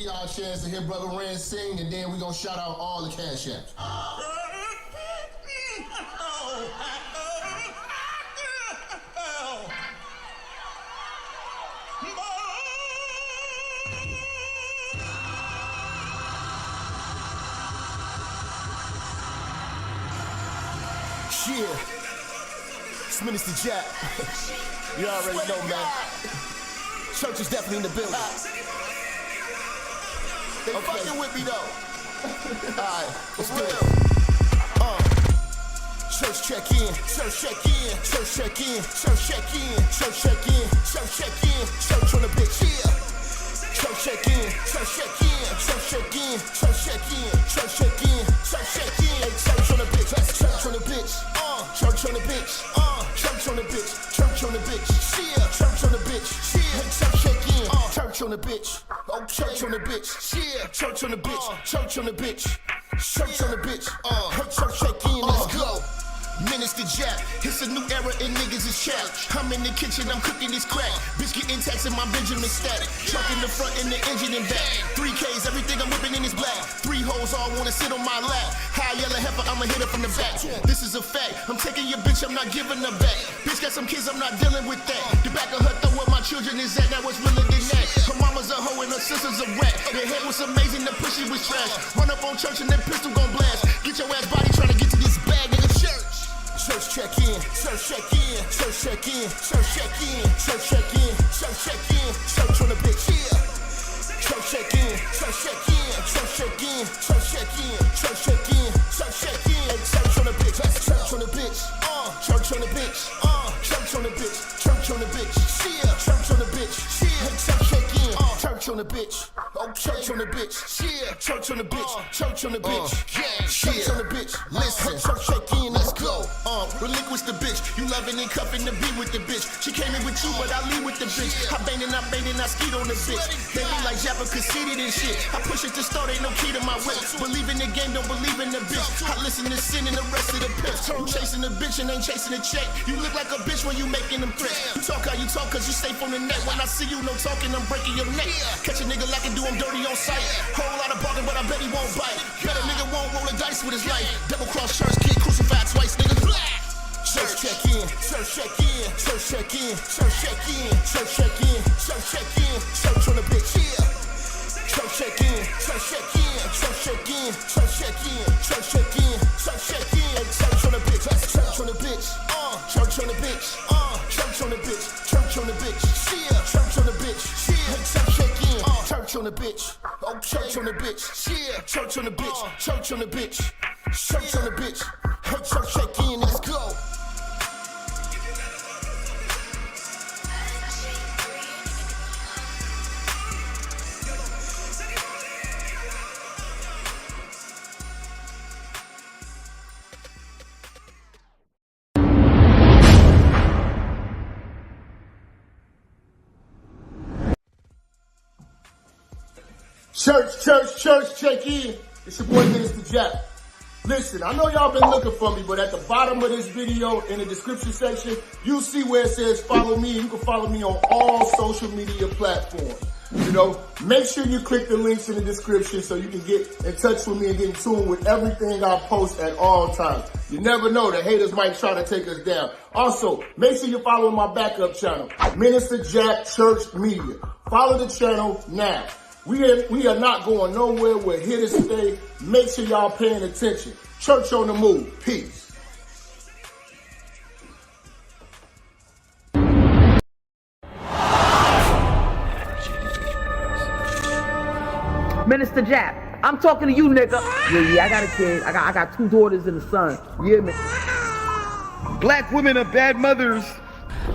y'all a chance to hear Brother Rand sing, and then we're gonna shout out all the cash apps. Yeah, it's Minister Jap. You already know, man. Church is definitely in the building. They fucking with me though. Alright, let's do it. Church check in, church check in, church check in, church check in, church check in, church check in, church on the bitch. Yeah. Church check in, church check in, church check in, church check in, church check in, church check in. Hey, church on the bitch, church on the bitch. Church on the bitch, church on the bitch, church on the bitch, yeah, church on the bitch, yeah, church check in, church on the bitch, church on the bitch, yeah, church on the bitch, church on the bitch, church on the bitch, hey, church check in, let's go. Minister Jap, it's a new era and niggas is chat. I'm in the kitchen, I'm cooking this crack. Bitch getting taxed in my Benjamin static. Truck in the front and the engine in back. 3Ks, everything I'm whipping in is black. 3 hoes all wanna sit on my lap. High yellow heifer, I'ma hit her from the back. This is a fact, I'm taking your bitch, I'm not giving her back. Bitch got some kids, I'm not dealing with that. The back of her throw where my children is at, now what's realer than that? Her mama's a hoe and her sister's a rat. Their head was amazing, the pussy was trash. Run up on church and that pistol gon' blast. Get your ass body trying to get to this bag, nigga, church. Church check in, church check in, church check in, church check in, church check in, church check in, church on the bitch, yeah. Church check in, church check in, church check in, church check in, church check in, church check in, church on the bitch, church on the bitch, church on the bitch, church on the bitch, church on the bitch, yeah, church on the bitch, yeah, church check in, church on the bitch, church on the bitch, yeah, church on the bitch, church on the bitch, yeah, church on the bitch, listen, church check in, let's go. Relinquish the bitch, you loving and cuffing to be with the bitch. She came in with you, but I leave with the bitch. I bang and I skeet on the bitch. They be like Jap conceited and shit. I push it to start, ain't no key to my whip. Believe in the game, don't believe in the bitch. I listen to sin and the rest of the pips. You chasing the bitch and ain't chasing the check. You look like a bitch when you making them threats. You talk how you talk cause you safe on the net. When I see you, no talking, I'm breaking your neck. Catch a nigga like I do, I'm dirty on sight. Whole lot of barking, but I bet he won't bite. Bet a nigga won't roll the dice with his life. Double cross church, kid crucified twice, nigga. Church check in, church check in, church check in, church check in, church check in, church check in, church on the bitch, yeah. Church check in, church check in, church check in, church check in, church check in, church check in, church on the bitch, church on the bitch, church on the bitch, church on the bitch, church on the bitch, yeah, church on the bitch, yeah, church check in, church on the bitch, church on the bitch, yeah, church on the bitch, church on the bitch, church on the bitch, hey, church check in, let's go. Church, check in. It's your boy, Minister Jap. Listen, I know y'all been looking for me, but at the bottom of this video, in the description section, you see where it says follow me. You can follow me on all social media platforms. You know, make sure you click the links in the description so you can get in touch with me and get in tune with everything I post at all times. You never know, the haters might try to take us down. Also, make sure you follow my backup channel, Minister Jap Church Media. Follow the channel now. We are not going nowhere. We're here to stay. Make sure y'all paying attention. Church on the move. Peace. Minister Jap, I'm talking to you, nigga. Yeah, I got a kid. I got 2 daughters and a son. Yeah, man. Black women are bad mothers.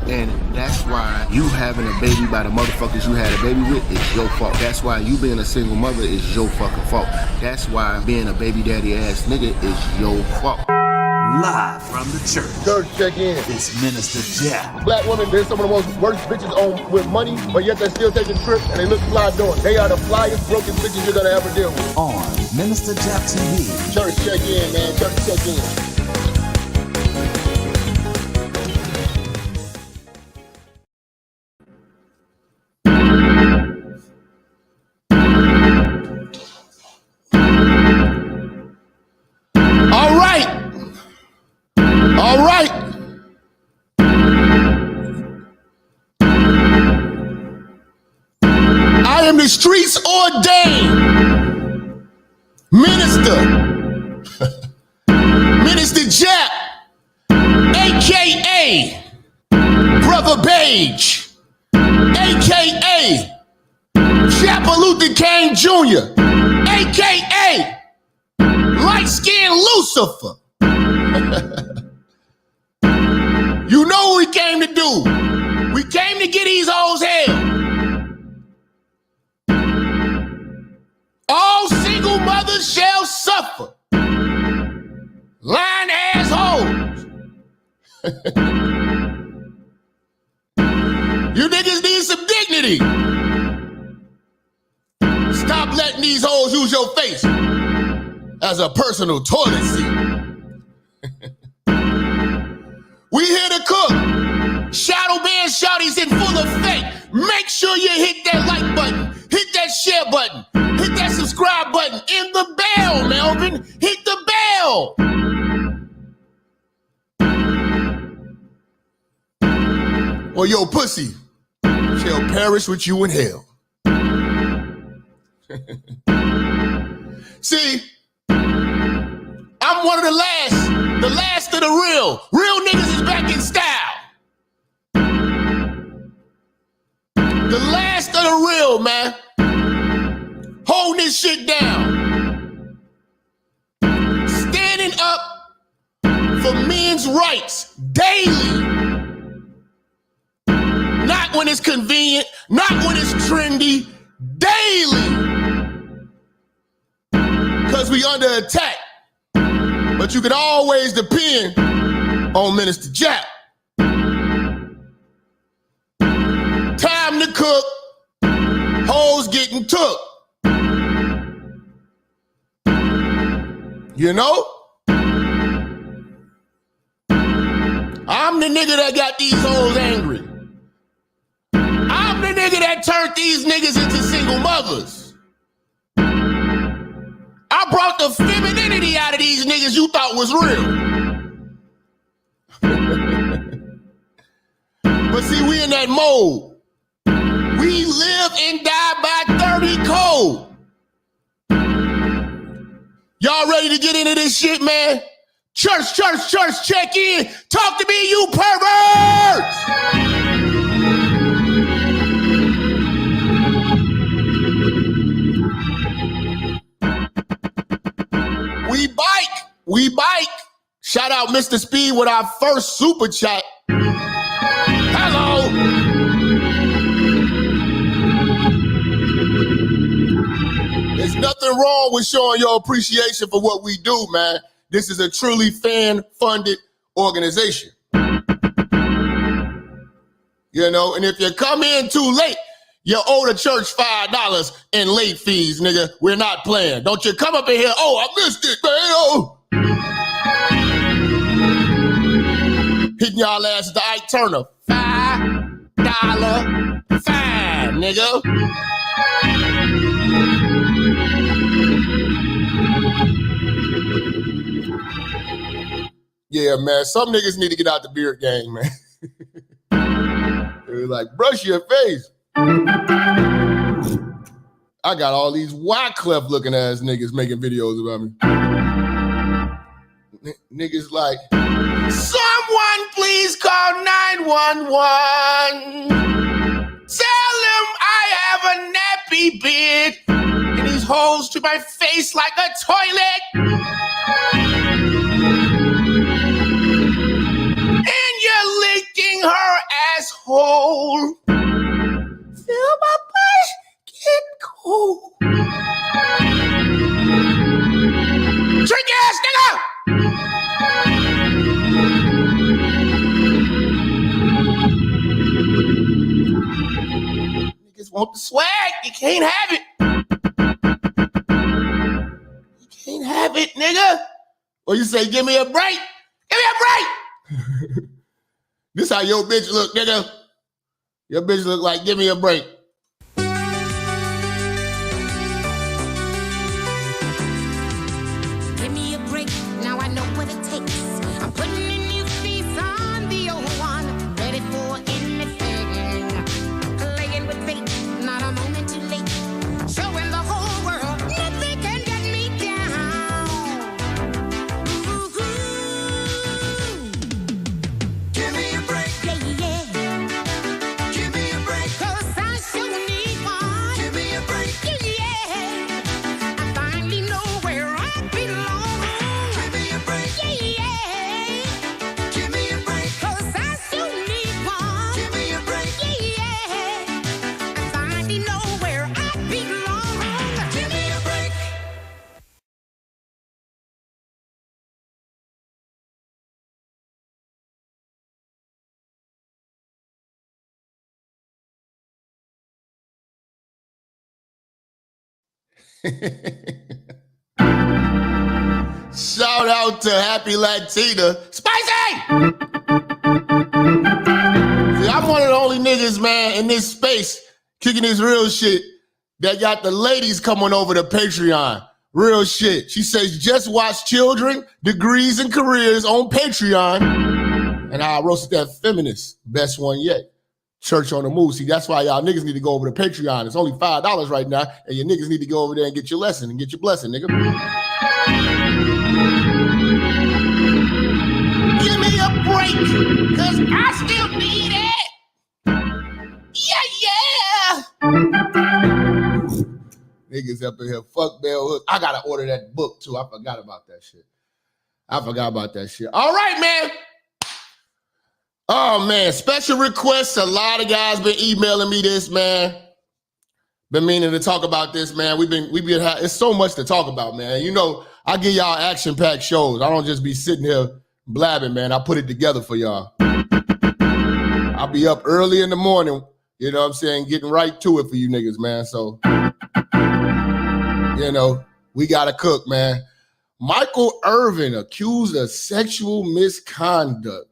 And that's why you having a baby by the motherfuckers you had a baby with is your fault. That's why you being a single mother is your fucking fault. That's why being a baby daddy ass nigga is your fault. Live from the church. Church check in. It's Minister Jap. Black women, they're some of the most worst bitches on with money, but yet they're still taking trips and they look fly doing. They are the flyest broken bitches you're gonna ever deal with. On Minister Jap TV. Church check in, man. Church check in. All right. I am the streets ordained minister, Minister Jap, aka Brother Beige, aka Chapel Luther King Jr., aka light-skinned Lucifer. You know what we came to do. We came to get these hoes hell. All single mothers shall suffer. Lying assholes. You niggas need some dignity. Stop letting these hoes use your face as a personal toilet seat. We here to cook. Shadow band shouties in full effect. Make sure you hit that like button, hit that share button, hit that subscribe button, and the bell, Melvin. Hit the bell. Or your pussy shall perish with you in hell. See, I'm one of the last of the real. Real niggas is back in style. The last of the real, man. Hold this shit down. Standing up for men's rights daily. Not when it's convenient, not when it's trendy, daily. Because we under attack. But you can always depend on Minister Jap. Time to cook, hoes getting took. You know? I'm the nigga that got these hoes angry. I'm the nigga that turned these niggas into single mothers. I brought the femininity out of these niggas you thought was real. But see, we in that mode. We live and die by 30 code. Y'all ready to get into this shit, man? Church, check in. Talk to me, you perverts! We bike. Shout out Mr. Speed with our first super chat. Hello. There's nothing wrong with showing your appreciation for what we do, man. This is a truly fan-funded organization. You know, and if you come in too late, you owe the church $5 in late fees, nigga. We're not playing. Don't you come up in here, oh, I missed it, man. Oh. Hitting y'all ass at the Ike Turner. $5 fine, nigga. Yeah, man, some niggas need to get out the beard game, man. It was like, brush your face. I got all these Wyclef looking ass niggas making videos about me. Niggas like, someone please call 911. Tell them I have a nappy beard and these holes to my face like a toilet. And you're licking her asshole. Feel my butt get cold. Drink ass nigga! Niggas want the swag. You can't have it. You can't have it, nigga. Or you say, give me a break. Give me a break. This how your bitch look, nigga. Your bitch look like, give me a break. Give me a break, now I know what it takes. I'm putting in new feet. Shout out to Happy Latina. Spicy! See, I'm one of the only niggas, man, in this space kicking this real shit that got the ladies coming over to Patreon. Real shit. She says, just watch Children, Degrees, and Careers on Patreon. And I roasted that feminist. Best one yet. Church on the Move. See, that's why y'all niggas need to go over to Patreon. It's only $5 right now, and your niggas need to go over there and get your lesson and get your blessing, nigga. Give me a break, because I still need it. Yeah. Niggas up in here, fuck Bell Hook. I gotta order that book too. I forgot about that shit. All right, man. Oh man, special requests. A lot of guys been emailing me this, man. Been meaning to talk about this, man. It's so much to talk about, man. You know, I give y'all action-packed shows. I don't just be sitting here blabbing, man. I put it together for y'all. I'll be up early in the morning, you know what I'm saying, getting right to it for you niggas, man. So, you know, we gotta cook, man. Michael Irvin accused of sexual misconduct.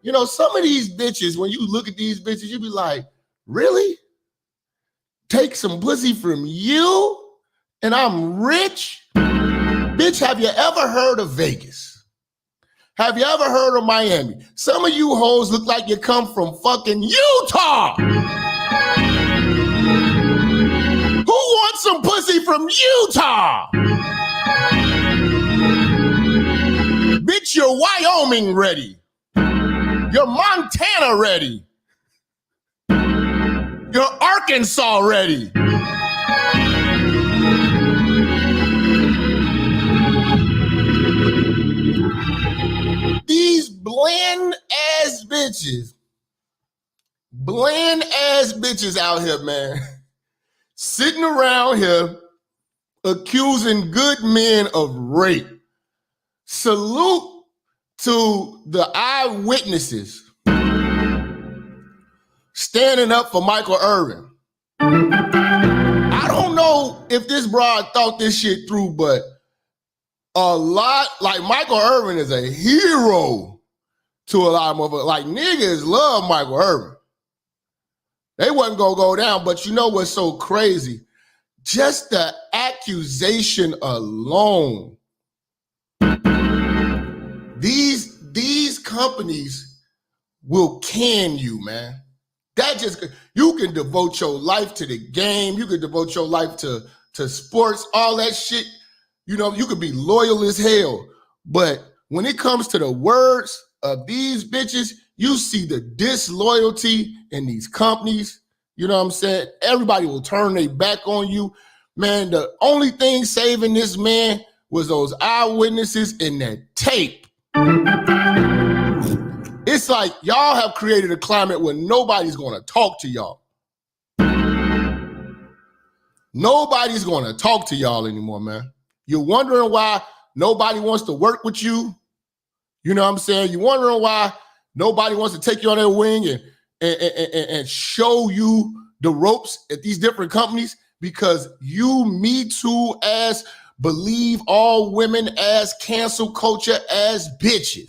You know, some of these bitches, when you look at these bitches, you be like, really? Take some pussy from you? And I'm rich? Bitch, have you ever heard of Vegas? Have you ever heard of Miami? Some of you hoes look like you come from fucking Utah. Who wants some pussy from Utah? Bitch, you're Wyoming ready. You're Montana ready. You're Arkansas ready. These bland ass bitches out here, man, sitting around here accusing good men of rape. Salute to the eyewitnesses standing up for Michael Irvin. I don't know if this broad thought this shit through, but a lot, like Michael Irvin is a hero to a lot of motherfuckers. Like niggas love Michael Irvin. They wasn't gonna go down, but you know what's so crazy? Just the accusation alone. These companies will can you, man. That just, you can devote your life to the game. You can devote your life to sports, all that shit. You know, you could be loyal as hell. But when it comes to the words of these bitches, you see the disloyalty in these companies. You know what I'm saying? Everybody will turn their back on you. Man, the only thing saving this man was those eyewitnesses in that tape. It's like y'all have created a climate where nobody's gonna talk to y'all. Nobody's gonna talk to y'all anymore, man. You're wondering why nobody wants to work with you. You know what I'm saying? You're wondering why nobody wants to take you on their wing and show you the ropes at these different companies, because you Me Too ass, believe all women ass, cancel culture ass bitches.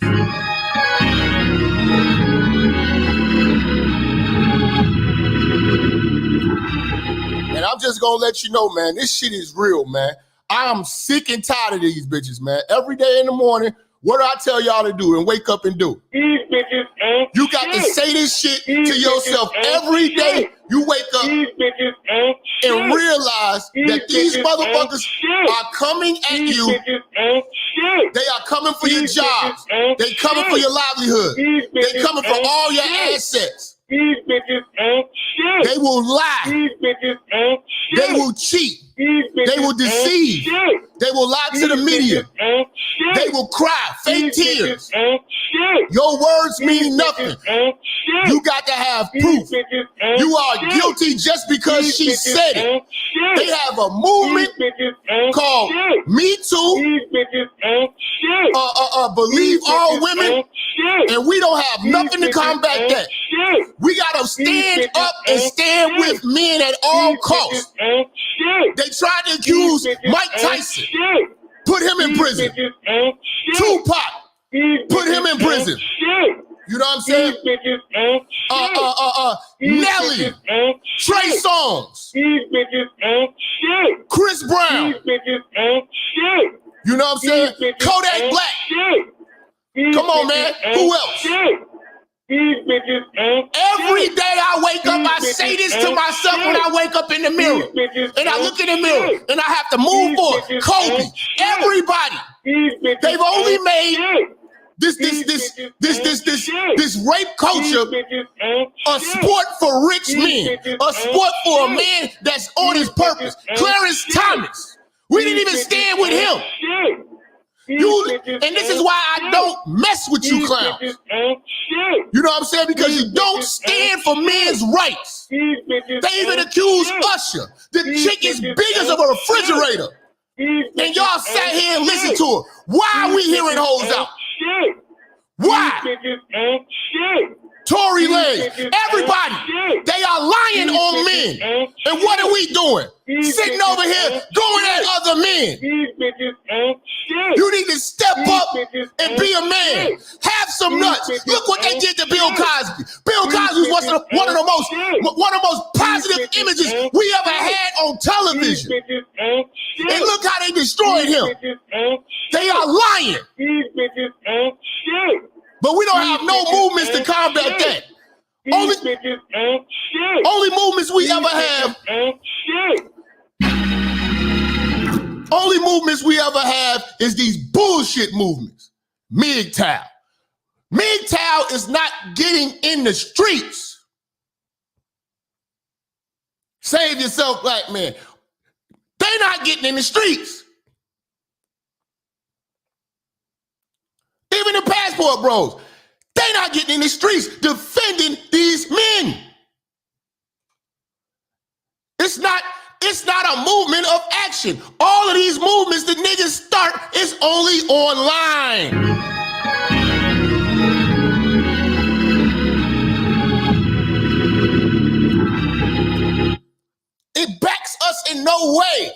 And I'm just gonna let you know, man, this shit is real, man. I'm sick and tired of these bitches, man. Every day in the morning, what do I tell y'all to do and wake up and do? These bitches ain't You got to say this shit to yourself every day. You wake up These bitches ain't shit. and realize that these bitches motherfuckers ain't shit. are coming at These you. bitches ain't shit. They are coming for your These jobs. bitches ain't They coming shit. for your livelihood. These They bitches coming for ain't all your shit. assets. These bitches ain't shit. They will lie. These bitches ain't shit. They will cheat. These bitches They will deceive. ain't shit. They will lie to These the media. bitches ain't shit. They will cry, fake These tears. bitches ain't shit. Your words These mean bitches nothing. ain't shit. You got to have These proof. bitches ain't You are shit. guilty just because These she bitches said it. ain't shit. They have a movement These bitches ain't called shit. Me Too, These bitches ain't shit. Believe These All bitches Women, ain't shit. and we don't have These nothing to bitches combat ain't that. Shit. We gotta stand up and stand with men at all costs. Ain't shit. They tried to accuse Mike Tyson, put him in prison. Tupac, put him in prison. You know what I'm saying? Nelly, Trey Songz, Chris Brown. You know what I'm saying? Kodak Black. Come on, man. Who else? Every day I wake up, I say this to myself when I wake up in the mirror. And I look in the mirror and I have to move forward. Kobe, everybody. They've only made this rape culture a sport for rich men, a sport for a man that's on his purpose. Clarence Thomas, we didn't even stand with him. And this is why I don't mess with you clowns. You know what I'm saying? Because you don't stand for men's rights. They even accuse Usher. The chick is big as a refrigerator. And y'all sat here and listened to her. Why are we hearing hoes out? Why? Tory Lanez, everybody, they are lying on men. And what are we doing? Sitting over here going at other men. You need to step up and be a man. Have some nuts. Look what they did to Bill Cosby. Bill Cosby was one of the most positive images we ever had on television. And look how they destroyed him. They are lying. But we don't have no movements to combat that. Only movements we ever have. Only movements we ever have is these bullshit movements. MGTOW. MGTOW is not getting in the streets. Save yourself, black man. They're not getting in the streets. Even the passport bros, they not getting in the streets defending these men. It's not a movement of action. All of these movements the niggas start is only online. It backs us in no way.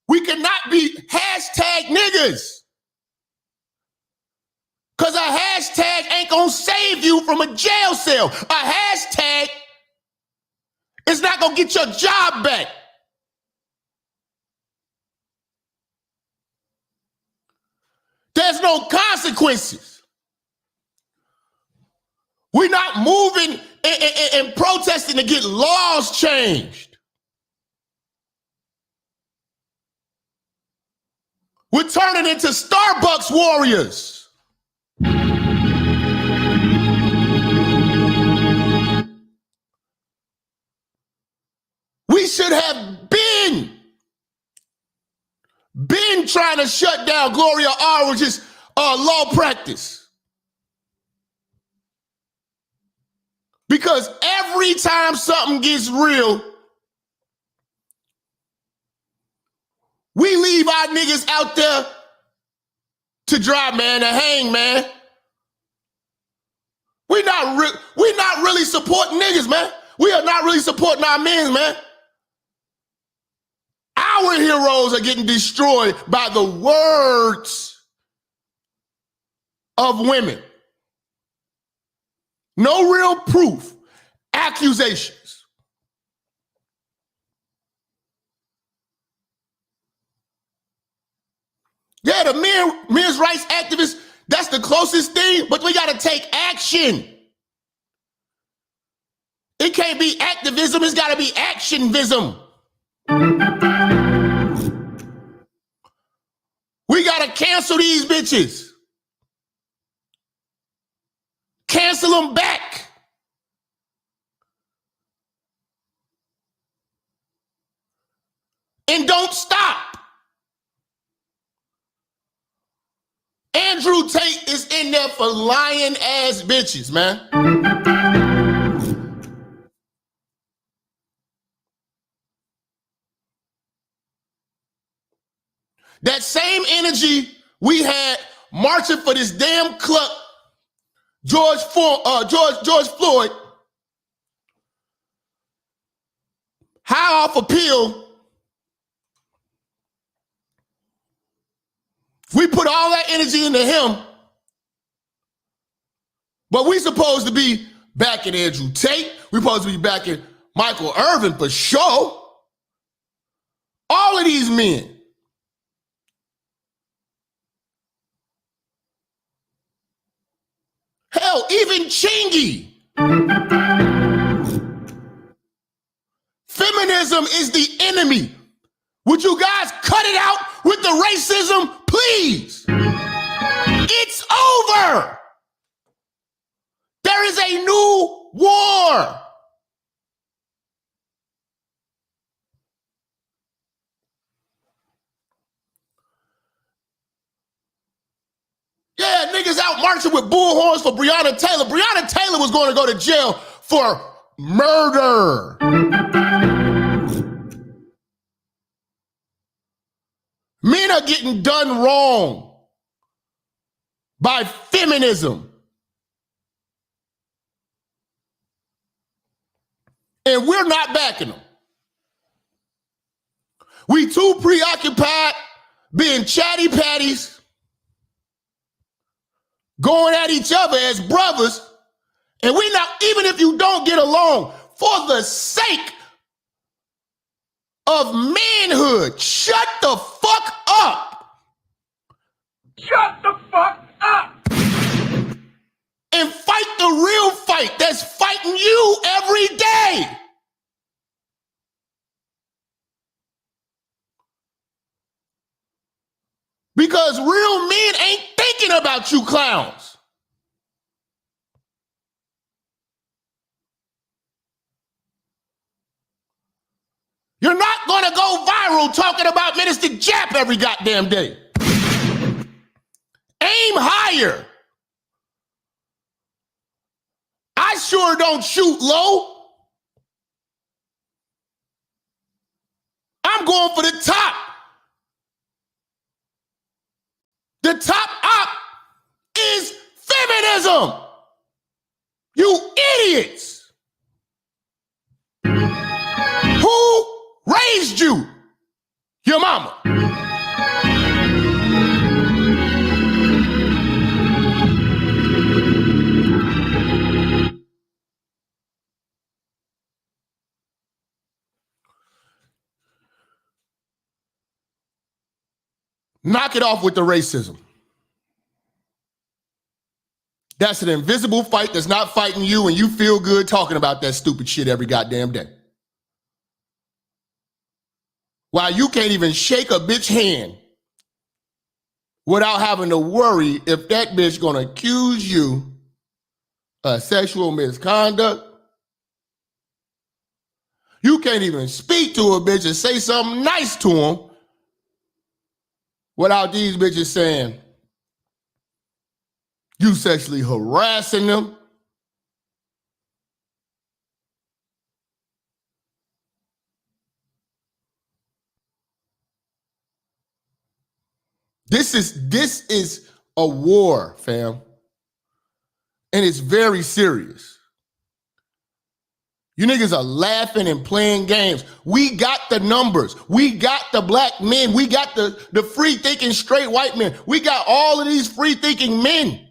We cannot be hashtag niggas. Because a hashtag ain't gonna save you from a jail cell. A hashtag is not gonna get your job back. There's no consequences. We're not moving and protesting to get laws changed. We're turning into Starbucks warriors. We should have been trying to shut down Gloria Allredge's law practice. Because every time something gets real, we leave our niggas out there to dry, man, to hang, man. We're not really supporting niggas, man. We are not really supporting our men, man. Our heroes are getting destroyed by the words of women. No real proof. Accusations. Yeah, the men's rights activists, that's the closest thing, but we got to take action. It can't be activism, it's got to be actionvism. We gotta cancel these bitches. Cancel them back. And don't stop. Andrew Tate is in there for lying ass bitches, man. That same energy we had marching for this damn cluck, George Floyd, high off a pill. We put all that energy into him, but we supposed to be backing Andrew Tate. We supposed to be backing Michael Irvin for sure. All of these men. Hell, even Chingy. Feminism is the enemy. Would you guys cut it out with the racism, please? It's over. There is a new war. Yeah, niggas out marching with bullhorns for Breonna Taylor. Breonna Taylor was going to go to jail for murder. Men are getting done wrong by feminism. And we're not backing them. We too preoccupied being chatty patties, going at each other as brothers, and we not, even if you don't get along, for the sake of manhood, shut the fuck up. Shut the fuck up! And fight the real fight that's fighting you every day. Because real men ain't thinking about you clowns. You're not gonna go viral talking about Minister Jap every goddamn day. Aim higher. I sure don't shoot low. I'm going for the top. The top op is feminism. You idiots. Who raised you? Your mama. Knock it off with the racism. That's an invisible fight that's not fighting you, and you feel good talking about that stupid shit every goddamn day. While you can't even shake a bitch hand without having to worry if that bitch gonna accuse you of sexual misconduct. You can't even speak to a bitch and say something nice to him without these bitches saying you sexually harassing them. This is a war, fam. And it's very serious. You niggas are laughing and playing games. We got the numbers. We got the black men. We got the free-thinking straight white men. We got all of these free-thinking men.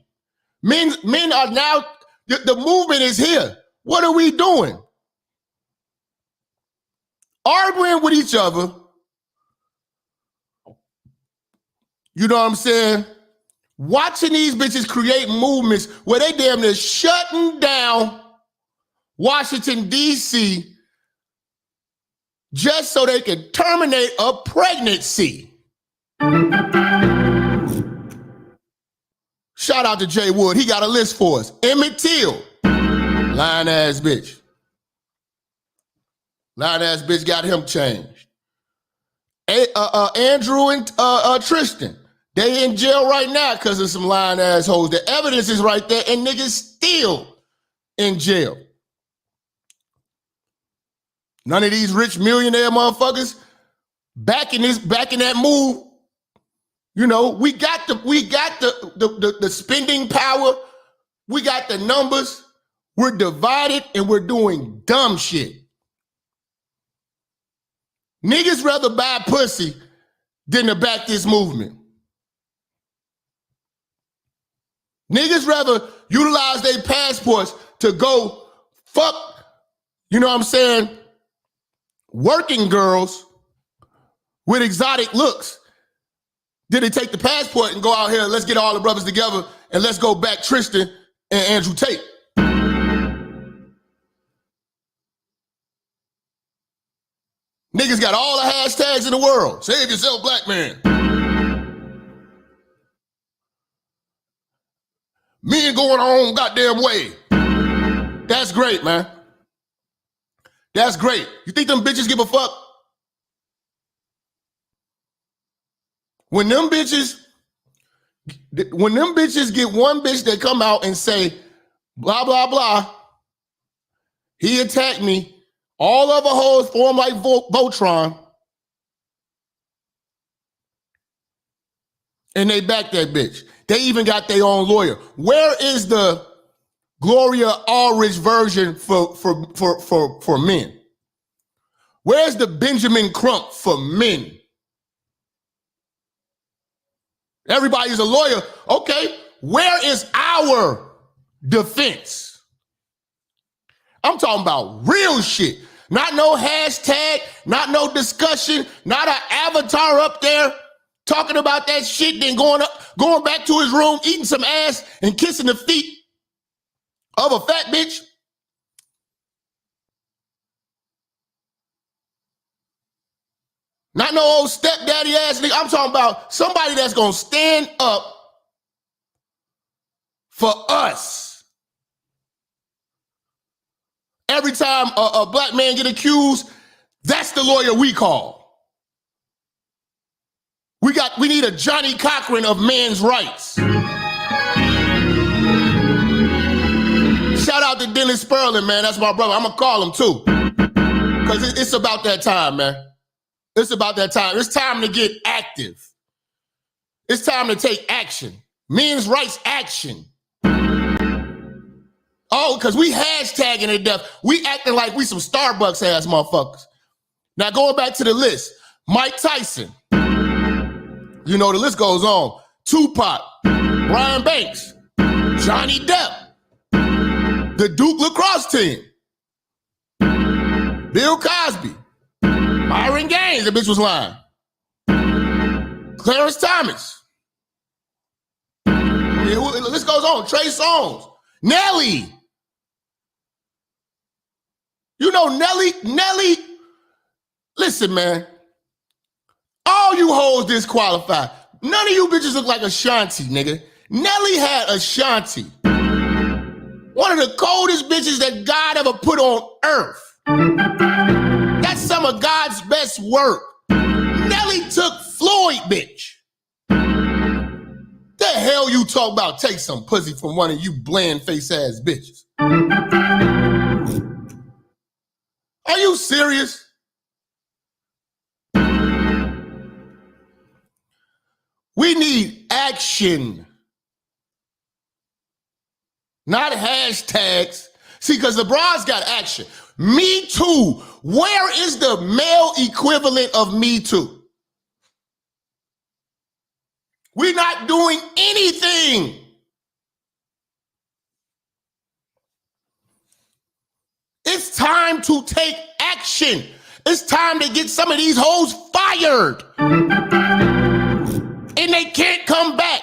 Men are now, the movement is here. What are we doing? Arguing with each other. You know what I'm saying? Watching these bitches create movements where they damn near shutting down Washington, D.C. just so they can terminate a pregnancy. Shout out to Jay Wood. He got a list for us. Emmett Till. Lying ass bitch. Lying ass bitch got him changed. Andrew and Tristan. They in jail right now because of some lying assholes. The evidence is right there and niggas still in jail. None of these rich millionaire motherfuckers backing that move. You know, we got the spending power. We got the numbers. We're divided and we're doing dumb shit. Niggas rather buy pussy than to back this movement. Niggas rather utilize their passports to go fuck, you know what I'm saying, working girls with exotic looks. Did they take the passport and go out here, let's get all the brothers together and let's go back Tristan and Andrew Tate. Niggas got all the hashtags in the world. Save yourself, black man. Men going our own goddamn way. That's great, man. That's great. You think them bitches give a fuck? When them bitches get one bitch that come out and say, blah, blah, blah, he attacked me, all other hoes form like Voltron, and they back that bitch. They even got their own lawyer. Where is the Gloria Allred version for men? Where's the Benjamin Crump for men? Everybody's a lawyer. Okay, where is our defense? I'm talking about real shit. Not no hashtag, not no discussion, not an avatar up there talking about that shit, then going back to his room, eating some ass and kissing the feet of a fat bitch. Not no old stepdaddy ass nigga. I'm talking about somebody that's gonna stand up for us. Every time a black man get accused, that's the lawyer we call. We need a Johnny Cochran of men's rights. Shout out to Dennis Sperling, man. That's my brother. I'm gonna call him too. Because it's about that time, man. It's about that time. It's time to get active. It's time to take action. Men's rights action. Oh, because we hashtagging to death. We acting like we some Starbucks ass motherfuckers. Now going back to the list. Mike Tyson. You know, the list goes on. Tupac. Brian Banks. Johnny Depp. The Duke lacrosse team. Bill Cosby. Myron Gaines, the bitch was lying. Clarence Thomas. The list goes on. Trey Songz. Nelly. You know Nelly, listen, man. All you hoes disqualified. None of you bitches look like Ashanti, nigga. Nelly had Ashanti. One of the coldest bitches that God ever put on earth. That's some of God's best work. Nelly took Floyd, bitch. The hell you talk about take some pussy from one of you bland face ass bitches? Are you serious? We need action. Not hashtags. See, because the bras got action. Me Too. Where is the male equivalent of Me Too? We're not doing anything. It's time to take action. It's time to get some of these hoes fired. And they can't come back.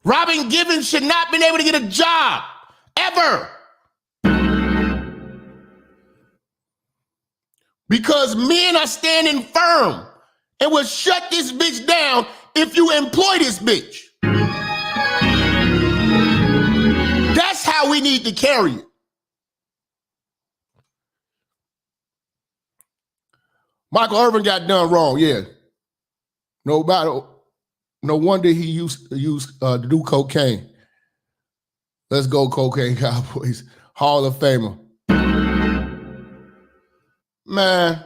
Robin Givens should not have been able to get a job, ever. Because men are standing firm and will shut this bitch down if you employ this bitch. That's how we need to carry it. Michael Irvin got done wrong, yeah. No wonder he used to do cocaine. Let's go, Cocaine Cowboys. Hall of Famer. Man,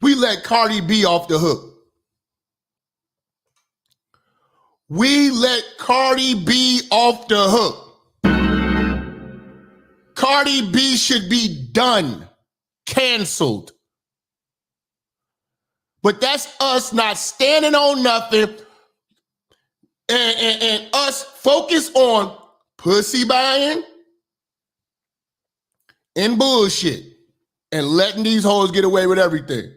we let Cardi B off the hook. We let Cardi B off the hook. Cardi B should be done, canceled. But that's us not standing on nothing and us focus on pussy buying and bullshit and letting these hoes get away with everything.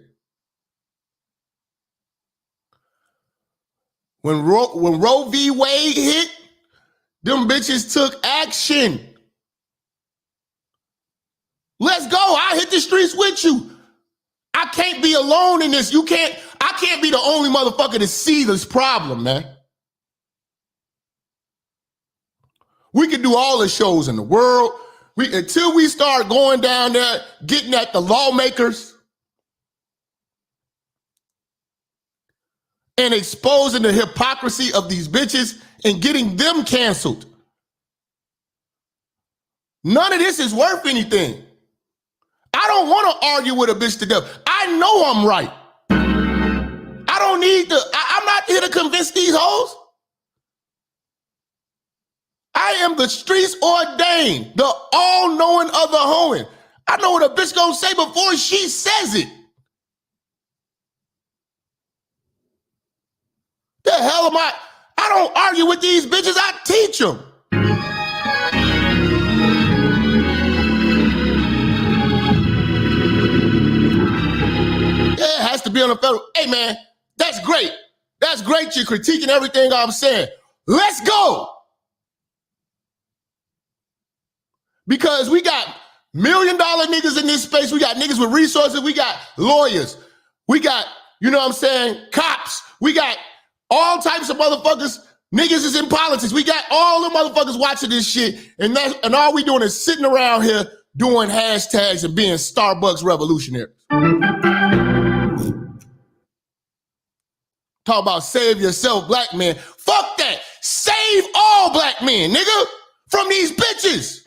When Roe v. Wade hit, them bitches took action. Let's go. I'll hit the streets with you. I can't be alone in this. I can't be the only motherfucker to see this problem, man. We can do all the shows in the world. Until we start going down there, getting at the lawmakers and exposing the hypocrisy of these bitches and getting them canceled. None of this is worth anything. I don't want to argue with a bitch to death. I know I'm right. I don't need to, I'm not here to convince these hoes. I am the streets ordained, the all-knowing other hoeing. I know what a bitch gonna say before she says it. The hell am I? I don't argue with these bitches, I teach them. Yeah, it has to be on a federal. Hey man, that's great. That's great, you're critiquing everything I'm saying. Let's go. Because we got $1 million niggas in this space. We got niggas with resources. We got lawyers. We got, you know what I'm saying, cops. We got all types of motherfuckers. Niggas is in politics. We got all the motherfuckers watching this shit. And all we doing is sitting around here doing hashtags and being Starbucks revolutionaries. Talk about save yourself, black man. Fuck that. Save all black men, nigga, from these bitches.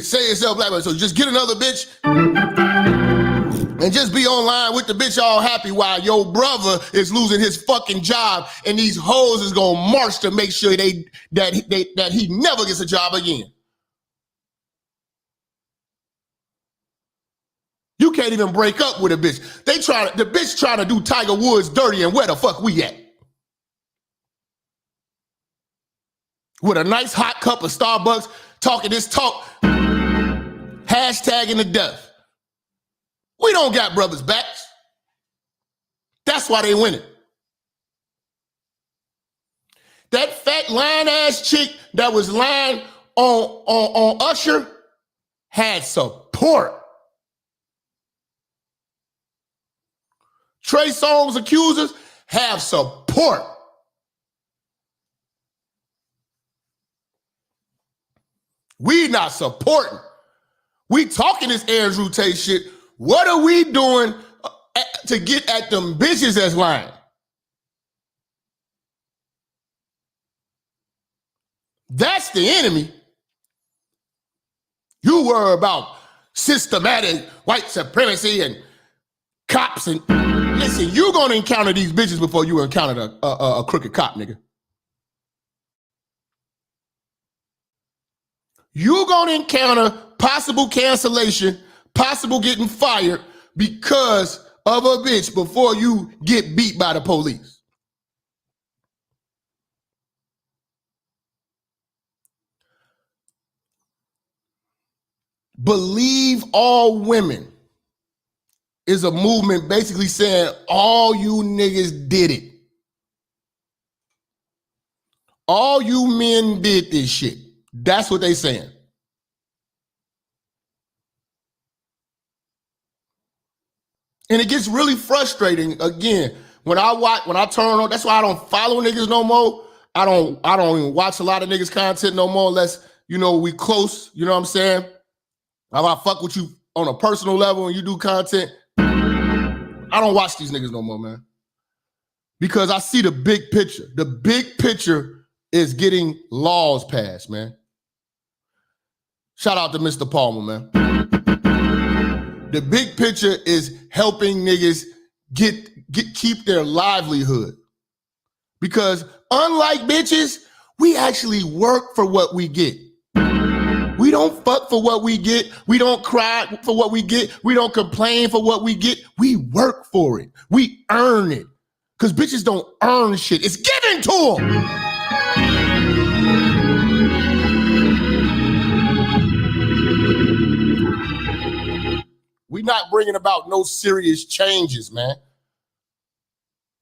Say yourself black man. So just get another bitch and just be online with the bitch all happy while your brother is losing his fucking job and these hoes is gonna march to make sure that he never gets a job again. You can't even break up with a bitch. The bitch trying to do Tiger Woods dirty, and where the fuck we at? With a nice hot cup of Starbucks, talking this talk, hashtagging to death. We don't got brothers' backs. That's why they winning. That fat lying-ass chick that was lying on Usher had support. Trey Songz's accusers have support. We not supporting. We talking this Andrew Tate shit. What are we doing to get at them bitches that's lying? That's the enemy. You worry about systematic white supremacy and cops and listen, you're gonna encounter these bitches before you encounter a crooked cop, nigga. You're gonna encounter possible cancellation, possible getting fired because of a bitch before you get beat by the police. Believe all women is a movement basically saying all you niggas did it. All you men did this shit. That's what they saying. And it gets really frustrating again when I turn on. That's why I don't follow niggas no more. I don't even watch a lot of niggas content no more unless, you know, we close, you know what I'm saying? If I fuck with you on a personal level and you do content, I don't watch these niggas no more, man. Because I see the big picture. The big picture is getting laws passed, man. Shout out to Mr. Palmer, man. The big picture is helping niggas keep their livelihood. Because unlike bitches, we actually work for what we get. We don't fuck for what we get. We don't cry for what we get. We don't complain for what we get. We work for it. We earn it. Because bitches don't earn shit. It's given to them. We not bringing about no serious changes, man.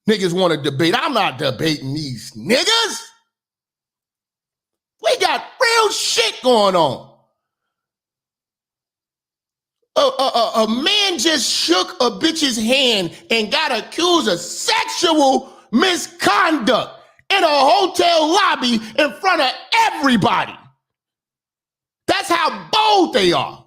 Niggas want to debate. I'm not debating these niggas. We got real shit going on. A man just shook a bitch's hand and got accused of sexual misconduct in a hotel lobby in front of everybody. That's how bold they are.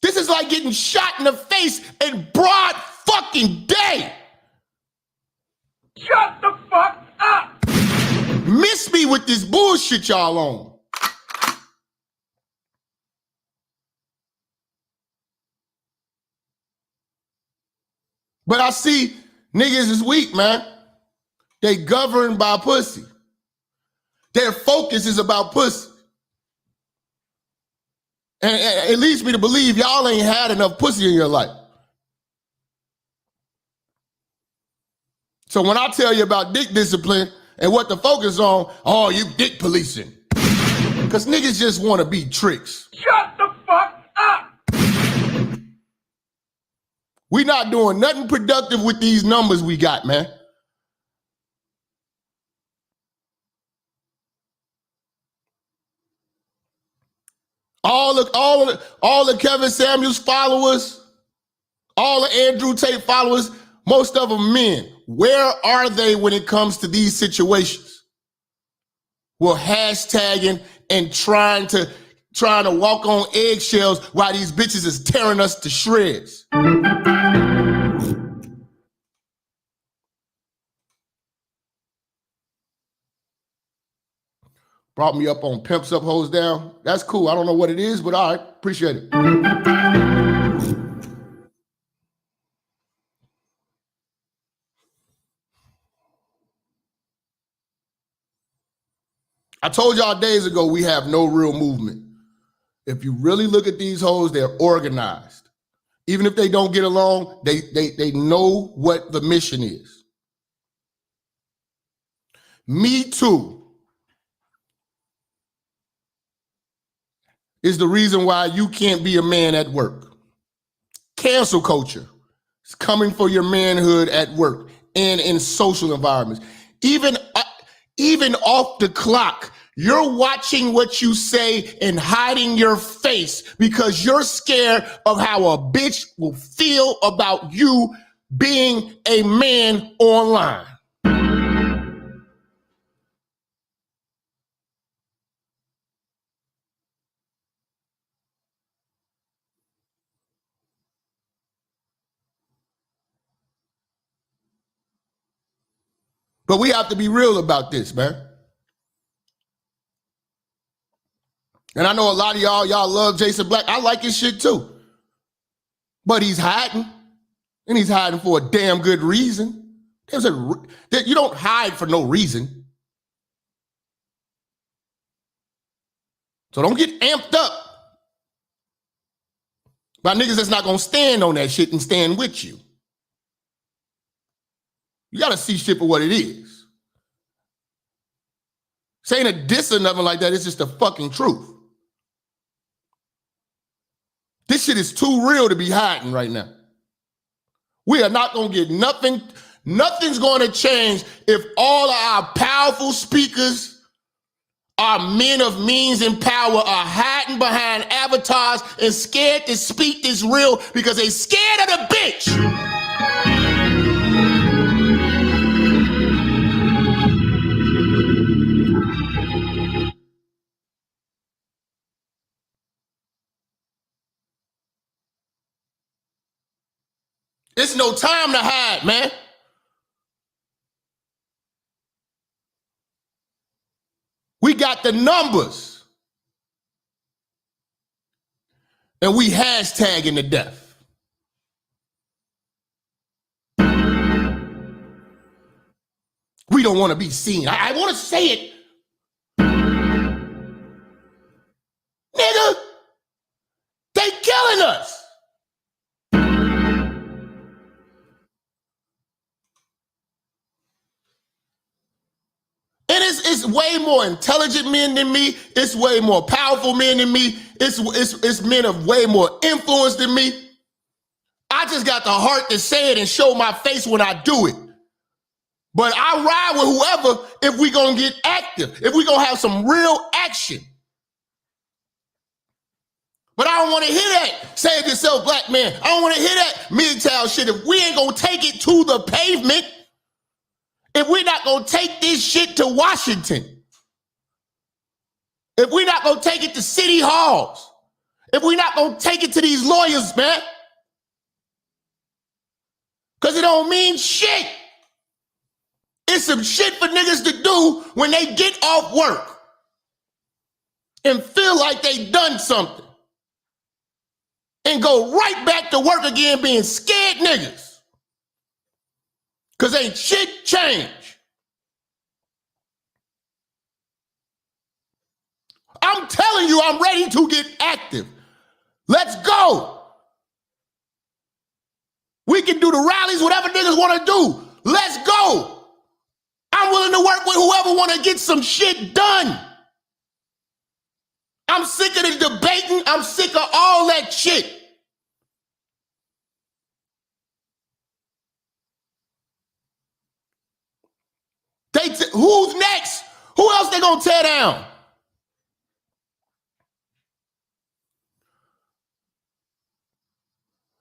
This is like getting shot in the face in broad fucking day. Shut the fuck up! Miss me with this bullshit y'all on. But I see niggas is weak, man. They governed by pussy. Their focus is about pussy. And it leads me to believe y'all ain't had enough pussy in your life. So when I tell you about dick discipline and what to focus on, oh, you dick policing. Because niggas just want to be tricks. Shut the fuck up! We not doing nothing productive with these numbers we got, man. All the Kevin Samuels followers, all the Andrew Tate followers, most of them men. Where are they when it comes to these situations? Well, hashtagging and trying to walk on eggshells while these bitches is tearing us to shreds. Brought me up on pimps up, hoes down. That's cool. I don't know what it is, but all right, appreciate it. I told y'all days ago we have no real movement. If you really look at these hoes, they're organized. Even if they don't get along, they know what the mission is. Me Too is the reason why you can't be a man at work. Cancel culture is coming for your manhood at work and in social environments. Even off the clock, you're watching what you say and hiding your face because you're scared of how a bitch will feel about you being a man online. But we have to be real about this, man. And I know a lot of y'all love Jason Black. I like his shit too. But he's hiding. And he's hiding for a damn good reason. You don't hide for no reason. So don't get amped up by niggas that's not gonna stand on that shit and stand with you. You gotta see shit for what it is. This ain't a diss or nothing like that. It's just the fucking truth. This shit is too real to be hiding right now. We are not gonna get nothing. Nothing's gonna change if all of our powerful speakers, our men of means and power are hiding behind avatars and scared to speak this real because they scared of the bitch. It's no time to hide, man. We got the numbers. and we hashtagging to death. We don't want to be seen. I want to say it. Nigga, they killing us. And it's way more intelligent men than me. It's way more powerful men than me. It's men of way more influence than me. I just got the heart to say it and show my face when I do it. But I ride with whoever if we gonna get active, if we gonna have some real action. But I don't want to hear that save yourself, black man. I don't want to hear that Micheal shit. If we ain't gonna take it to the pavement, if we're not gonna take this shit to Washington, if we're not gonna take it to city halls, if we're not gonna take it to these lawyers, man, because it don't mean shit. It's some shit for niggas to do when they get off work and feel like they done something and go right back to work again being scared niggas. Because ain't shit changed. I'm telling you, I'm ready to get active. Let's go. We can do the rallies, whatever niggas want to do. Let's go. I'm willing to work with whoever want to get some shit done. I'm sick of the debating. I'm sick of all that shit. Who's next? Who else they gonna tear down?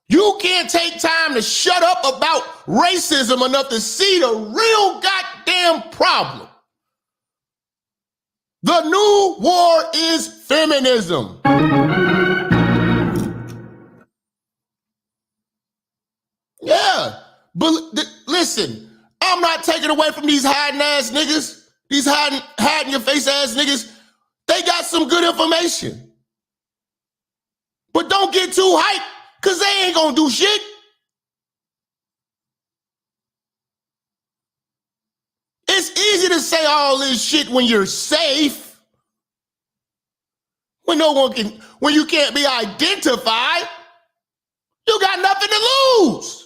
You can't take time to shut up about racism enough to see the real goddamn problem. The new war is feminism. Yeah, but listen, I'm not taking away from these hiding ass niggas, these hiding your face ass niggas. They got some good information. But don't get too hyped, because they ain't gonna do shit. It's easy to say all this shit when you're safe. When no one can, when you can't be identified, you got nothing to lose.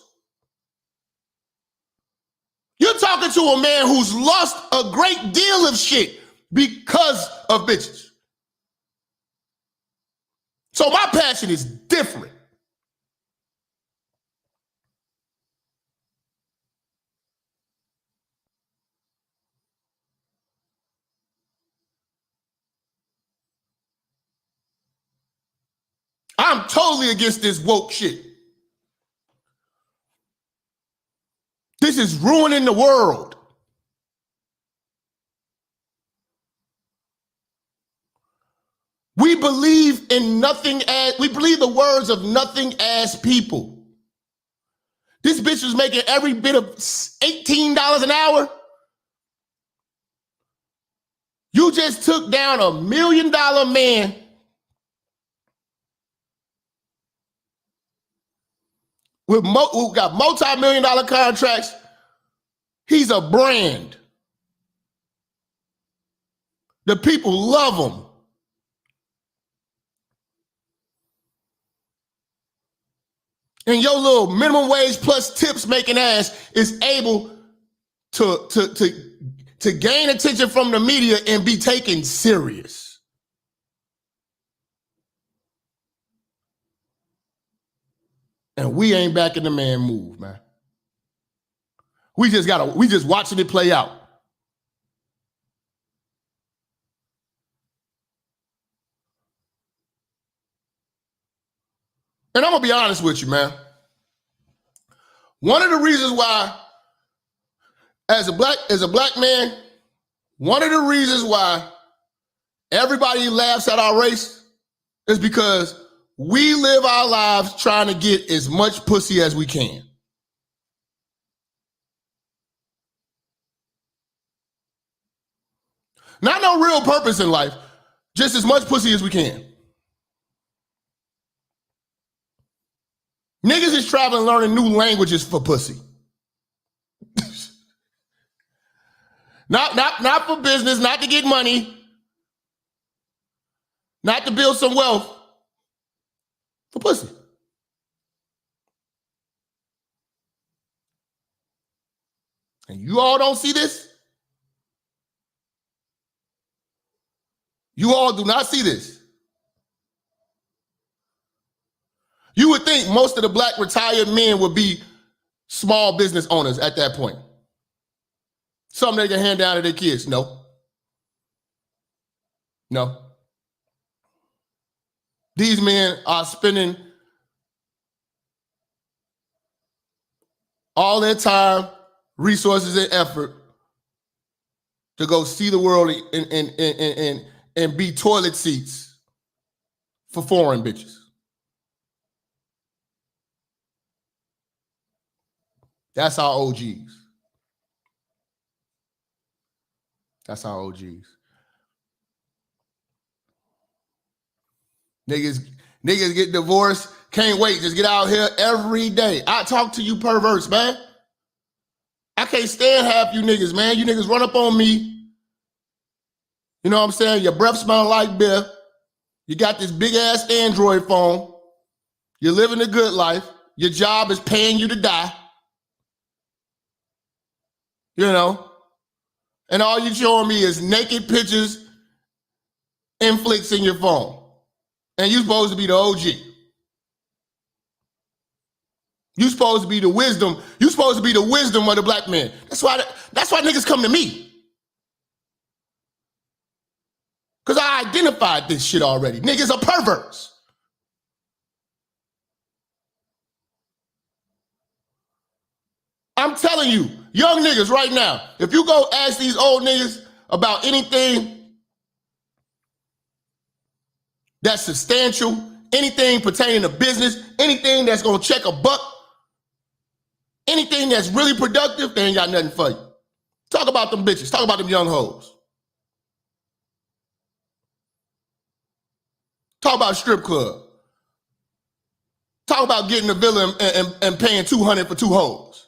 You're talking to a man who's lost a great deal of shit because of bitches. So my passion is different. I'm totally against this woke shit. This is ruining the world. We believe in nothing as, we believe the words of nothing as people. This bitch was making every bit of $18 an hour. You just took down $1 million man who got multi-million-dollar contracts. He's a brand. The people love him. And your little minimum wage plus tips making ass is able to gain attention from the media and be taken serious. And we ain't back in the man move, man. We just watching it play out. And I'm gonna be honest with you, man. One of the reasons why, as a black man, one of the reasons why everybody laughs at our race is because we live our lives trying to get as much pussy as we can. Not no real purpose in life, just as much pussy as we can. Niggas is traveling, learning new languages for pussy. Not for business, not to get money, not to build some wealth, for pussy. And you all don't see this? You all do not see this. You would think most of the black retired men would be small business owners at that point. Something they can hand down to their kids. No. No. These men are spending all their time, resources, and effort to go see the world and be toilet seats for foreign bitches. That's our OGs. That's our OGs. Niggas get divorced, can't wait, just get out here every day. I talk to you perverts, man. I can't stand half you niggas, man. You niggas run up on me. You know what I'm saying? Your breath smelling like beer. You got this big ass Android phone. You're living a good life. Your job is paying you to die. You know? And all you showing me is naked pictures and flicks in your phone. And you supposed to be the OG. You supposed to be the wisdom. You supposed to be the wisdom of the black man. That's why niggas come to me. Because I identified this shit already. Niggas are perverts. I'm telling you, young niggas right now, if you go ask these old niggas about anything that's substantial, anything pertaining to business, anything that's gonna check a buck, anything that's really productive, they ain't got nothing for you. Talk about them bitches. Talk about them young hoes. Talk about strip club. Talk about getting a villa and paying $200 for 2 hoes.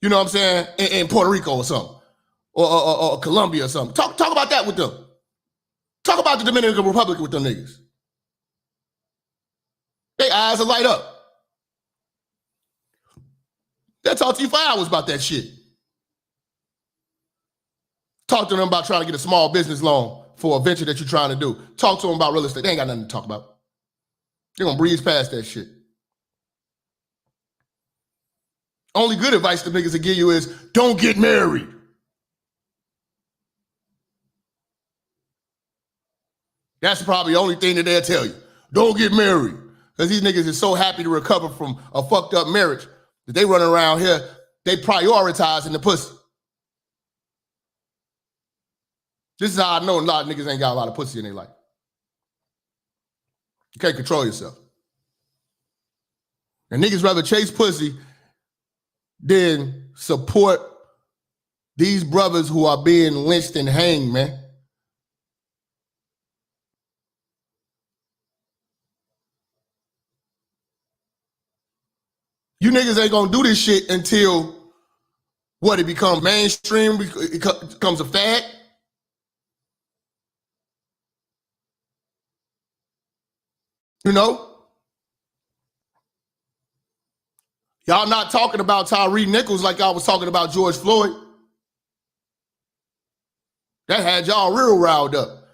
You know what I'm saying? In Puerto Rico or something. Or Colombia or something. Talk about that with them. Talk about the Dominican Republic with them niggas. Their eyes will light up. They'll talk to you for hours about that shit. Talk to them about trying to get a small business loan for a venture that you're trying to do. Talk to them about real estate. They ain't got nothing to talk about. They're gonna breeze past that shit. Only good advice the niggas will give you is don't get married. That's probably the only thing that they'll tell you. Don't get married. Because these niggas is so happy to recover from a fucked up marriage that they run around here, they prioritizing the pussy. This is how I know a lot of niggas ain't got a lot of pussy in their life. You can't control yourself. And niggas rather chase pussy than support these brothers who are being lynched and hanged, man. You niggas ain't gonna do this shit until what, it becomes mainstream, it becomes a fad. You know? Y'all not talking about Tyree Nichols like y'all was talking about George Floyd. That had y'all real riled up.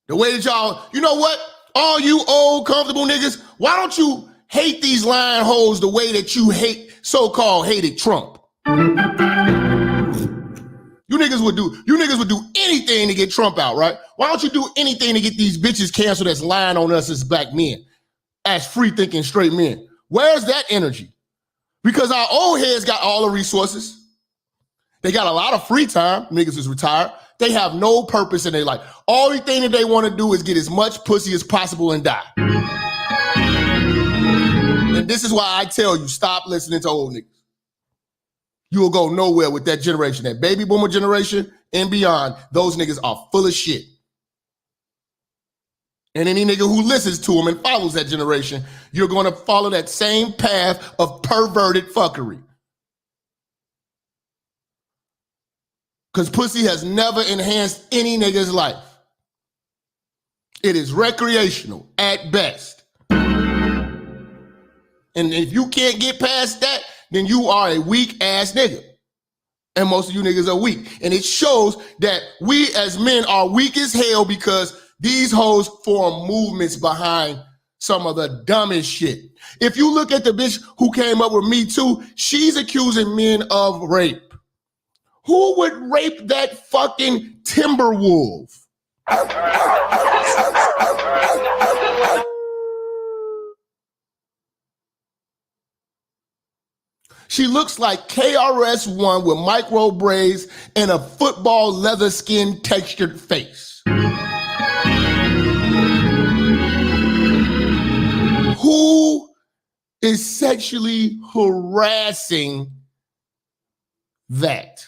The way that y'all, you know what? All you old comfortable niggas, why don't you hate these lying hoes the way that you hate, so-called hated Trump? You niggas would do anything to get Trump out, right? Why don't you do anything to get these bitches canceled that's lying on us as black men, as free-thinking straight men? Where's that energy? Because our old heads got all the resources. They got a lot of free time. Niggas is retired. They have no purpose in their life. Only thing that they want to do is get as much pussy as possible and die. And this is why I tell you, stop listening to old niggas. You will go nowhere with that generation. That baby boomer generation and beyond, those niggas are full of shit. And any nigga who listens to him and follows that generation, you're going to follow that same path of perverted fuckery. Because pussy has never enhanced any nigga's life. It is recreational at best. And if you can't get past that, then you are a weak ass nigga. And most of you niggas are weak. And it shows that we as men are weak as hell because these hoes form movements behind some of the dumbest shit. If you look at the bitch who came up with Me Too, she's accusing men of rape. Who would rape that fucking timber wolf? She looks like KRS-One with micro braids and a football leather skin textured face. Who is sexually harassing that?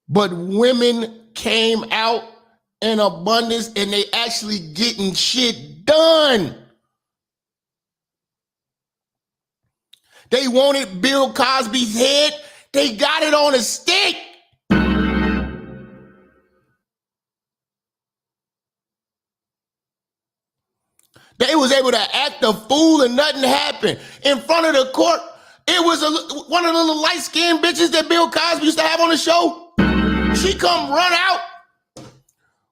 But women came out in abundance and they actually getting shit done. They wanted Bill Cosby's head. They got it on a stick. They was able to act a fool and nothing happened. In front of the court, it was one of the little light-skinned bitches that Bill Cosby used to have on the show. She come run out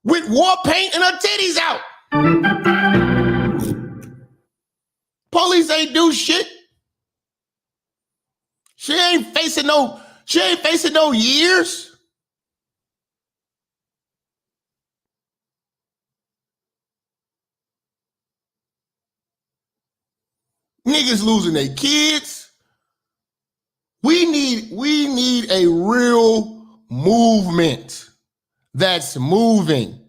with war paint and her titties out. Police ain't do shit. She ain't facing no years. Niggas losing their kids. We need a real movement that's moving.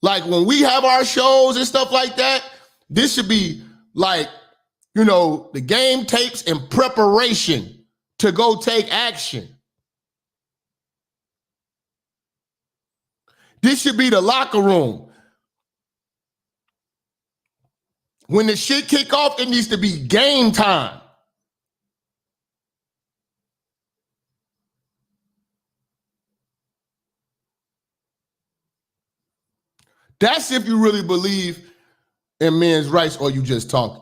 Like when we have our shows and stuff like that, this should be like, you know, the game tapes in preparation to go take action. This should be the locker room. When the shit kick off, it needs to be game time. That's if you really believe in men's rights or you just talking.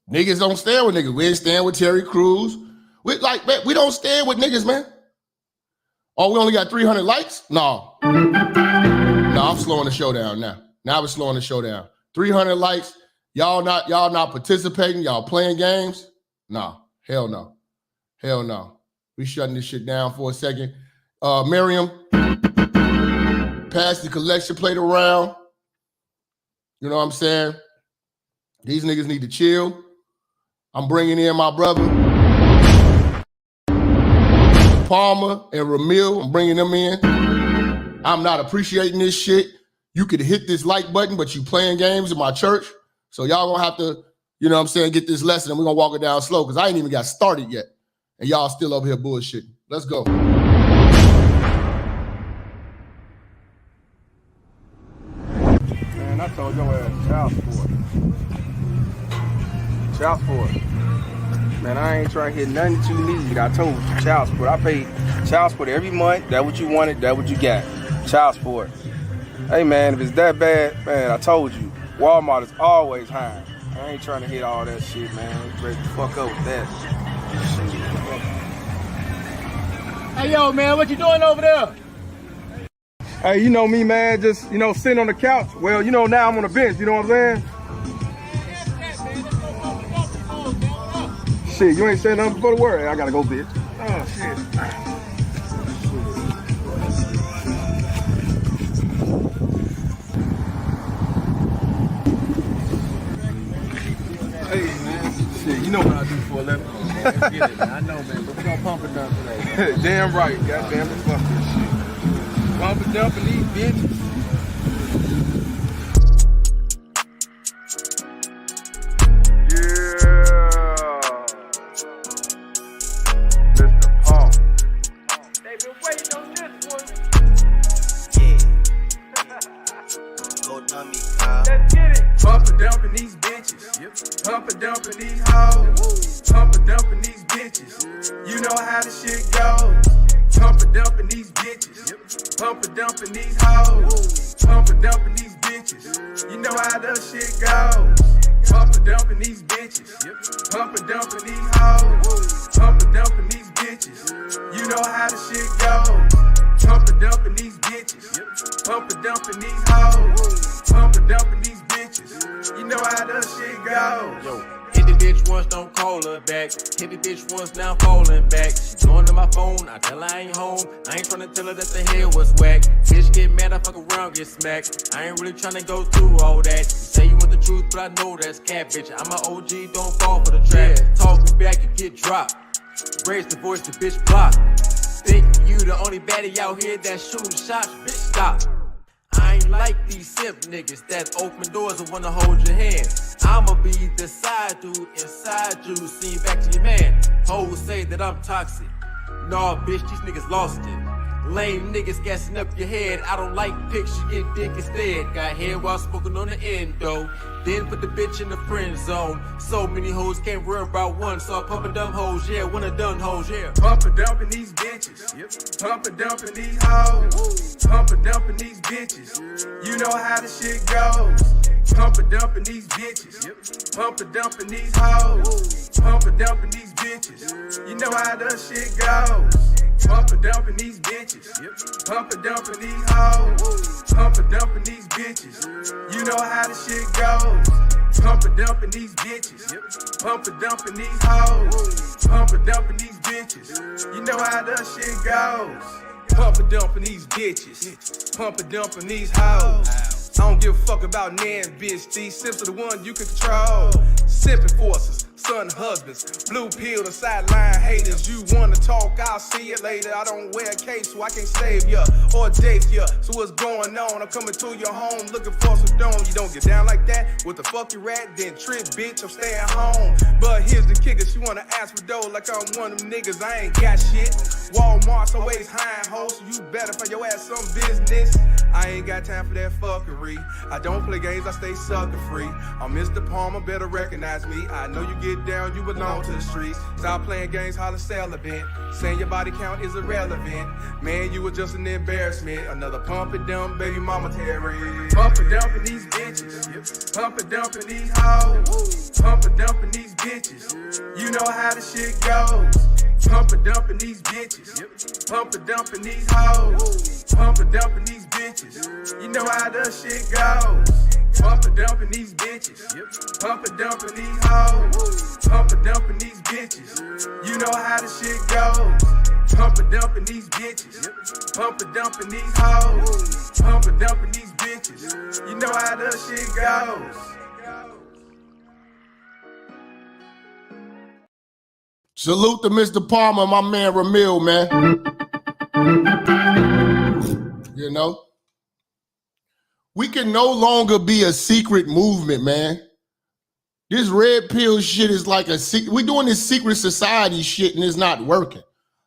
Niggas don't stand with niggas. We ain't stand with Terry Crews. We don't stand with niggas, man. Oh, we only got 300 likes? No. No, I'm slowing the show down now. Now we're slowing the show down. 300 likes. Y'all not participating. Y'all playing games? No. Hell no. Hell no. We shutting this shit down for a second. Miriam, pass the collection plate around. You know what I'm saying? These niggas need to chill. I'm bringing in my brother, Palmer and Ramil. I'm bringing them in. I'm not appreciating this shit. You could hit this like button, but you playing games in my church. So y'all gonna have to, you know what I'm saying, get this lesson and we're gonna walk it down slow because I ain't even got started yet. And y'all still over here bullshitting. Let's go. Man, I told your ass child support. Child support. Man, I ain't trying to hit nothing that you need. I told you, child support. I pay child support every month. That what you wanted, that what you got. Child support. Hey, man, if it's that bad, man, I told you, Walmart is always high. I ain't trying to hit all that shit, man. I'm ready to fuck up with that. Hey, yo, man, what you doing over there? Hey, you know me, man, just, you know, sitting on the couch. Well, you know, now I'm on the bench, you know what I'm saying? Shit, you ain't saying nothing before the word. I gotta go, bitch. Oh, shit. Hey, man. Shit, you know what I do for a living. Man, get it, man. I know, man, but we gonna pump it down today, man. Damn right. Goddamn it, fuck this shit. Pump it down for these bitches. dumping these bitches. Pump and dumping these hoes. Pump and dumping these bitches. You know how the shit goes. Pump and dumping these bitches. Pump and dumping these hoes. Pump and dumping these bitches. You know how the shit goes. Pump and dumping these bitches. Pump and dumping these hoes. Pump and dumping these bitches. You know how the shit goes. Pump and dumping these bitches. Pump and dumping these hoes. Pump and dumping these bitches. You know how the shit goes. Yo, hit the bitch once, don't call her back. Hit the bitch once, now I'm falling back. She going to my phone, I tell her I ain't home. I ain't tryna tell her that the head was whack. Bitch get mad, I fuck around, get smacked. I ain't really tryna go through all that. You say you want the truth, but I know that's cat, bitch. I'm an OG, don't fall for the trap. Talk me back, you get dropped. Raise the voice, the bitch block. Think you the only baddie out here that shooting shots, bitch stop. I ain't like these simp niggas that open doors and wanna hold your hand. I'ma be the side dude inside you, see back to your man. Hoes say that I'm toxic. Nah, bitch, these niggas lost it. Lame niggas gassing up your head. I don't like pics, you get dick instead. Got head while smoking on the end though. Then put the bitch in the friend zone. So many hoes can't worry about one. So I pumping dumb hoes, yeah, one of done hoes, yeah. Pump and dumping these bitches. Pump and dumping these hoes. Pump and dumping these bitches. You know how the shit goes. Pump and dumping these bitches. Pump and dumping these hoes. Pump and dumping these bitches. You know how the shit goes. Pump and dumping these bitches. Pump and dumping these hoes. Pump and dumping these bitches. You know how the shit goes. Pump and dumping these bitches. Pump and dumping these hoes. Pump and dumping these bitches. You know how the shit goes. Pump and dumping these bitches. Pump and dumping these hoes. I don't give a fuck about nan, bitch. These simps are the one you can control. Simping forces, son husbands, blue pill to sideline haters. You wanna talk, I'll see it later. I don't wear a cape, so I can't save ya or date ya. So what's going on? I'm coming to your home looking for some dome. You don't get down like that with the fuck you at, then trip, bitch. I'm staying home. But here's the kicker, she wanna ask for dough like I'm one of them niggas. I ain't got shit. Walmart's always hiring hoes, so you better find your ass some business. I ain't got time for that fuckery. I don't play games, I stay sucker free. I'm Mr. Palmer, better recognize me. I know you get down, you belong to the streets. Stop playing games, holler celibate. Saying your body count is irrelevant. Man, you were just an embarrassment. Another pump and dump, baby mama Terry. Pump and dumping these bitches. Pump and dumping these hoes. Pump and dumping these bitches. You know how the shit goes. Pump and dumping these bitches. Pump and dumping these hoes. Pump and dumping these bitches. You know how the shit goes. Pump and dumping these bitches. Pump and dumping these hoes. Pump and dumping these bitches. You know how the shit goes. Pump and dumping these bitches. Pump and dumping these hoes. Pump and dumping these bitches. You know how the shit goes. Salute to Mr. Palmer, my man Ramil, man. You know, we can no longer be a secret movement, man. This red pill shit is like a secret. We're doing this secret society shit and it's not working.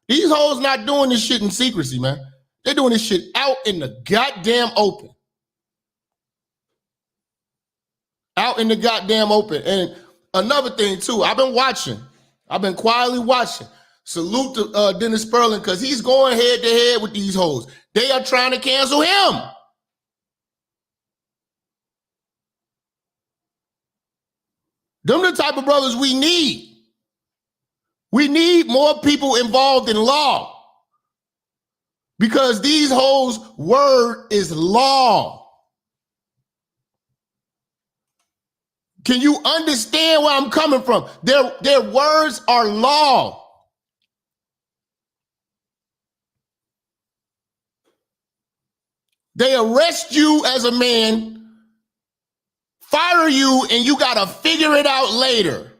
These hoes not doing this shit in secrecy, man. They're doing this shit out in the goddamn open. Out in the goddamn open. And another thing too, I've been quietly watching. Salute to Dennis Sperling because he's going head to head with these hoes. They are trying to cancel him. Them the type of brothers we need. We need more people involved in law because these hoes' word is law. Can you understand where I'm coming from? Their words are law. They arrest you as a man, fire you, and you got to figure it out later.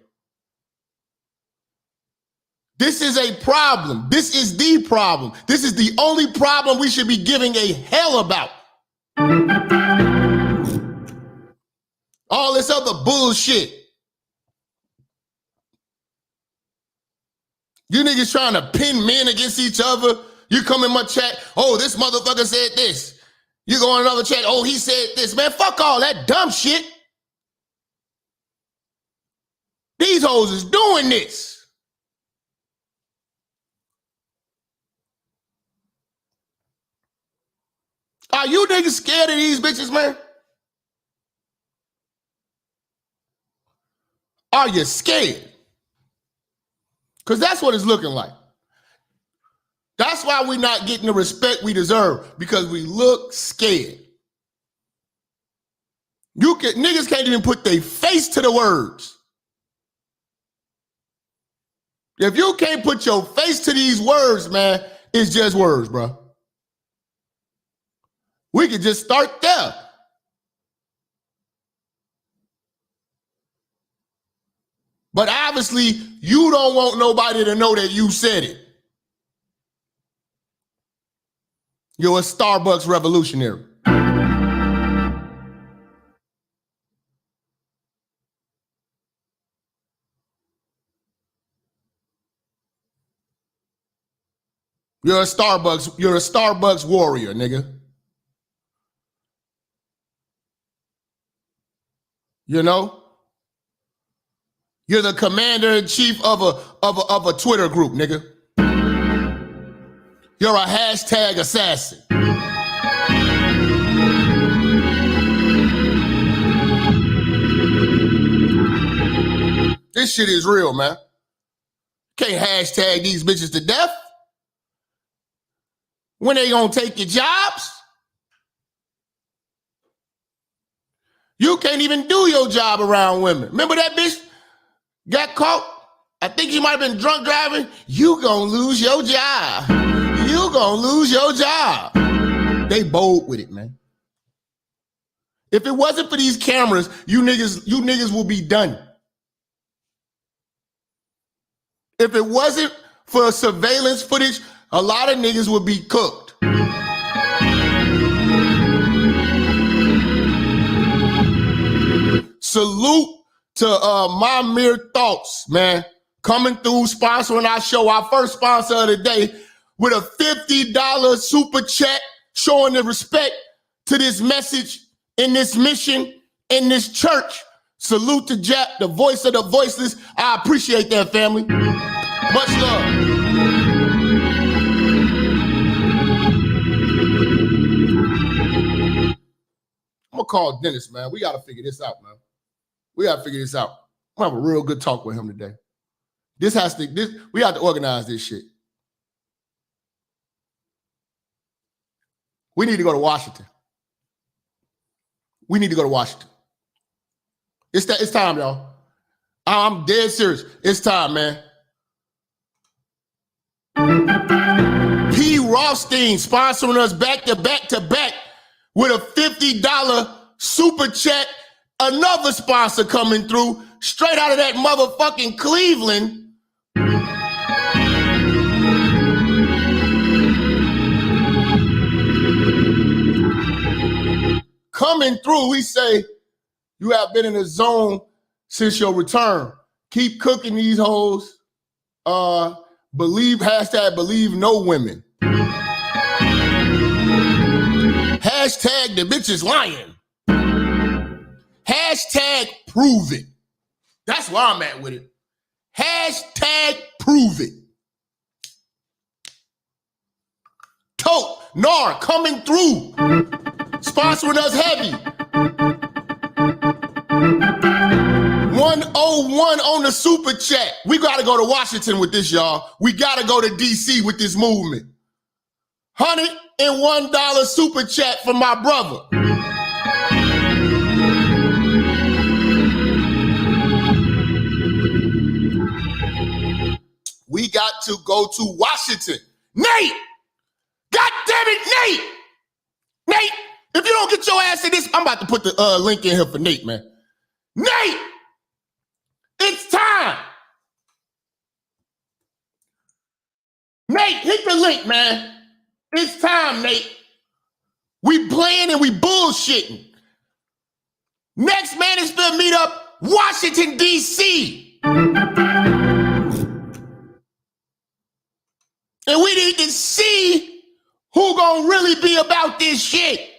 This is a problem. This is the problem. This is the only problem we should be giving a hell about. All this other bullshit. You niggas trying to pin men against each other. You come in my chat, oh, this motherfucker said this. You go in another chat, oh, he said this. Man, fuck all that dumb shit. These hoes is doing this. Are you niggas scared of these bitches, man? Are you scared? Because that's what it's looking like. That's why we're not getting the respect we deserve, because we look scared. Niggas can't even put their face to the words. If you can't put your face to these words, man, it's just words, bro. We could just start there. But obviously, you don't want nobody to know that you said it. You're a Starbucks revolutionary. You're a Starbucks warrior, nigga. You know? You're the commander-in-chief of a Twitter group, nigga. You're a hashtag assassin. This shit is real, man. Can't hashtag these bitches to death. When they gonna take your jobs? You can't even do your job around women. Remember that bitch got caught? I think you might have been drunk driving. You gonna lose your job. You gonna lose your job. They bold with it, man. If it wasn't for these cameras, you niggas will be done. If it wasn't for surveillance footage, a lot of niggas would be cooked. Salute to My Mere Thoughts, man. Coming through, sponsoring our show, our first sponsor of the day, with a $50 super chat, showing the respect to this message, in this mission, in this church. Salute to Jap, the voice of the voiceless. I appreciate that, family. Much love. I'm gonna call Dennis, man. We gotta figure this out, man. We gotta figure this out. I'm gonna have a real good talk with him today. We have to organize this shit. We need to go to Washington. We need to go to Washington. It's time, y'all. I'm dead serious. It's time, man. P. Rothstein sponsoring us back to back with a $50 super chat. Another sponsor coming through straight out of that motherfucking Cleveland. Coming through, we say, you have been in the zone since your return. Keep cooking these hoes. Hashtag believe no women. Hashtag the bitch is lying. Hashtag prove it. That's where I'm at with it. Hashtag prove it. Tote, Nar, coming through. Sponsoring us heavy. 101 on the super chat. We gotta go to Washington with this, y'all. We gotta go to DC with this movement. $101 super chat from my brother. We got to go to Washington. Nate! God damn it, Nate! Nate, if you don't get your ass in this, I'm about to put the link in here for Nate, man. Nate! It's time! Nate, hit the link, man. It's time, Nate. We playing and we bullshitting. Next Manosphere meetup, Washington, D.C. And we need to see who gonna really be about this shit.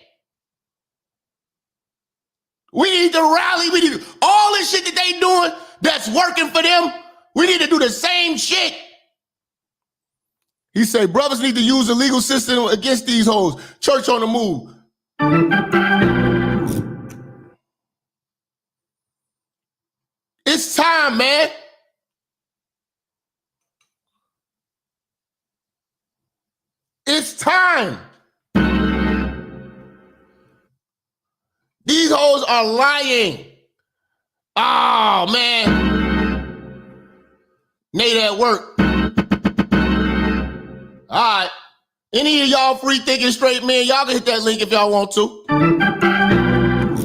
We need to rally. We need all this shit that they doing. that's working for them, we need to do the same shit. He say brothers need to use the legal system against these hoes. Church on the move. It's time, man. It's time. These hoes are lying. Oh, man. Nate at work. All right. Any of y'all free thinking straight men, y'all can hit that link if y'all want to.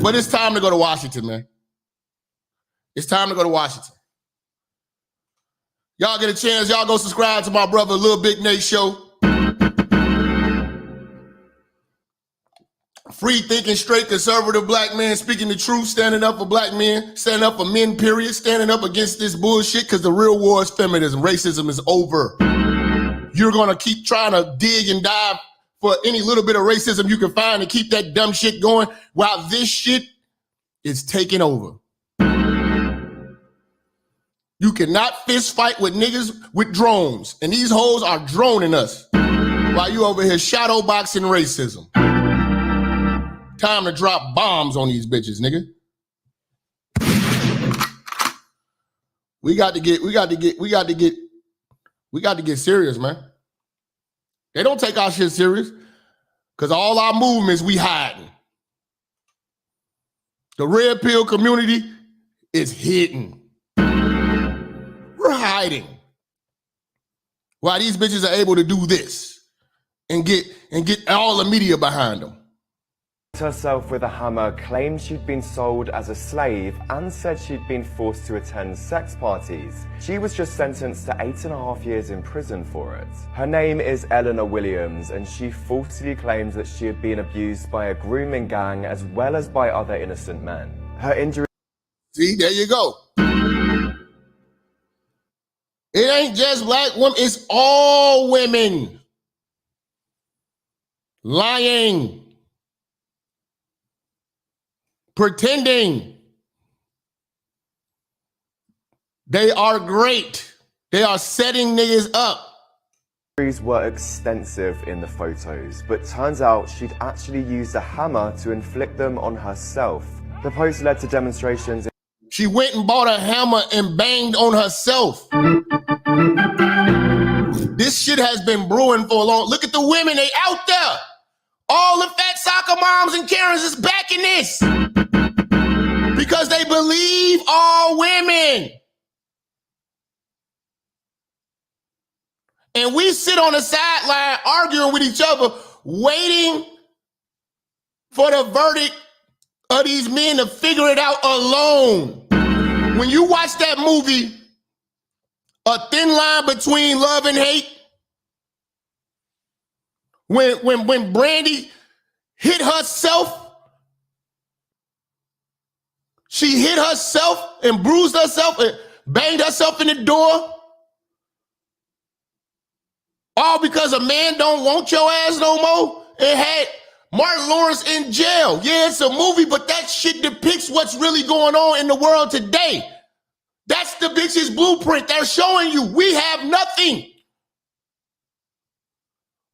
But it's time to go to Washington, man. It's time to go to Washington. Y'all get a chance, y'all go subscribe to my brother Lil Big Nate show. Free thinking, straight conservative black man speaking the truth, standing up for black men, standing up for men, period, standing up against this bullshit because the real war is feminism. Racism is over. You're going to keep trying to dig and dive for any little bit of racism you can find and keep that dumb shit going while this shit is taking over. You cannot fist fight with niggas with drones, and these hoes are droning us while you over here shadow boxing racism. Time to drop bombs on these bitches, nigga. We got to get serious, man. They don't take our shit serious because all our movements we hiding. The red pill community is hidden. We're hiding. While these bitches are able to do this and get all the media behind them. Herself with a hammer, claimed she'd been sold as a slave and said she'd been forced to attend sex parties. She was just sentenced to 8.5 years in prison for it. Her name is Eleanor Williams, and she falsely claims that she had been abused by a grooming gang as well as by other innocent men. Her injury... See, there you go. It ain't just black women, it's all women. Lying. Pretending they are great. They are setting niggas up. Injuries were extensive in the photos, but turns out she'd actually used a hammer to inflict them on herself. The post led to demonstrations. She went and bought a hammer and banged on herself. This shit has been brewing for a long. Look at the women, they out there. All the fat soccer moms and Karens is backing this. Because they believe all women. And we sit on the sideline arguing with each other, waiting for the verdict of these men to figure it out alone. When you watch that movie, A Thin Line Between Love and Hate, when Brandy hit herself, she hit herself and bruised herself and banged herself in the door. All because a man don't want your ass no more and had Martin Lawrence in jail. Yeah, it's a movie, but that shit depicts what's really going on in the world today. That's the bitch's blueprint. They're showing you we have nothing.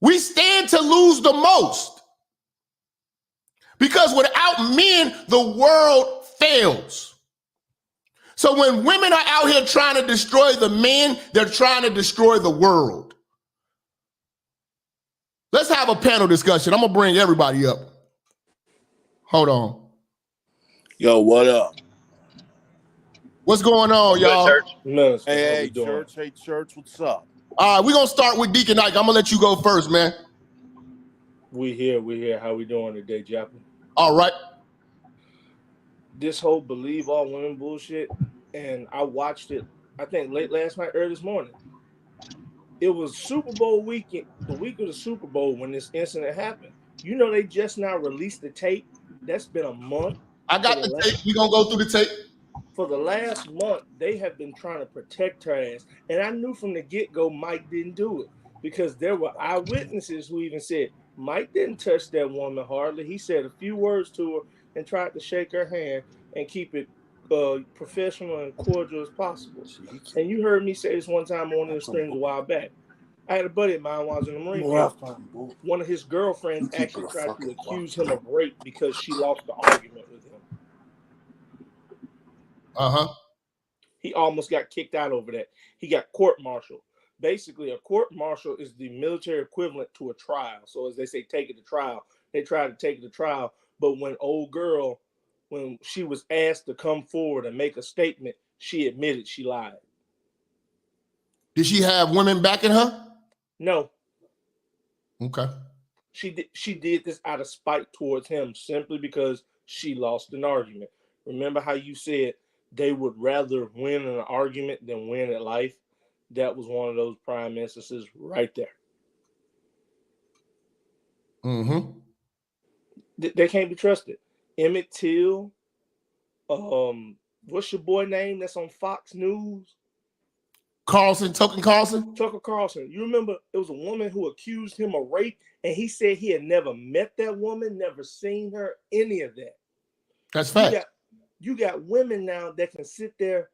We stand to lose the most. Because without men, the world fails. So when women are out here trying to destroy the men, they're trying to destroy the world. Let's have a panel discussion. I'm gonna bring everybody up. Hold on. Yo, what up? What's going on, y'all? Hey, church. Hey, church. What's up? All right, we're gonna start with Deacon Ike. I'm gonna let you go first, man. We here. How we doing today, Jap? All right. This whole believe all women bullshit, and I watched it, I think late last night, early this morning. It was Super Bowl weekend, the week of the Super Bowl when this incident happened. You know, they just now released the tape. That's been a month. I got the tape. We're gonna go through the tape. For the last month, they have been trying to protect her ass. And I knew from the get-go Mike didn't do it because there were eyewitnesses who even said, Mike didn't touch that woman hardly. He said a few words to her and tried to shake her hand and keep it professional and cordial as possible. And you heard me say this one time on the streams a while back. I had a buddy of mine while I was in the Marine Corps. One of his girlfriends actually tried to accuse him of rape because she lost the argument with him. He almost got kicked out over that. He got court-martialed. Basically, a court-martial is the military equivalent to a trial. So as they say, take it to trial. They tried to take it to trial. But when old girl, when she was asked to come forward and make a statement, she admitted she lied. Did she have women backing her? No. Okay. She did this out of spite towards him simply because she lost an argument. Remember how you said they would rather win an argument than win at life? That was one of those prime instances right there. They can't be trusted. Emmett Till, what's your boy name that's on Fox News? Tucker Carlson? Tucker Carlson. You remember it was a woman who accused him of rape, and he said he had never met that woman, never seen her, any of that. That's fact. You got women now that can sit there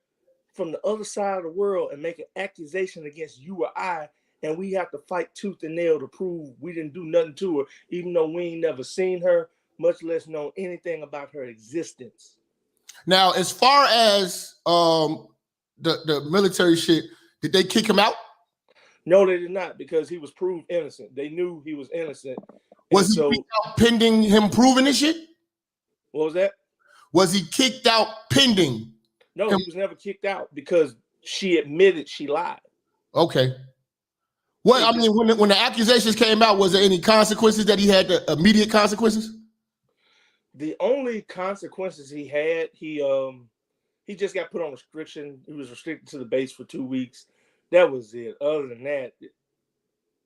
from the other side of the world and make an accusation against you or I, and we have to fight tooth and nail to prove we didn't do nothing to her, even though we ain't never seen her, much less know anything about her existence. Now, as far as the military shit, did they kick him out? No, they did not, because he was proved innocent. They knew he was innocent. Was he kicked out pending him proving this shit? What was that? Was he kicked out pending? No, he was never kicked out because she admitted she lied. Okay. What I mean, when the accusations came out, was there any consequences that he had? The immediate consequences? The only consequences he had, he just got put on restriction. He was restricted to the base for 2 weeks. That was it. Other than that,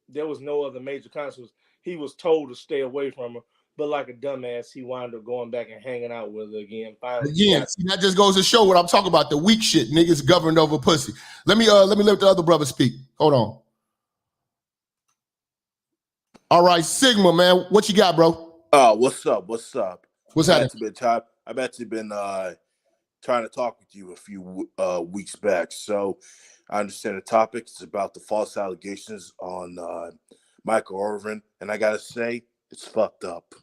there was no other major consequences. He was told to stay away from her, but like a dumbass, he wound up going back and hanging out with her again. Finally, see, that just goes to show what I'm talking about. The weak shit, niggas governed over pussy. Let me let the other brother speak. Hold on. All right, Sigma, man, what you got, bro? What's up? What's up? What's happening? I've actually been trying to talk with you a few weeks back. So I understand the topic is about the false allegations on Micheal Irvin, and I gotta say, it's fucked up.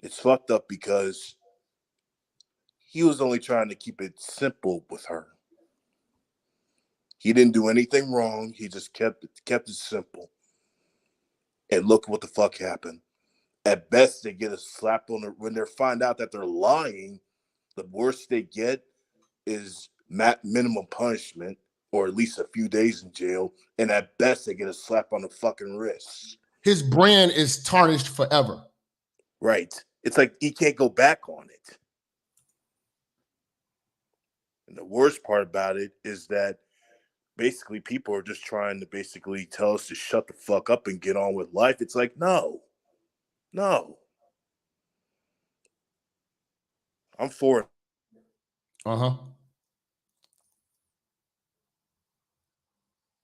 It's fucked up because he was only trying to keep it simple with her. He didn't do anything wrong. He just kept it simple. And look what the fuck happened. At best, they get a slap on the when they find out that they're lying. The worst they get is minimum punishment, or at least a few days in jail. And at best, they get a slap on the fucking wrist. His brand is tarnished forever. Right. It's like he can't go back on it. And the worst part about it is that basically people are just trying to basically tell us to shut the fuck up and get on with life. It's like, no. I'm for it.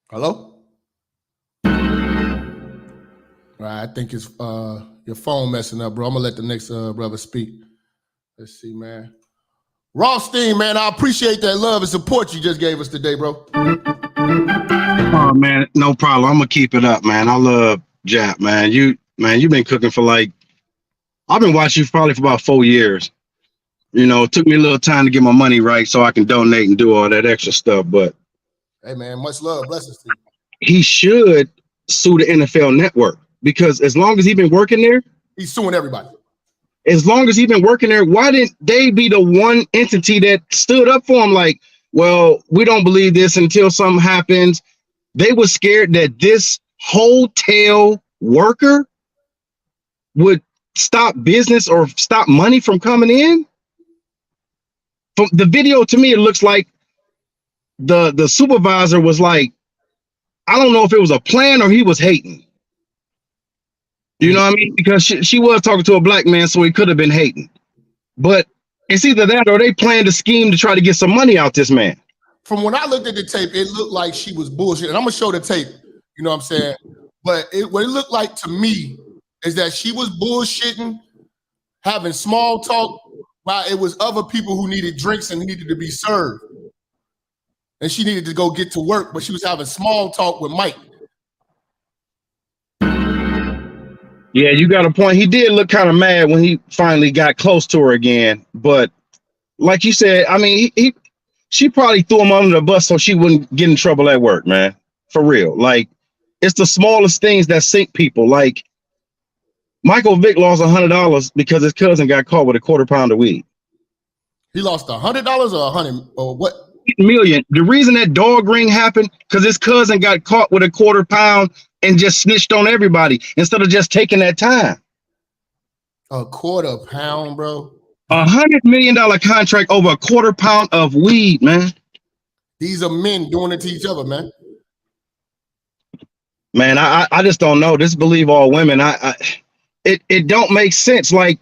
Hello? All right, I think it's your phone messing up, bro. I'm gonna let the next brother speak. Let's see, man. Rothstein, man, I appreciate that love and support you just gave us today, bro. Oh man, no problem. I'm gonna keep it up, man. I love Jap, man. You've been cooking for I've been watching you probably for about 4 years. You know, it took me a little time to get my money right so I can donate and do all that extra stuff. But hey, man, much love, blessings to you. He should sue the NFL Network, because as long as he's been working there, he's suing everybody. As long as he's been working there, why didn't they be the one entity that stood up for him? Like, well, we don't believe this until something happens. They were scared that this hotel worker would stop business or stop money from coming in. From the video, to me, it looks like the supervisor was like, I don't know if it was a plan or he was hating. You know what I mean? Because she was talking to a black man, so he could have been hating. But it's either that or they planned a scheme to try to get some money out this man. From when I looked at the tape, it looked like she was bullshit. And I'm gonna show the tape, you know what I'm saying? But what it looked like to me is that she was bullshitting, having small talk while it was other people who needed drinks and needed to be served. And she needed to go get to work, but she was having small talk with Mike. Yeah, you got a point. He did look kind of mad when he finally got close to her again. But like you said, I mean, she probably threw him under the bus so she wouldn't get in trouble at work, man. For real. Like, it's the smallest things that sink people. Like, Michael Vick lost $100 because his cousin got caught with a quarter pound of weed. He lost $100 or 100 or what? Million. The reason that dog ring happened because his cousin got caught with a quarter pound and just snitched on everybody instead of just taking that time. A quarter pound, bro. $100 million contract over a quarter pound of weed, man. These are men doing it to each other, man. Man, I just don't know. This believe all women. It don't make sense. Like,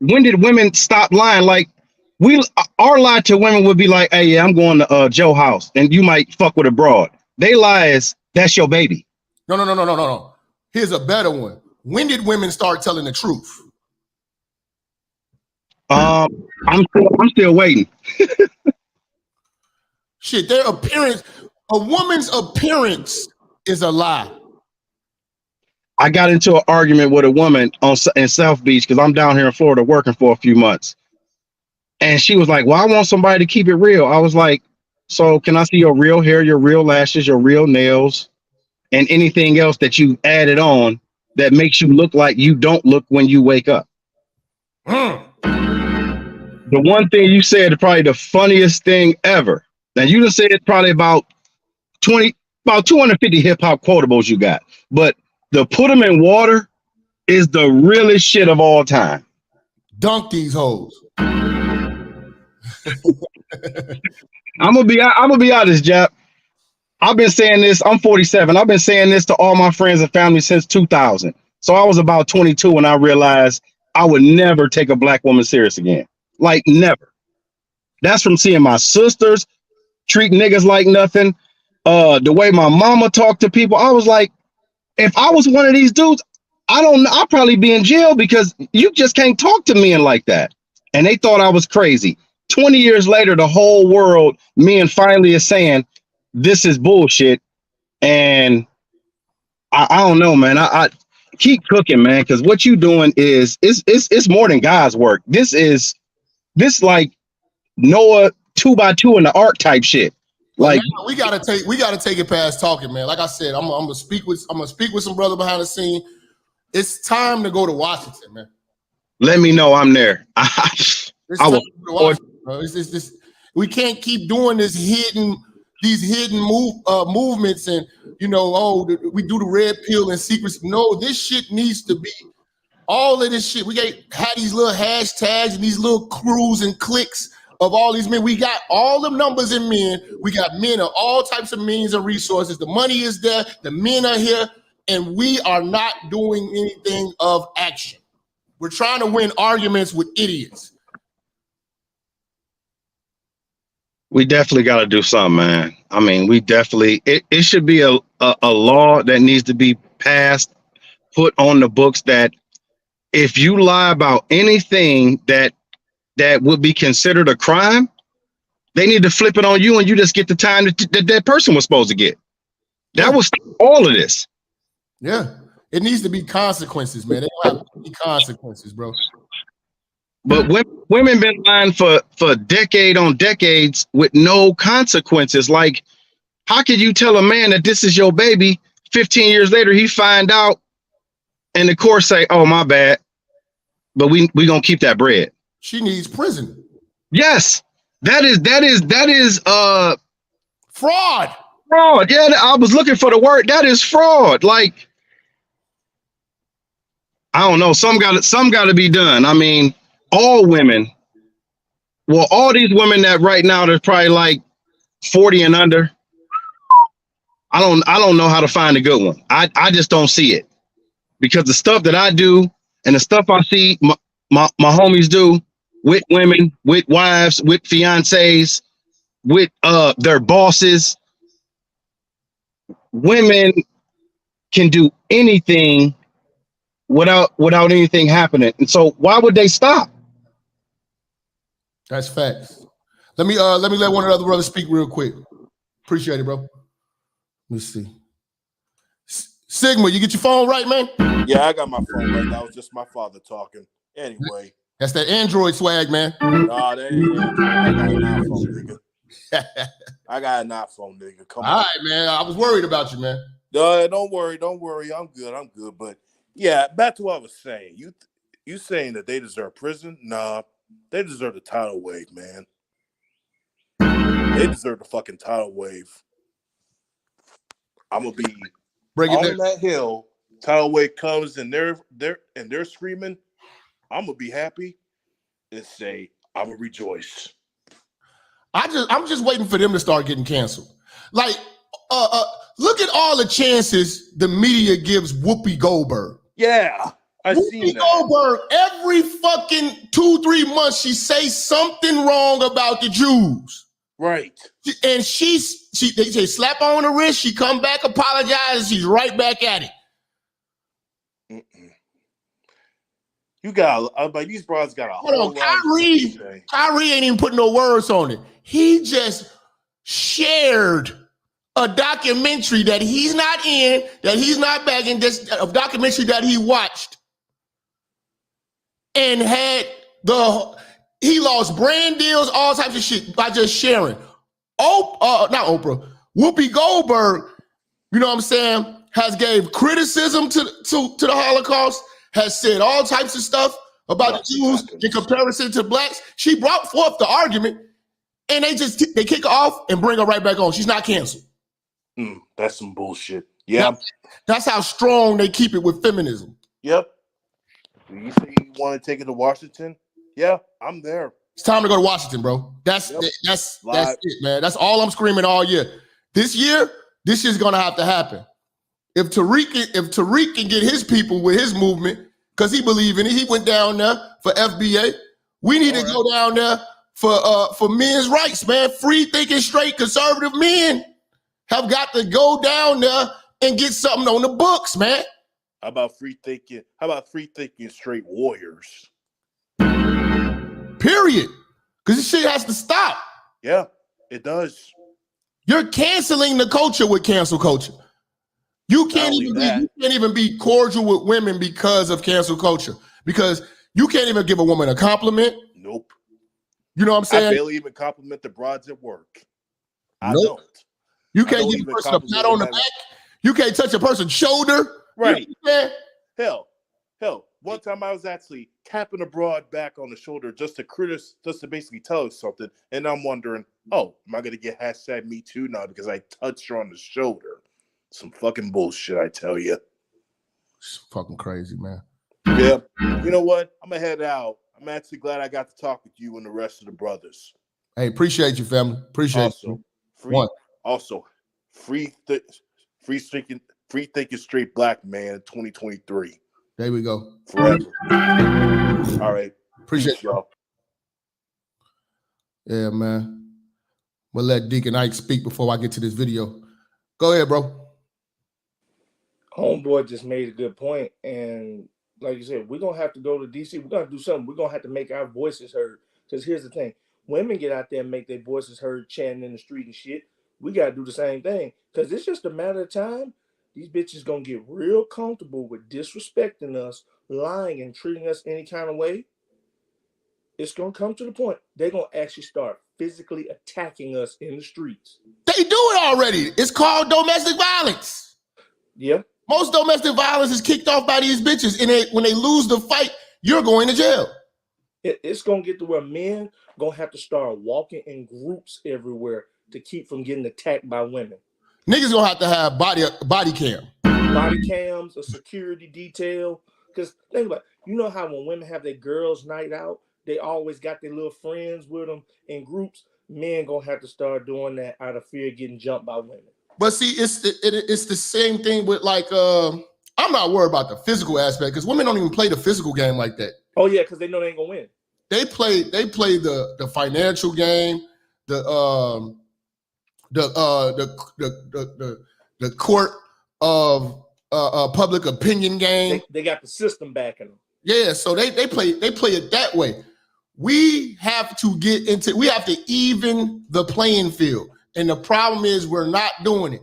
when did women stop lying? Like, our lie to women would be like, hey, yeah, I'm going to Joe's house and you might fuck with a broad. They lie is that's your baby. No. Here's a better one. When did women start telling the truth? I'm still waiting. Shit, their appearance, a woman's appearance is a lie. I got into an argument with a woman in South Beach because I'm down here in Florida working for a few months. And she was like, well, I want somebody to keep it real. I was like, so can I see your real hair, your real lashes, your real nails, and anything else that you added on that makes you look like you don't look when you wake up? The one thing you said is probably the funniest thing ever. Now, you just said probably about 250 hip hop quotables you got, but the put them in water is the realest shit of all time. Dunk these hoes. I'm gonna be honest, Jap. I've been saying this. I'm 47. I've been saying this to all my friends and family since 2000. So I was about 22 when I realized I would never take a black woman serious again. Like, never. That's from seeing my sisters treat niggas like nothing. The way my mama talked to people, I was like, if I was one of these dudes, I'll probably be in jail because you just can't talk to men like that. And they thought I was crazy. 20 years later, the whole world, men finally is saying, this is bullshit. And I don't know, man. I keep cooking, man, because what you doing is it's more than God's work. This like Noah 2x2 in the ark type shit. Like, man, we gotta take it past talking, man. Like I said, I'm gonna speak with some brother behind the scene. It's time to go to Washington, man. Let me know I'm there. We can't keep doing these hidden movements and we do the red pill and secrets. No, this shit needs to be all of this shit. We had these little hashtags and these little crews and cliques of all these men. We got all the numbers in men. We got men of all types of means and resources. The money is there. The men are here, and we are not doing anything of action. We're trying to win arguments with idiots. We definitely got to do something, man. I mean, it should be a law that needs to be passed, put on the books that if you lie about anything that would be considered a crime, they need to flip it on you and you just get the time that person was supposed to get. That was all of this. Yeah. It needs to be consequences, man. They don't have to be consequences, bro. But women been lying for decade on decades with no consequences. Like, how could you tell a man that this is your baby? 15 years later, he find out, and the court say, "Oh, my bad," but we gonna keep that bread. She needs prison. Yes, that is fraud. Fraud. Yeah, I was looking for the word. That is fraud. Like, I don't know. Some got to be done. I mean, all women. Well, all these women that right now they're probably like 40 and under. I don't know how to find a good one. I just don't see it, because the stuff that I do and the stuff I see my homies do with women, with wives, with fiancés, with their bosses. Women can do anything without anything happening. And so why would they stop? That's facts. Let me let one of the other brothers speak real quick. Appreciate it, bro. Let me see. Sigma, you get your phone right, man? Yeah, I got my phone right. That was just my father talking. Anyway. That's that Android swag, man. Nah, that ain't Android. I got an iPhone, nigga. I got an iPhone, nigga. Come on. All right, man. I was worried about you, man. Don't worry. I'm good. But yeah, back to what I was saying. You saying that they deserve prison? Nah, they deserve the tidal wave, man. They deserve the fucking tidal wave. I'm gonna be on that hill. Tidal wave comes and they're screaming. I'm gonna be happy and say I'm gonna rejoice. I'm just waiting for them to start getting canceled. Like, look at all the chances the media gives Whoopi Goldberg. Yeah, I see that. Whoopi Goldberg, every fucking 2-3 months, she says something wrong about the Jews. Right. And they say slap her on the wrist, she come back, apologizes, she's right back at it. You got, like, these broads got a whole lot. Kyrie ain't even putting no words on it. He just shared a documentary that he's not in, that he's not backing, just a documentary that he watched, and had he lost brand deals, all types of shit by just sharing. Not Oprah, Whoopi Goldberg, you know what I'm saying, has gave criticism to the Holocaust, has said all types of stuff about the Jews in comparison to blacks. She brought forth the argument, and they kick her off and bring her right back on. She's not canceled. That's some bullshit. Yeah. That's how strong they keep it with feminism. Yep. You say you want to take it to Washington? Yeah, I'm there. It's time to go to Washington, bro. That's it, man. That's all I'm screaming all year. This year's gonna have to happen. If Tariq can get his people with his movement, because he believe in it, he went down there for FBA. We need to go down there for men's rights, man. Free thinking, straight conservative men have got to go down there and get something on the books, man. How about free thinking straight warriors? Period. Because this shit has to stop. Yeah, it does. You're canceling the culture with cancel culture. You can't even be cordial with women because of cancel culture. Because you can't even give a woman a compliment. Nope. You know what I'm saying? I barely even compliment the broads at work. I nope. don't. You can't give a person a pat on the back. You can't touch a person's shoulder. Right. Hell. One time I was actually tapping a broad back on the shoulder just to basically tell her something. And I'm wondering, am I going to get #MeToo now because I touched her on the shoulder? Some fucking bullshit, I tell you. It's fucking crazy, man. Yeah. You know what? I'm going to head out. I'm actually glad I got to talk with you and the rest of the brothers. Hey, appreciate you, family. Appreciate you. Free thinking straight black man in 2023. There we go. Forever. All right. Appreciate y'all. Yeah, man. We'll let Deacon Ike speak before I get to this video. Go ahead, bro. Homeboy just made a good point. And like you said, we're going to have to go to D.C. We're going to do something. We're going to have to make our voices heard. Because here's the thing. Women get out there and make their voices heard, chanting in the street and shit. We got to do the same thing. Because it's just a matter of time. These bitches going to get real comfortable with disrespecting us, lying, and treating us any kind of way. It's going to come to the point they're going to actually start physically attacking us in the streets. They do it already. It's called domestic violence. Yeah. Most domestic violence is kicked off by these bitches. And when they lose the fight, you're going to jail. It's going to get to where men going to have to start walking in groups everywhere to keep from getting attacked by women. Niggas going to have body cam. Body cams, a security detail. Because think about it. You know how when women have their girls' night out, they always got their little friends with them in groups. Men going to have to start doing that out of fear of getting jumped by women. But see, it's the same thing with like, I'm not worried about the physical aspect because women don't even play the physical game like that. Oh yeah, because they know they ain't gonna win. They play the financial game, the court of public opinion game. They got the system backing them. Yeah, so they play it that way. we have to even the playing field. And the problem is we're not doing it.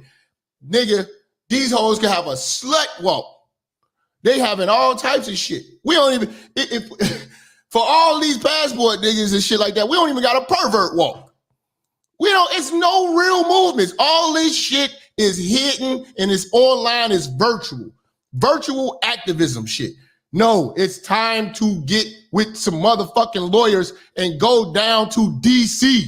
Nigga, these hoes can have a slut walk. They having all types of shit. We don't even, for all these passport niggas and shit like that, we don't even got a pervert walk. It's no real movements. All this shit is hidden and it's online, it's virtual. Virtual activism shit. No, it's time to get with some motherfucking lawyers and go down to DC.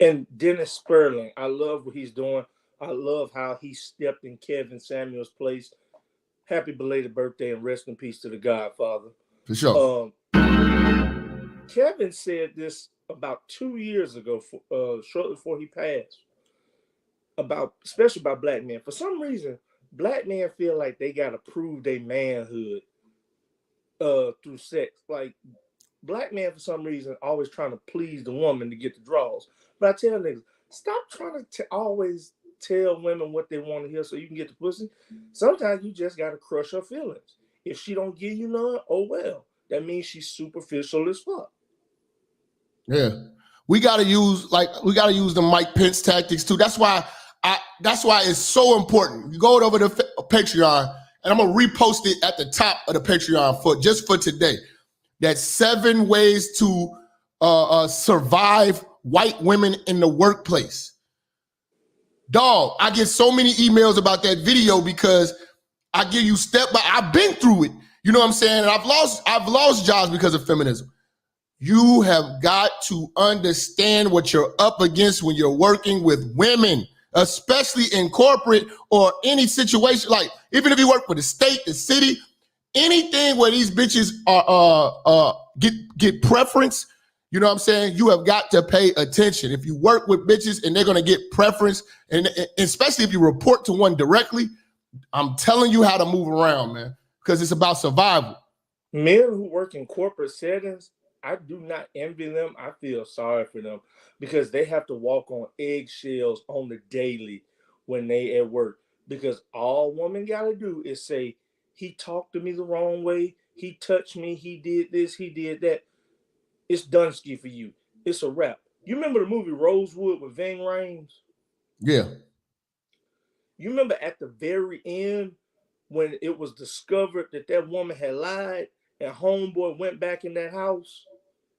And Dennis Sperling, I love what he's doing. I love how he stepped in Kevin Samuel's place. Happy belated birthday and rest in peace to the Godfather. For sure. Kevin said this about 2 years ago, shortly before he passed, especially about black men. For some reason, black men feel like they got to prove their manhood through sex. Like, black men, for some reason, always trying to please the woman to get the draws. But I tell niggas, stop trying to always tell women what they want to hear so you can get the pussy. Sometimes you just got to crush her feelings. If she don't give you none, oh well. That means she's superficial as fuck. Yeah. We gotta use the Mike Pence tactics too. That's why it's so important. You go over to Patreon, and I'm gonna repost it at the top of the Patreon for today. That's 7 ways to survive white women in the workplace. Dog, I get so many emails about that video because I give you I've been through it. You know what I'm saying? And I've lost jobs because of feminism. You have got to understand what you're up against when you're working with women, especially in corporate or any situation. Like, even if you work for the state, the city, anything where these bitches get preference, you know what I'm saying? You have got to pay attention. If you work with bitches and they're gonna get preference, and especially if you report to one directly, I'm telling you how to move around, man, because it's about survival. Men who work in corporate settings, I do not envy them. I feel sorry for them because they have to walk on eggshells on the daily when they at work. Because all woman gotta do is say, he talked to me the wrong way, he touched me, he did this, he did that. It's Dunsky for you. It's a wrap. You remember the movie Rosewood with Ving Rhames? Yeah. You remember at the very end when it was discovered that woman had lied and homeboy went back in that house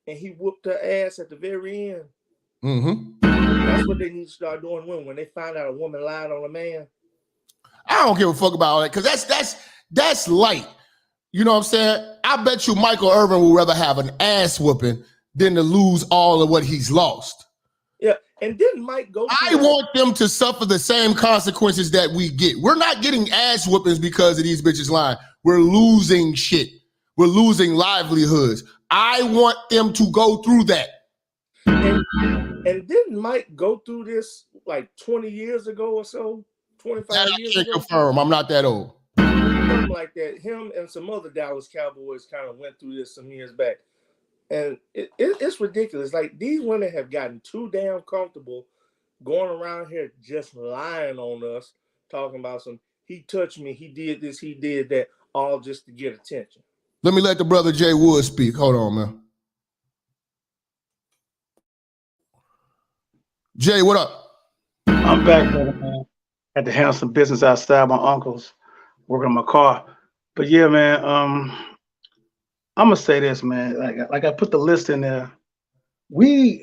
and he whooped her ass at the very end? Mm-hmm. That's what they need to start doing when they find out a woman lied on a man. I don't give a fuck about all that because that's light. You know what I'm saying? I bet you Michael Irvin would rather have an ass whooping than to lose all of what he's lost. Yeah, and didn't Mike go? I want them to suffer the same consequences that we get. We're not getting ass whoopings because of these bitches lying. We're losing shit. We're losing livelihoods. I want them to go through that. And didn't Mike go through this like 20 years ago or so? 25 years ago? I can't confirm. I'm not that old. Something like that. Him and some other Dallas Cowboys kind of went through this some years back. And it's ridiculous. Like, these women have gotten too damn comfortable going around here just lying on us, talking about he touched me, he did this, he did that, all just to get attention. Let me let the brother Jay Wood speak. Hold on, man. Jay, what up? I'm back, brother, man. Had to handle some business outside my uncle's, working on my car. But yeah, man, I'm gonna say this, man. Like I put the list in there. What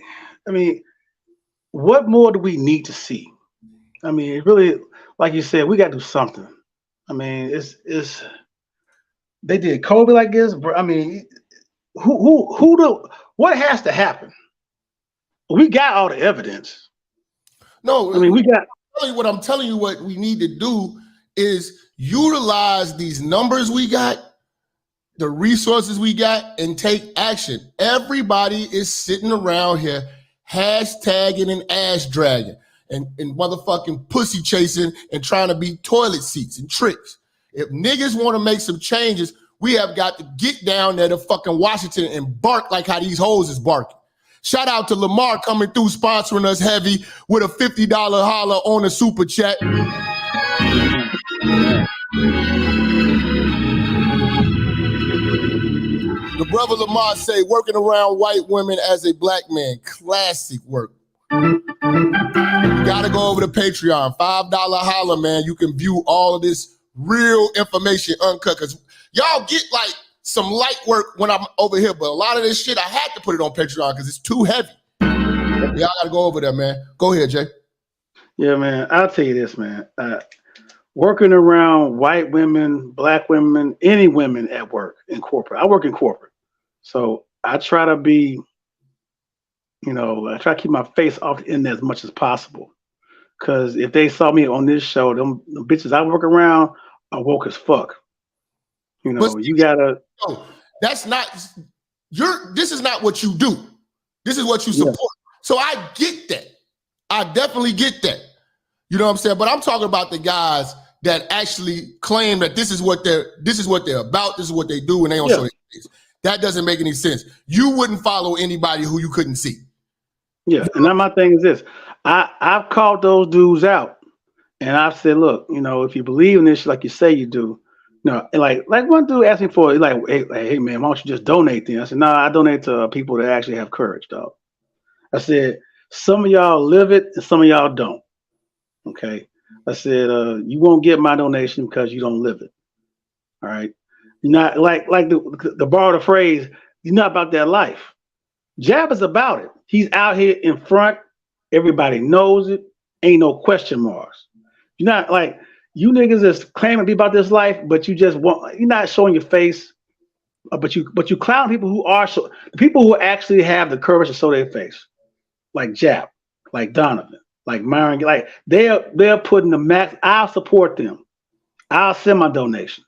more do we need to see? I mean, it really, like you said, we got to do something. I mean, they did Kobe like this, bro. I mean, what has to happen? We got all the evidence. No, I mean, we got. I'm telling you, what we need to do is utilize these numbers we got, the resources we got, and take action. Everybody is sitting around here hashtagging and ass dragging and motherfucking pussy chasing and trying to be toilet seats and tricks. If niggas want to make some changes, we have got to get down there to fucking Washington and bark like how these hoes is barking. Shout out to Lamar coming through, sponsoring us heavy with a $50 holler on the super chat. The brother Lamar say, working around white women as a black man. Classic work. You gotta go over to Patreon. $5 holler, man. You can view all of this real information uncut. Because y'all get like some light work when I'm over here, but a lot of this shit, I had to put it on Patreon because it's too heavy. Y'all gotta go over there, man. Go ahead, Jay. Yeah, man. I'll tell you this, man. Working around white women, black women, any women at work in corporate. I work in corporate. So I try to be, I try to keep my face off the internet as much as possible. Because if they saw me on this show, them bitches I work around are woke as fuck. You gotta. No, that's not. This is not what you do. This is what you support. Yeah. So I get that. I definitely get that. You know what I'm saying? But I'm talking about the guys that actually claim that this is what they're about, this is what they do, and they don't show their face. That doesn't make any sense. You wouldn't follow anybody who you couldn't see. Yeah, and now my thing is this. I've called those dudes out, and I've said, look, if you believe in this like you say you do, like one dude asked me for, like, hey man, why don't you just donate then? I said, no, I donate to people that actually have courage, dog. I said, some of y'all live it and some of y'all don't. Okay. I said, you won't get my donation because you don't live it. All right. You're not like the borrowed phrase, you're not about that life. Jap is about it. He's out here in front. Everybody knows it. Ain't no question marks. You're not like you niggas is claiming to be about this life, but you're not showing your face. But you clown people who are people who actually have the courage to show their face, like Jap, like Donovan, like Myron, like they're putting the max. I'll support them. I'll send my donations.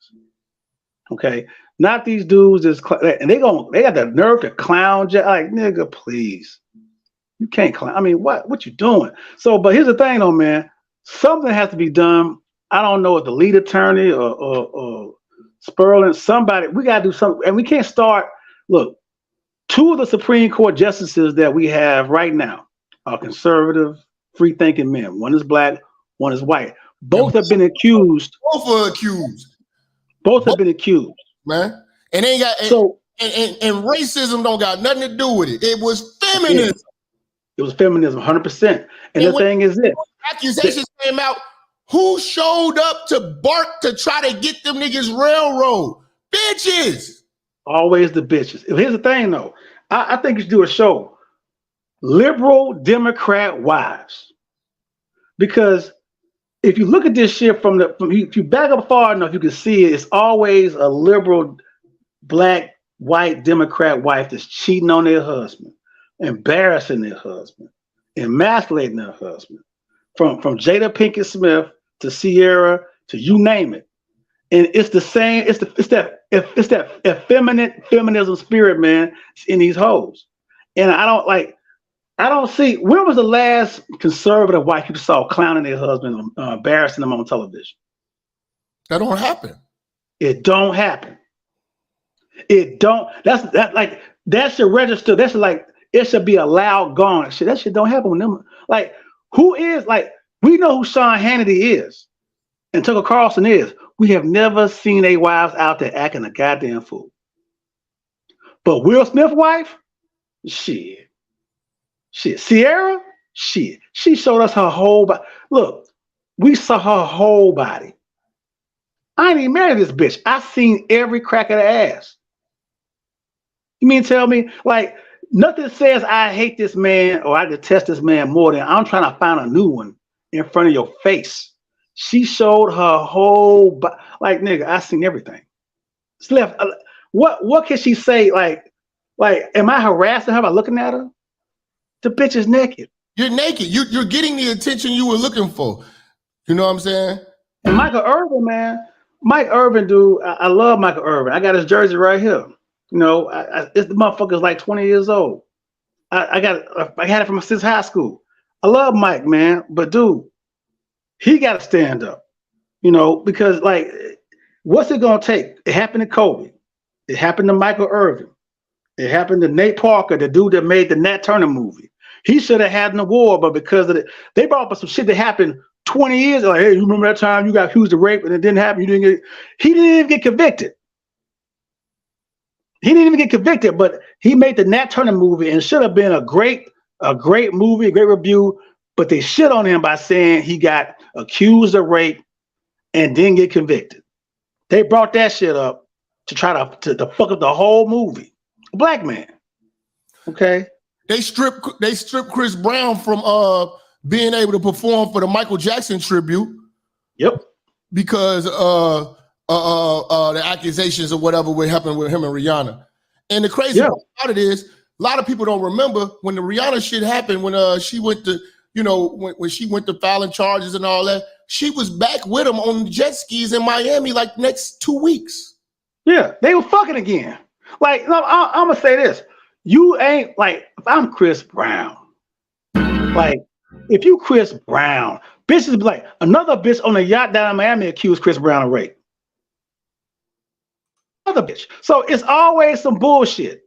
Okay, not these dudes and they got the nerve to clown Jap. Like, nigga, please, you can't clown. I mean, what you doing? So, but here's the thing, though, man. Something has to be done. I don't know if the lead attorney or Sperling, somebody, we gotta do something, and we can't start. Look, 2 of the Supreme Court justices that we have right now are conservative, free-thinking men. One is black, one is white. Both have been accused. Both are accused. Both have been accused, man. And they got and racism don't got nothing to do with it. It was feminism. Yeah. It was feminism, 100%. And the thing is this: accusations came out. Who showed up to bark to try to get them niggas railroad? Bitches. Always the bitches. Here's the thing, though. I think you should do a show. Liberal Democrat wives. Because if you look at this shit if you back up far enough, you can see it. It's always a liberal, black, white Democrat wife that's cheating on their husband, embarrassing their husband, emasculating their husband. From Jada Pinkett Smith to Sierra to you name it, and it's the same. It's that effeminate feminism spirit, man, in these hoes. And I don't see. When was the last conservative wife you saw clowning their husband, embarrassing them on television? That don't happen. It don't happen. It don't. That should register. That's like it should be allowed gone. Shit, that shit don't happen with them. Like. Who is, like, we know who Sean Hannity is and Tucker Carlson is. We have never seen their wives out there acting a goddamn fool. But Will Smith's wife, shit. Sierra, shit. She showed us her whole body. Look, we saw her whole body. I ain't even married this bitch. I seen every crack of the ass. You mean tell me, like, nothing says I hate this man or I detest this man more than I'm trying to find a new one in front of your face. She showed her whole body. Like, nigga, I seen everything. It's left. What can she say? Like, am I harassing her by looking at her? The bitch is naked. You're naked. You're getting the attention you were looking for. You know what I'm saying? And Michael Irvin, man. Mike Irvin, dude. I love Michael Irvin. I got his jersey right here. This motherfucker's like 20 years old. I had it from since high school. I love Mike, man, but dude, he got to stand up, because like, what's it gonna take? It happened to Kobe. It happened to Michael Irvin. It happened to Nate Parker, the dude that made the Nat Turner movie. He should have had an award, but because of they brought up some shit that happened 20 years. Like, hey, you remember that time you got accused of rape and it didn't happen? He didn't even get convicted. He didn't even get convicted, but he made the Nat Turner movie and should have been a great movie, a great review. But they shit on him by saying he got accused of rape and didn't get convicted. They brought that shit up to try to fuck up the whole movie. A black man. Okay. They stripped Chris Brown from being able to perform for the Michael Jackson tribute. Yep. Because the accusations or whatever would happen with him and Rihanna. And the crazy part about it is, a lot of people don't remember when the Rihanna shit happened, when she went to, when she went to filing charges and all that, she was back with him on jet skis in Miami like next 2 weeks. Yeah, they were fucking again. Like, no, I'm gonna say this. You ain't like, if I'm Chris Brown, like, if you Chris Brown, bitches be like, another bitch on a yacht down in Miami accused Chris Brown of rape. Another bitch. So it's always some bullshit.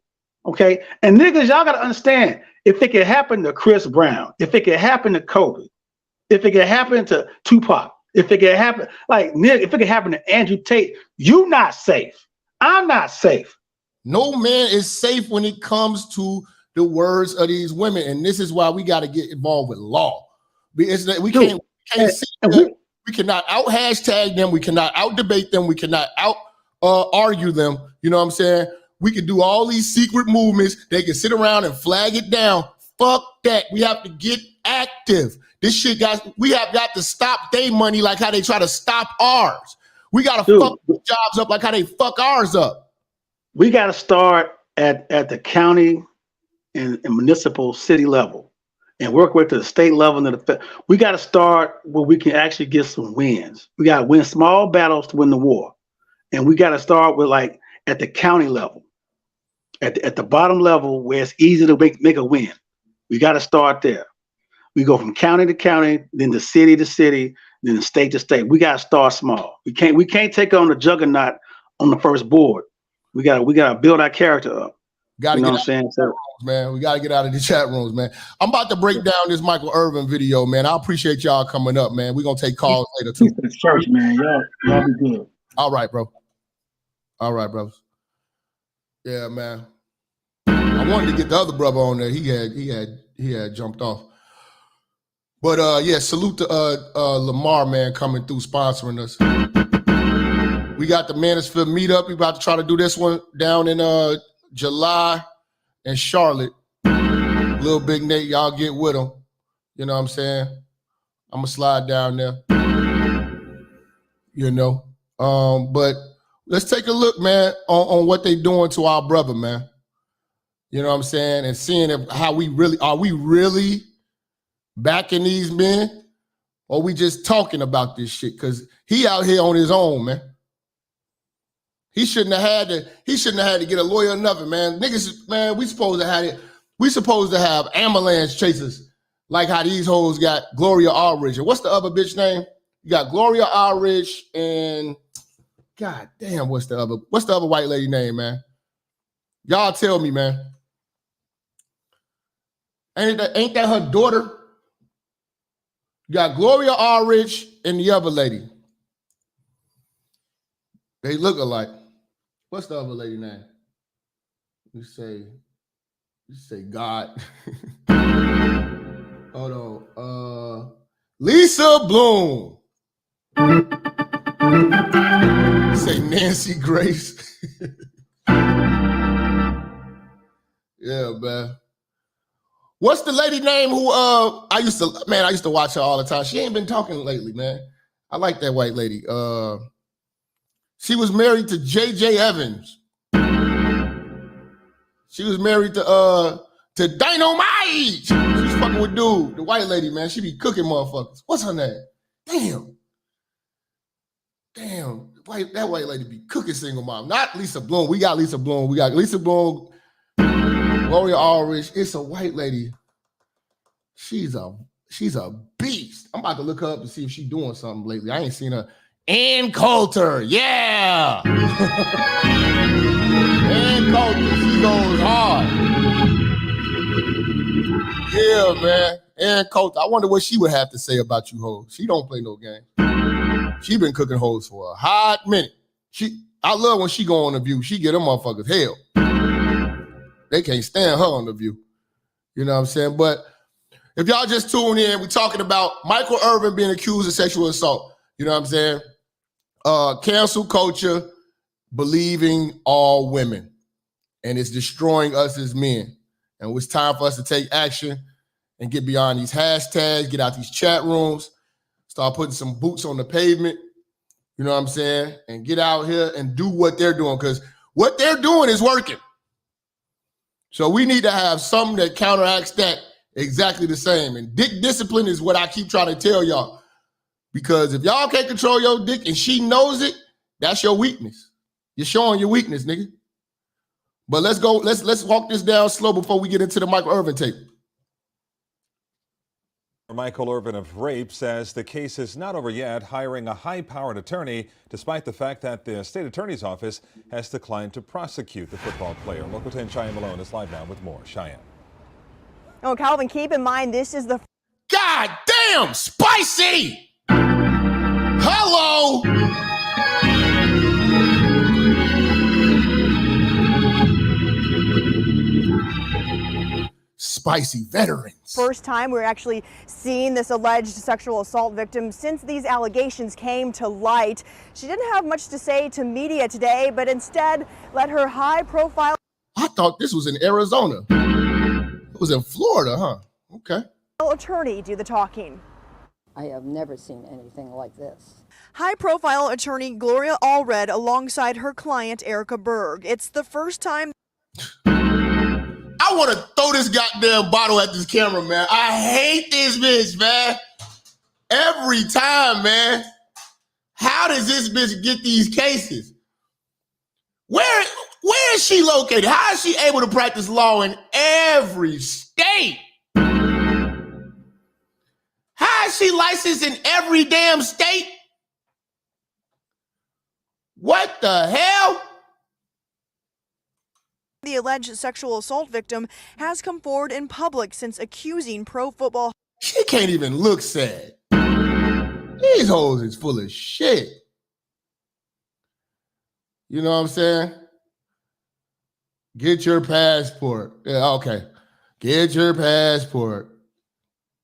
Okay. And niggas, y'all gotta understand, if it could happen to Chris Brown, if it could happen to Kobe, if it could happen to Tupac, if it could happen, like, nigga, if it could happen to Andrew Tate, you not safe. I'm not safe. No man is safe when it comes to the words of these women. And this is why we got to get involved with law. It's that we can't we cannot out hashtag them, we cannot out debate them, we cannot out argue them. You know what I'm saying? We can do all these secret movements. They can sit around and flag it down. Fuck that. We have to get active. This shit, guys, we have got to stop their money like how they try to stop ours. We got to fuck jobs up like how they fuck ours up. We got to start at the county and municipal city level and work with the state level. And we got to start where we can actually get some wins. We got to win small battles to win the war. And we got to start with, like, at the county level, at the bottom level where it's easy to make a win. We got to start there. We go from county to county, then to city, then to state to state. We got to start small. We can't take on the juggernaut on the first board. We gotta build our character up. You know what I'm saying? So, man, we gotta get out of the chat rooms, man. I'm about to break down this Michael Irvin video, man. I appreciate y'all coming up, man. We're gonna take calls later too. It's church, man. Y'all be good. All right, bro. All right, brothers. Yeah, man. I wanted to get the other brother on there. He had jumped off. But yeah, salute to Lamar, man, coming through sponsoring us. We got the Mansfield meetup. We about to try to do this one down in July in Charlotte. Little Big Nate, y'all get with him. You know what I'm saying? I'm gonna slide down there. You know. But let's take a look, man, on what they doing to our brother, man. You know what I'm saying? And seeing how we really backing these men, or we just talking about this shit? Because he out here on his own, man. He shouldn't have had to get a lawyer or nothing, man. Niggas, man, we supposed to have ambulance chasers like how these hoes got Gloria Allridge. And what's the other bitch name? You got Gloria Allridge and God damn, what's the other white lady name, man? Y'all tell me, man. Ain't that her daughter? You got Gloria Allridge and the other lady. They look alike. What's the other lady name? You say God. Hold on. Lisa Bloom. Say Nancy Grace. Yeah, man. What's the lady name who I used to watch her all the time. She ain't been talking lately, man. I like that white lady. She was married to J.J. Evans. She was married to Dynamite. She's fucking with dude, the white lady, man. She be cooking motherfuckers. What's her name? Damn. That white lady be cooking single mom. Not Lisa Bloom. We got Lisa Bloom. Gloria Allridge. It's a white lady. She's a beast. I'm about to look her up to see if she's doing something lately. I ain't seen her. Ann Coulter, yeah. Ann Coulter, she goes hard. Yeah, man. Ann Coulter. I wonder what she would have to say about you hoes. She don't play no game. She been cooking hoes for a hot minute. I love when she go on The View. She get them motherfuckers hell. They can't stand her on The View. You know what I'm saying? But if y'all just tune in, we're talking about Michael Irvin being accused of sexual assault. You know what I'm saying? Cancel culture, believing all women. And it's destroying us as men. And it's time for us to take action and get beyond these hashtags, get out these chat rooms, start putting some boots on the pavement. You know what I'm saying? And get out here and do what they're doing, because what they're doing is working. So we need to have something that counteracts that exactly the same. And dick discipline is what I keep trying to tell y'all. Because if y'all can't control your dick and she knows it, that's your weakness. You're showing your weakness, nigga. But let's go, let's walk this down slow before we get into the Michael Irvin tape. Michael Irvin of rape says the case is not over yet, hiring a high-powered attorney, despite the fact that the state attorney's office has declined to prosecute the football player. Local 10 Cheyenne Malone is live now with more. Cheyenne. Oh, Calvin, keep in mind, this is the... God damn, spicy! Hello! Spicy veterans. First time we're actually seeing this alleged sexual assault victim since these allegations came to light. She didn't have much to say to media today, but instead let her high profile... I thought this was in Arizona. It was in Florida, huh? Okay. ...attorney do the talking. I have never seen anything like this. High-profile attorney Gloria Allred alongside her client Erica Berg. It's the first time... I want to throw this goddamn bottle at this camera, man. I hate this bitch, man. Every time, man. How does this bitch get these cases? Where is she located? How is she able to practice law in every state? How is she licensed in every damn state? What the hell? The alleged sexual assault victim has come forward in public since accusing pro football. She can't even look sad. These hoes is full of shit. You know what I'm saying? Get your passport. Yeah, okay. Get your passport.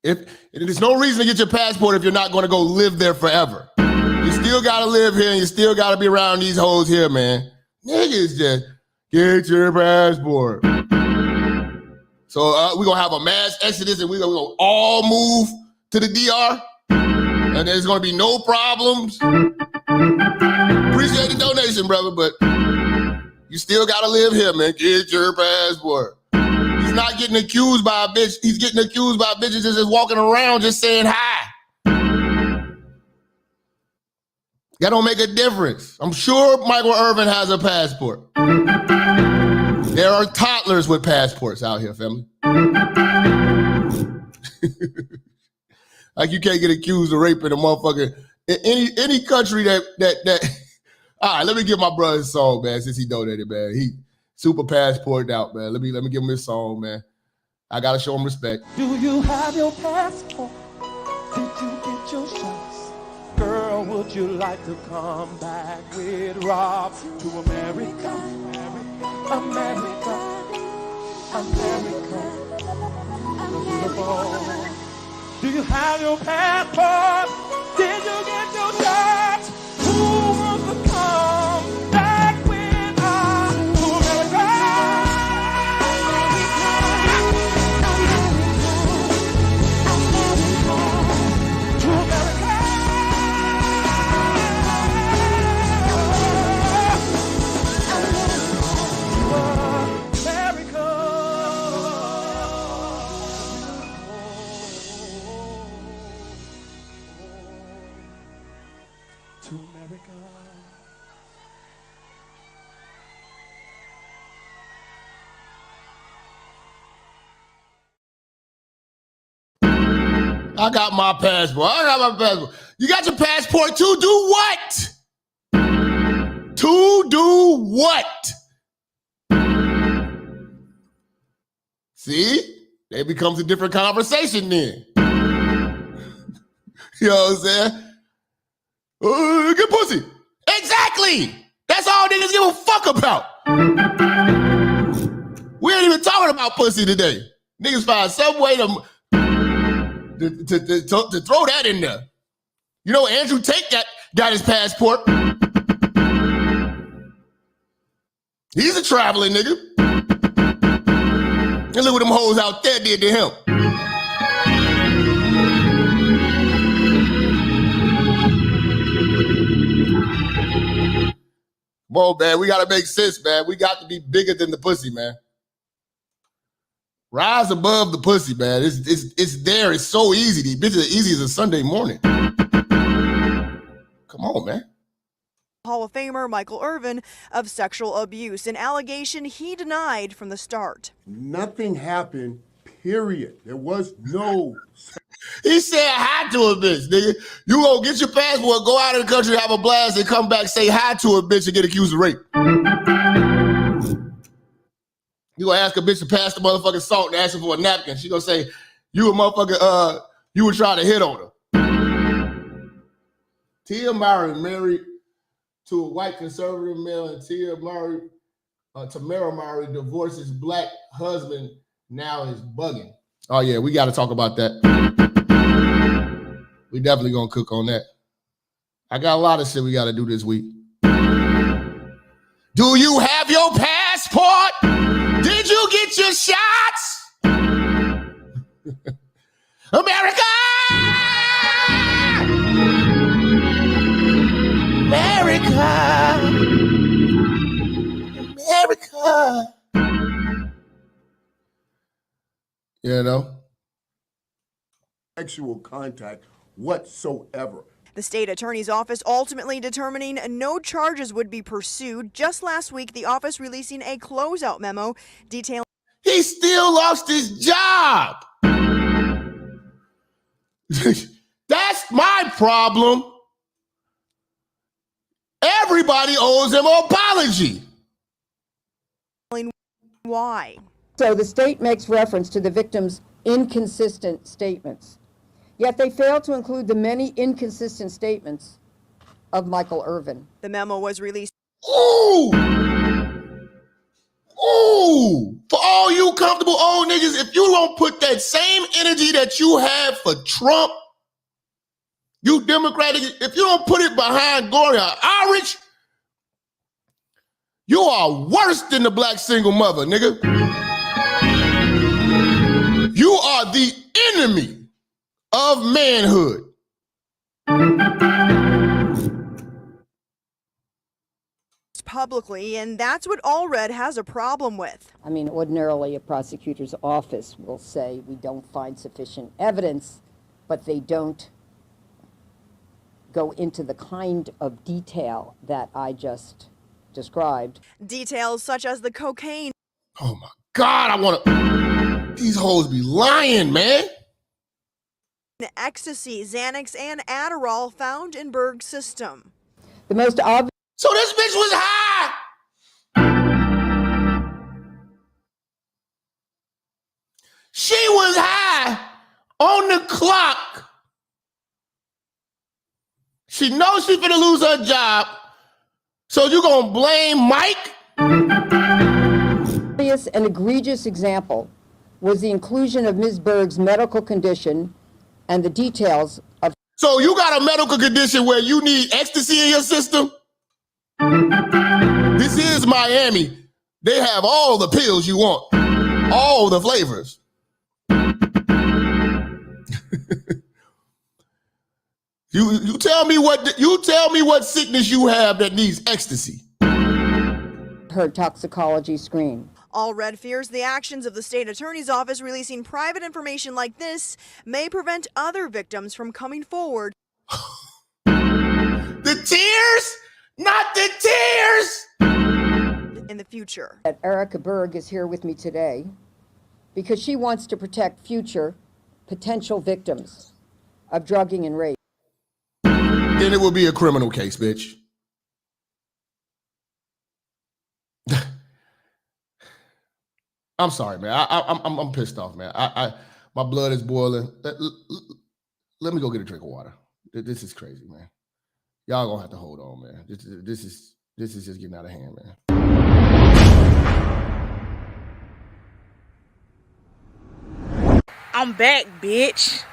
There's no reason to get your passport if you're not going to go live there forever. You still got to live here and you still got to be around these hoes here, man. Niggas just... Get your passport. So we're going to have a mass exodus and we're going to all move to the DR. And there's going to be no problems. Appreciate the donation, brother, but you still got to live here, man. Get your passport. He's not getting accused by a bitch. He's getting accused by bitches just walking around just saying hi. That don't make a difference. I'm sure Michael Irvin has a passport. There are toddlers with passports out here, family. Like you can't get accused of raping a motherfucker in any country that. All right, let me give my brother his song, man. Since he donated, man, he super passported out, man. Let me give him his song, man. I gotta show him respect. Do you have your passport? Did you get your shots? Girl, would you like to come back with Rob to America? America, America, beautiful. Do you have your passport? Did you get your shots? Who wants to come back with us to America? To America. To America. I got my passport. You got your passport to do what? To do what? See? It becomes a different conversation then. You know what I'm saying? Good pussy. Exactly. That's all niggas give a fuck about. We ain't even talking about pussy today. Niggas find some way to throw that in there. You know, Andrew Tate got his passport. He's a traveling nigga. And look what them hoes out there did to him. Whoa, man, we gotta make sense, man. We got to be bigger than the pussy, man. Rise above the pussy, man. It's there. It's so easy. These bitches are easy as a Sunday morning. Come on, man. Hall of Famer Micheal Irvin of sexual abuse, an allegation he denied from the start. Nothing happened, period. There was no... He said hi to a bitch, nigga. You gonna get your passport, go out of the country, have a blast, and come back, say hi to a bitch and get accused of rape. You gonna ask a bitch to pass the motherfucking salt and ask her for a napkin. She gonna say, you a motherfucker, you were trying to hit on her. Tia Mowry married to a white conservative male, and Tamara Mowry divorces black husband, now is bugging. Oh yeah, we gotta talk about that. We definitely gonna cook on that. I got a lot of shit we gotta do this week. Do you have your passport? Did you get your shots? America! America! America! You know? Sexual contact whatsoever. The state attorney's office ultimately determining no charges would be pursued. Just last week, the office releasing a closeout memo detailing... He still lost his job. That's my problem. Everybody owes him an apology. Why? So the state makes reference to the victim's inconsistent statements, yet they fail to include the many inconsistent statements of Micheal Irvin. The memo was released. Ooh! Ooh! For all you comfortable old niggas, if you don't put that same energy that you have for Trump, you Democratic, if you don't put it behind Gloria Allred, you are worse than the black single mother, nigga. You are the enemy of manhood. Publicly, and that's what Allred has a problem with. I mean, ordinarily a prosecutor's office will say we don't find sufficient evidence, but they don't go into the kind of detail that I just described. Details such as the cocaine. Oh my God, I want to... These hoes be lying, man. Ecstasy, Xanax, and Adderall found in Berg's system. The most obvious... So this bitch was high. She was high on the clock. She knows she finna lose her job. So you gonna blame Mike? An egregious example was the inclusion of Ms. Berg's medical condition and the details of... So you got a medical condition where you need ecstasy in your system? This is Miami. They have all the pills you want, all the flavors. You tell me what sickness you have that needs ecstasy. Her toxicology screen. Allred fears the actions of the state attorney's office releasing private information like this may prevent other victims from coming forward. The tears? Not the tears! In the future. That Erica Berg is here with me today because she wants to protect future potential victims of drugging and rape. Then it will be a criminal case, bitch. I'm sorry, man. I'm pissed off, man. My blood is boiling. Let me go get a drink of water. This is crazy, man. Y'all gonna have to hold on, man. This is just getting out of hand, man. I'm back, bitch.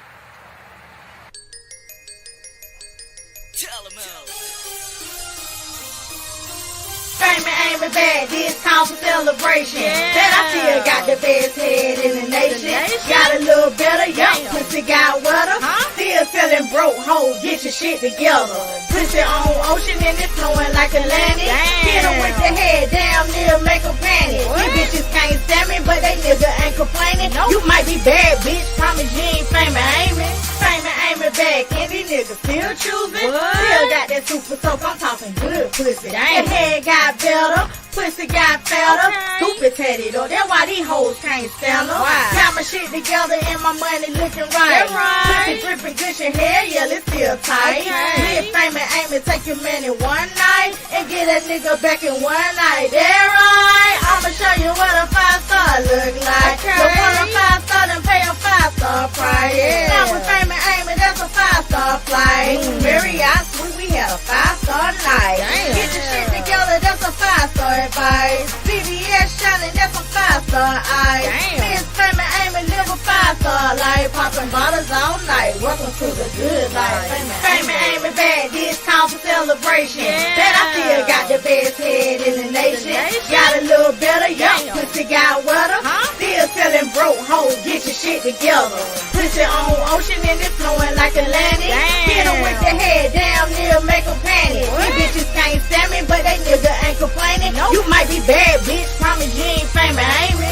Fame ain't bad, this time for celebration. That I still got the best head in the nation. Got a little better, young pussy got wetter. Still selling broke hoes, get your shit together. Pussy on ocean and it's flowing like Atlantic. Hit 'em with the head, damn near make 'em panic. These bitches can't stand me, but they nigga ain't complaining. You might be bad, bitch, promise you ain't famous, ain't me? Famous ain't me back, and these niggas still choosing. Still got that super soak, I'm talking good pussy. The head got better, pussy got fatter. Stupid tatty though, that's why these hoes can't stand them. Got my shit together and my money looking right. Pussy dripping cushion hair, yeah, it's still tight. Live famous ain't me, take your money one night and get a nigga back in one night. That right? I'ma show you what a 5-star look like. You want a 5-star, then pay a 5-star price. Now with famous ain't me, that's a 5-star flight. Marriott suite, we had a 5-star night. Get your shit together, that's a 5-star advice. BBS shining, that's a 5-star ice. Miss Famous Amy live a 5-star life. Popping bottles all night. Welcome to the good life. Famous Amy bad, this time for celebration. That I still got the best head in the nation. Got a little better, young pussy got wetter. Still selling broke hoes, get your shit together. Pussy on ocean and it's flowing like Atlantic. Hit 'em with the head, damn near make 'em panic. These bitches can't stand me, but they nigga ain't complaining. You might be bad, bitch, promise you ain't famous, ain't me?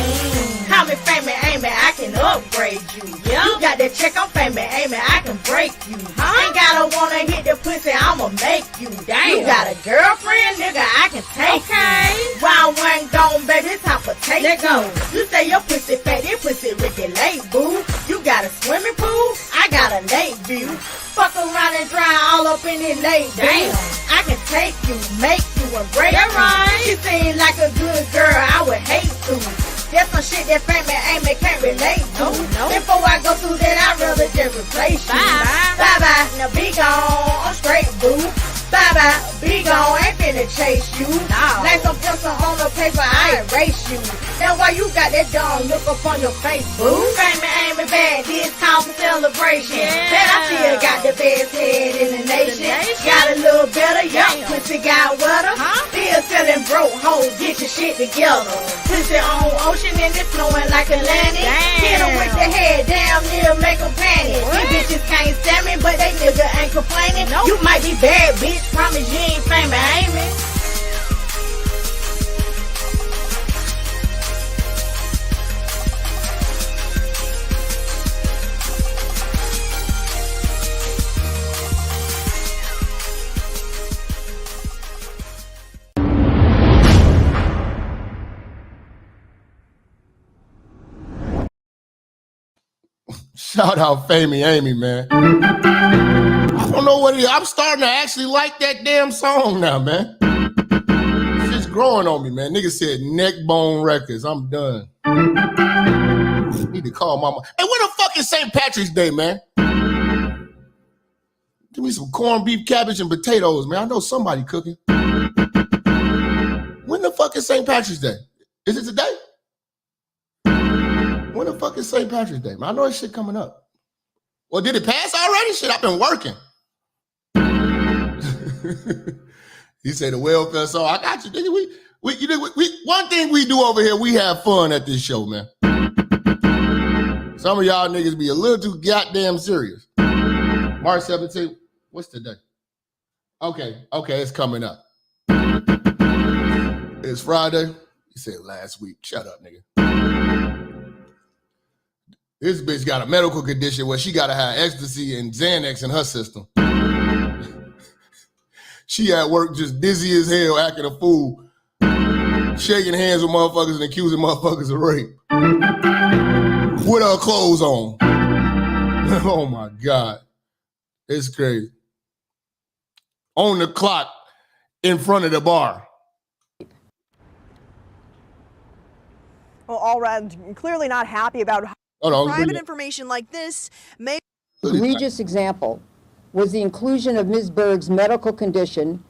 Call me famous, ain't me? I can upgrade you. You got that check, I'm famous, ain't me? I can break you. Ain't gotta wanna hit the pussy, I'ma make you. You got a girlfriend, nigga, I can take you. Wild one gone, baby, time for take let go. You say your pussy fat, your pussy regulate, boo. You got a swimming pool, I got a lake view. Fuck around and dry all up in it late, damn. I can take you, make you, and break you. Right. You seem like a good girl, I would hate to. That's some shit that famous ain't me can't relate to. Before I go through that, I'd rather just replace you. Bye-bye, now be gone, I'm straight, boo. Bye-bye, be gone, ain't finna chase you. Like some pencil on the paper, I erase you. That's why you got that dumb look up on your face, boo. Famous ain't me bad, this time for celebration. That I still got the best head in the nation. Got a little better, young pussy got wetter. Still selling broke hoes, get your shit together. Pussy on ocean and it's flowing like Atlantic. Hit 'em with the head, damn near make 'em panic. These bitches can't stand me, but they nigga ain't complaining. You might be bad, bitch, promise you ain't famous, ain't me? Shout out Famey Amy, man. I don't know what it is. I'm starting to actually like that damn song now, man. It's just growing on me, man. Nigga said Neckbone Records. I'm done. Need to call mama. Hey, when the fuck is St. Patrick's Day, man? Give me some corned beef, cabbage, and potatoes, man. I know somebody cooking. When the fuck is St. Patrick's Day? Is it today? When the fuck is St. Patrick's Day, man? I know this shit coming up. Well, did it pass already? Shit, I've been working. He said the welfare song. I got you, nigga. We one thing we do over here, we have fun at this show, man. Some of y'all niggas be a little too goddamn serious. March 17th. What's today? Okay, it's coming up. It's Friday. You said last week. Shut up, nigga. This bitch got a medical condition where she gotta have ecstasy and Xanax in her system. She at work just dizzy as hell, acting a fool, shaking hands with motherfuckers and accusing motherfuckers of rape. With her clothes on. Oh my God. It's crazy. On the clock in front of the bar. Well, Allred clearly not happy about private information like this may. Egregious example was the inclusion of Ms. Berg's medical condition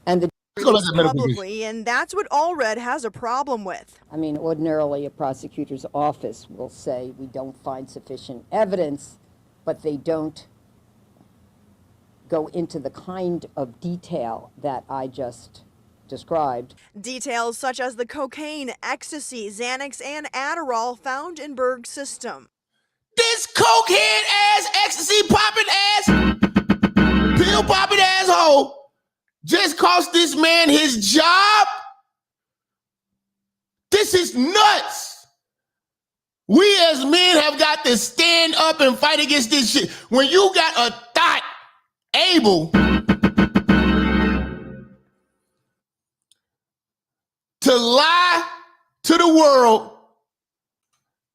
and the released publicly, and that's what Allred has a problem with. I mean, ordinarily a prosecutor's office will say we don't find sufficient evidence, but they don't go into the kind of detail that I just described. Details such as the cocaine, ecstasy, Xanax, and Adderall found in Berg's system. This cokehead ass, ecstasy popping ass, pill popping asshole just cost this man his job. This is nuts. We as men have got to stand up and fight against this shit. When you got a thought able to lie to the world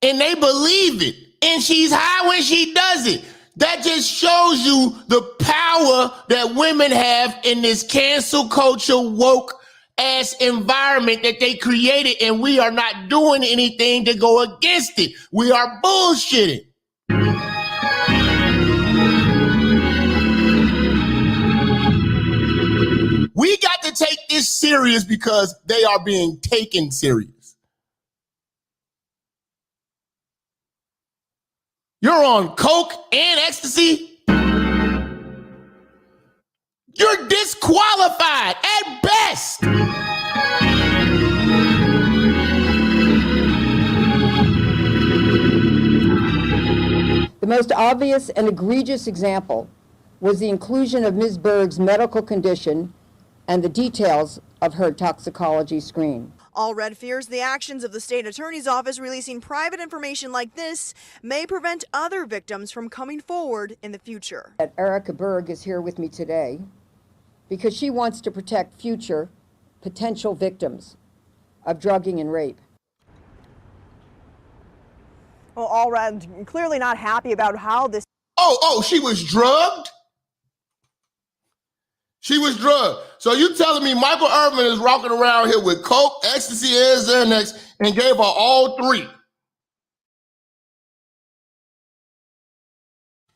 and they believe it, and she's high when she does it. That just shows you the power that women have in this cancel culture woke ass environment that they created, and we are not doing anything to go against it. We are bullshitting. We got to take this serious because they are being taken serious. You're on coke and ecstasy. You're disqualified at best. The most obvious and egregious example was the inclusion of Ms. Berg's medical condition and the details of her toxicology screen. Allred fears the actions of the state attorney's office releasing private information like this may prevent other victims from coming forward in the future. That Erica Berg is here with me today because she wants to protect future potential victims of drugging and rape. Well, Allred clearly not happy about how this... Oh, she was drugged? She was drugged. So you telling me Michael Irvin is walking around here with coke, ecstasy, and Xanax, and gave her all three?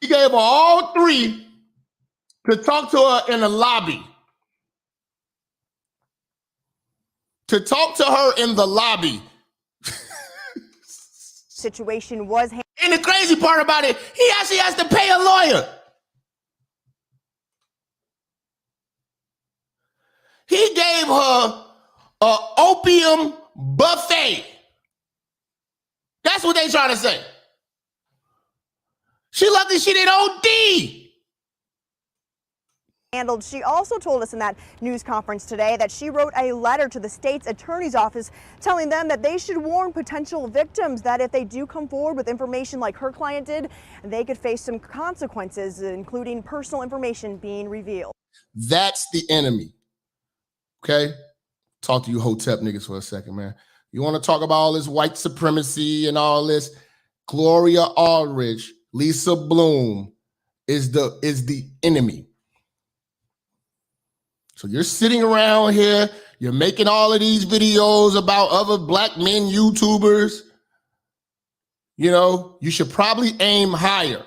He gave her all three to talk to her in the lobby. To talk to her in the lobby. Situation was... And the crazy part about it, he actually has to pay a lawyer. He gave her an opium buffet. That's what they trying to say. She lucky she didn't OD. Handled. She also told us in that news conference today that she wrote a letter to the state's attorney's office telling them that they should warn potential victims that if they do come forward with information like her client did, they could face some consequences, including personal information being revealed. That's the enemy. Okay? Talk to you Hotep niggas for a second, man. You want to talk about all this white supremacy and all this? Gloria Aldridge, Lisa Bloom is the enemy. So you're sitting around here, you're making all of these videos about other black men YouTubers. You know, you should probably aim higher.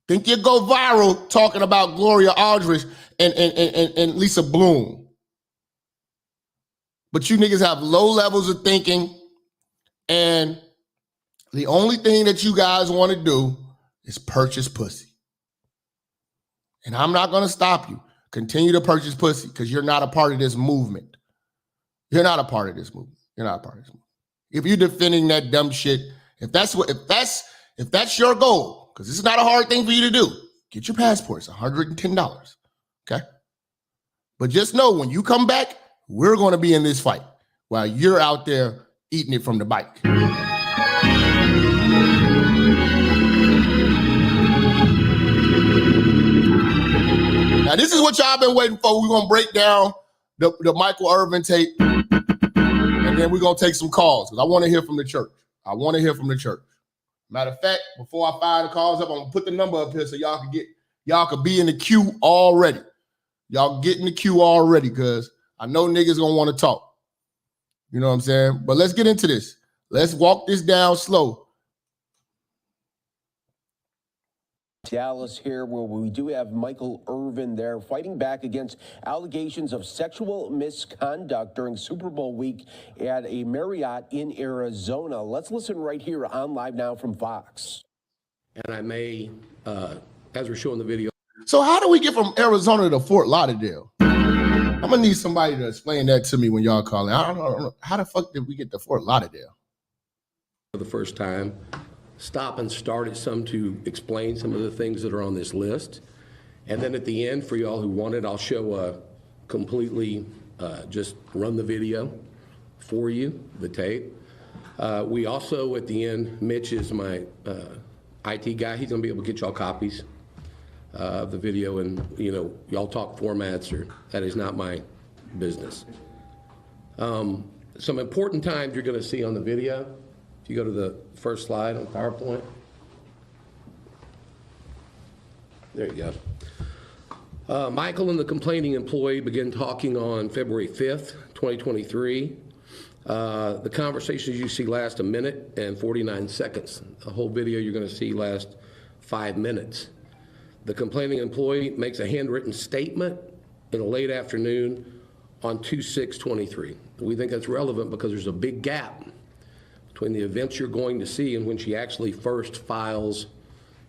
Think you go viral talking about Gloria Aldridge and Lisa Bloom. But you niggas have low levels of thinking, and the only thing that you guys want to do is purchase pussy. And I'm not going to stop you. Continue to purchase pussy because you're not a part of this movement. You're not a part of this movement. You're not a part of this movement. If you're defending that dumb shit, if that's your goal, because it's not a hard thing for you to do, get your passports, $110. Okay? But just know when you come back, we're going to be in this fight while you're out there eating it from the bike. Now, this is what y'all been waiting for. We're going to break down the Michael Irvin tape, and then we're going to take some calls because I want to hear from the church. I want to hear from the church. Matter of fact, before I fire the calls up, I'm going to put the number up here so y'all can be in the queue already. Y'all get in the queue already because I know niggas going to want to talk. You know what I'm saying? But let's get into this. Let's walk this down slow. Dallas here, where we do have Micheal Irvin there fighting back against allegations of sexual misconduct during Super Bowl week at a Marriott in Arizona. Let's listen right here on Live Now from Fox. And I may, as we're showing the video. So how do we get from Arizona to Fort Lauderdale? I'm gonna need somebody to explain that to me when y'all call in. I don't know. How the fuck did we get to Fort Lauderdale? For the first time, stop and start at some to explain some of the things that are on this list. And then at the end, for y'all who want it, I'll show a completely, just run the video for you, the tape. We also, at the end, Mitch is my IT guy. He's gonna be able to get y'all copies of the video, and y'all talk formats, or that is not my business. Some important times you're gonna see on the video. If you go to the first slide on PowerPoint. There you go. Micheal and the complaining employee began talking on February 5th, 2023. The conversations you see last 1 minute and 49 seconds. The whole video you're going to see last 5 minutes. The complaining employee makes a handwritten statement in the late afternoon on 2/6/23. We think that's relevant because there's a big gap between the events you're going to see and when she actually first files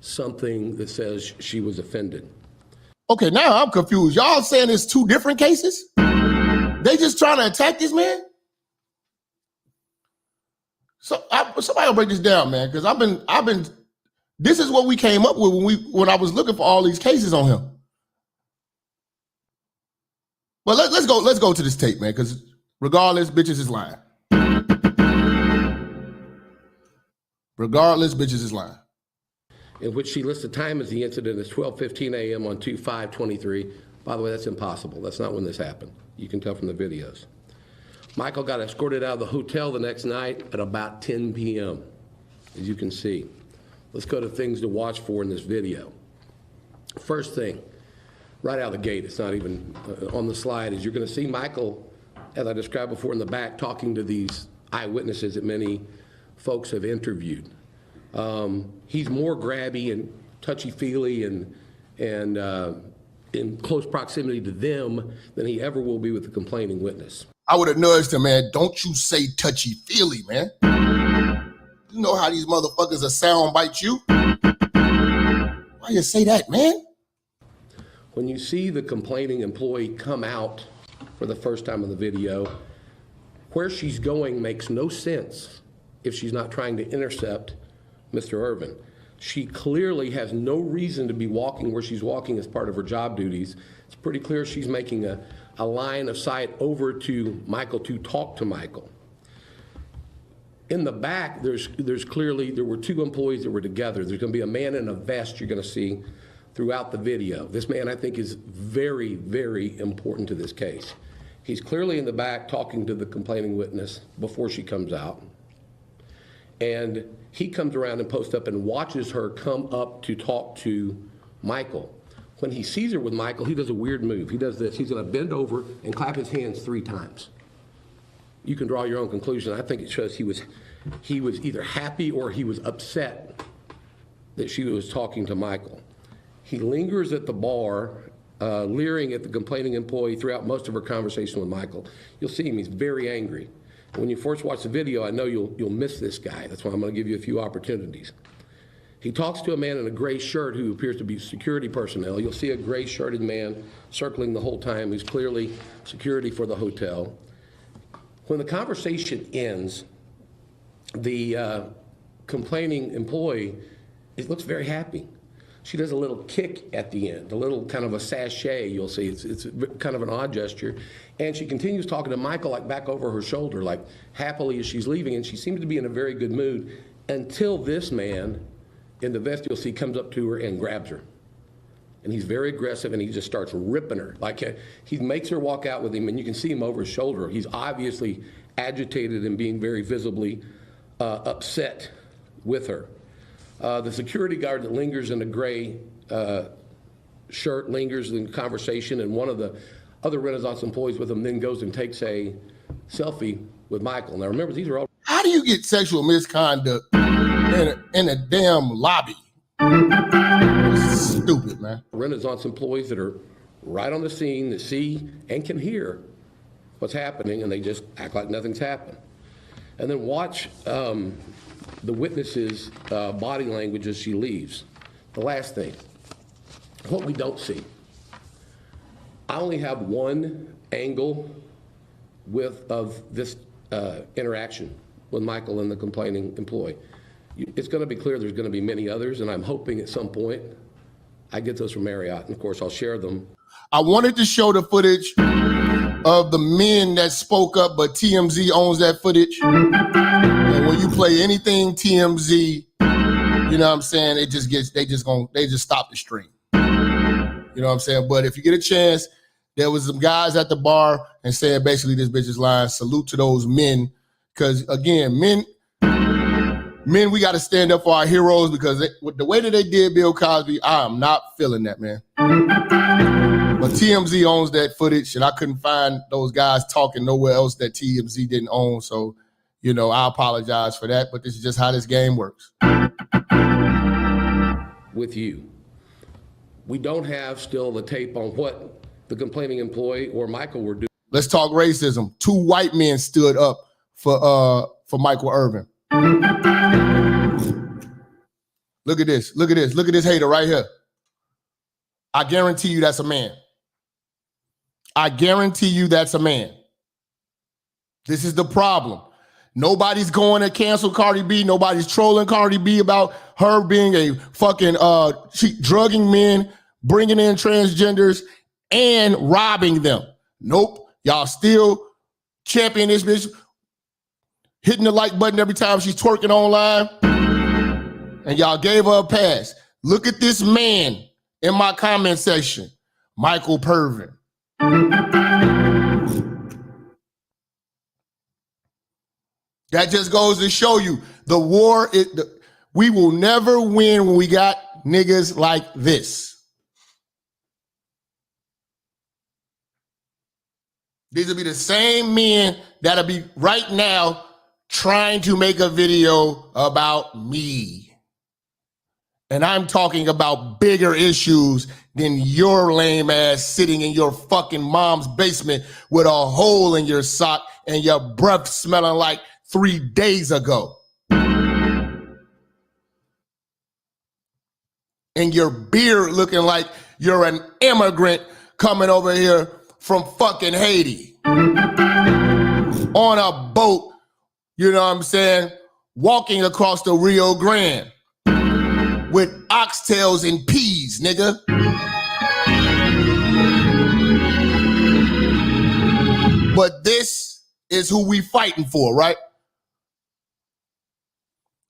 something that says she was offended. Okay, now I'm confused. Y'all saying it's 2 different cases? They just trying to attack this man? So somebody will break this down, man, because I've been. This is what we came up with when I was looking for all these cases on him. But let's go to this tape, man, because regardless, bitches is lying. Regardless, bitches is lying. In which she lists the time as the incident as 12:15 a.m. on 2/5/23. By the way, that's impossible. That's not when this happened. You can tell from the videos. Micheal got escorted out of the hotel the next night at about 10 p.m., as you can see. Let's go to things to watch for in this video. First thing, right out of the gate, it's not even on the slide, is you're going to see Micheal, as I described before, in the back talking to these eyewitnesses that many folks have interviewed. He's more grabby and touchy-feely and in close proximity to them than he ever will be with the complaining witness. I would have nudged him, man. Don't you say touchy-feely, man. You know how these motherfuckers are soundbite you? Why you say that, man? When you see the complaining employee come out for the first time in the video, where she's going makes no sense if she's not trying to intercept Mr. Irvin. She clearly has no reason to be walking where she's walking as part of her job duties. It's pretty clear she's making a line of sight over to Micheal to talk to Micheal. In the back, there's clearly, there were 2 employees that were together. There's going to be a man in a vest you're going to see throughout the video. This man, I think, is very, very important to this case. He's clearly in the back talking to the complaining witness before she comes out. And he comes around and posts up and watches her come up to talk to Micheal. When he sees her with Micheal, he does a weird move. He does this. He's going to bend over and clap his hands 3 times. You can draw your own conclusion. I think it shows he was either happy or he was upset that she was talking to Micheal. He lingers at the bar, leering at the complaining employee throughout most of her conversation with Micheal. You'll see him, he's very angry. When you first watch the video, I know you'll miss this guy. That's why I'm gonna give you a few opportunities. He talks to a man in a gray shirt who appears to be security personnel. You'll see a gray shirted man circling the whole time who's clearly security for the hotel. When the conversation ends, the complaining employee, it looks very happy. She does a little kick at the end, a little kind of a sachet, you'll see. It's kind of an odd gesture. And she continues talking to Micheal like back over her shoulder, like happily as she's leaving, and she seems to be in a very good mood until this man in the vest, you'll see, comes up to her and grabs her. And he's very aggressive, and he just starts ripping her. Like he makes her walk out with him, and you can see him over his shoulder. He's obviously agitated and being very visibly upset with her. The security guard that lingers in a gray shirt lingers in conversation, and one of the other Renaissance employees with him then goes and takes a selfie with Micheal. Now remember, these are all... How do you get sexual misconduct in a damn lobby? It's stupid, man. Renaissance employees that are right on the scene that see and can hear what's happening, and they just act like nothing's happened. And then watch the witness's body language as she leaves. The last thing, what we don't see. I only have one angle of this interaction with Michael and the complaining employee. It's going to be clear there's going to be many others, and I'm hoping at some point I get those from Marriott, and of course I'll share them. I wanted to show the footage of the men that spoke up, but TMZ owns that footage. And when you play anything TMZ, you know what I'm saying, they just stop the stream. You know what I'm saying? But if you get a chance, there was some guys at the bar and saying basically this bitch is lying. Salute to those men. Because again, men, we got to stand up for our heroes, because with the way that they did Bill Cosby, I am not feeling that, man. But TMZ owns that footage, and I couldn't find those guys talking nowhere else that TMZ didn't own. So, you know, I apologize for that, but this is just how this game works. With you. We don't have still the tape on what the complaining employee or Michael were doing. Let's talk racism. 2 white men stood up for Michael Irvin. Look at this. Look at this. Look at this hater right here. I guarantee you that's a man. I guarantee you that's a man. This is the problem. Nobody's going to cancel Cardi B. Nobody's trolling Cardi B about her being a fucking drugging men, bringing in transgenders, and robbing them. Nope. Y'all still champion this bitch, hitting the like button every time she's twerking online, and y'all gave her a pass. Look at this man in my comment section, Michael Pervin. That just goes to show you the war. We will never win when we got niggas like this. These will be the same men that'll be right now trying to make a video about me. And I'm talking about bigger issues than your lame ass sitting in your fucking mom's basement with a hole in your sock and your breath smelling like 3 days ago. And your beard looking like you're an immigrant coming over here from fucking Haiti. On a boat, you know what I'm saying, walking across the Rio Grande with oxtails and peas, nigga. But this is who we fighting for, right?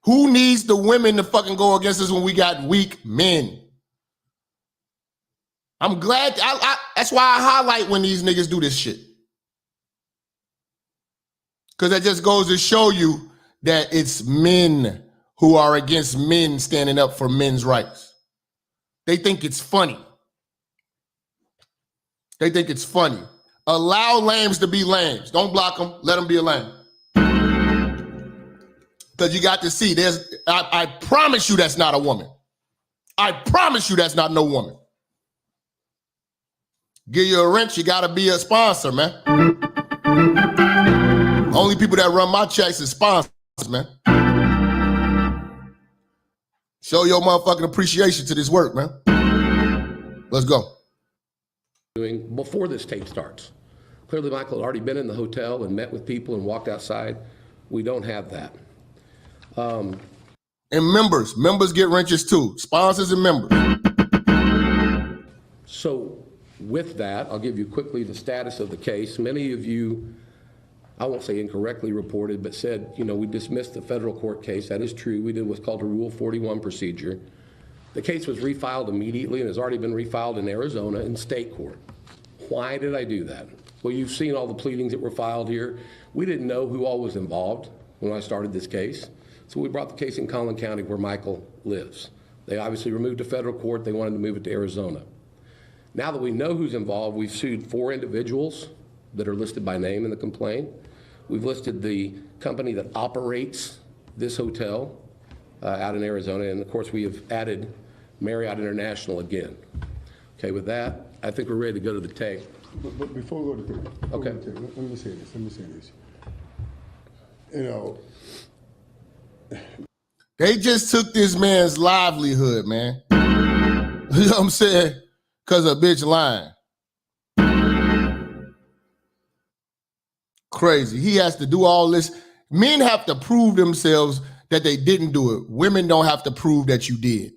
Who needs the women to fucking go against us when we got weak men? I'm glad, that's why I highlight when these niggas do this shit. Because that just goes to show you that it's men who are against men standing up for men's rights. They think it's funny. They think it's funny. Allow lambs to be lambs. Don't block them. Let them be a lamb. Because you got to see, I promise you that's not a woman. I promise you that's not no woman. Give you a wrench, you got to be a sponsor, man. Only people that run my checks is sponsors, man. Show your motherfucking appreciation to this work, man. Let's go. Doing before this tape starts. Clearly, Michael had already been in the hotel and met with people and walked outside. We don't have that. And members get wrenches too. Sponsors and members. So with that, I'll give you quickly the status of the case. Many of you, I won't say incorrectly reported, but said, you know, we dismissed the federal court case. That is true. We did what's called a Rule 41 procedure. The case was refiled immediately and has already been refiled in Arizona in state court. Why did I do that? Well, you've seen all the pleadings that were filed here. We didn't know who all was involved when I started this case. So we brought the case in Collin County where Michael lives. They obviously removed to federal court. They wanted to move it to Arizona. Now that we know who's involved, we've sued 4 individuals that are listed by name in the complaint. We've listed the company that operates this hotel. out in Arizona. And of course, we have added Marriott International again. Okay, with that, I think we're ready to go to the tape. But before we go to the tape, okay. Let me say this. You know, they just took this man's livelihood, man. You know what I'm saying? Because a bitch lying. Crazy. He has to do all this. Men have to prove themselves that they didn't do it. Women don't have to prove that you did.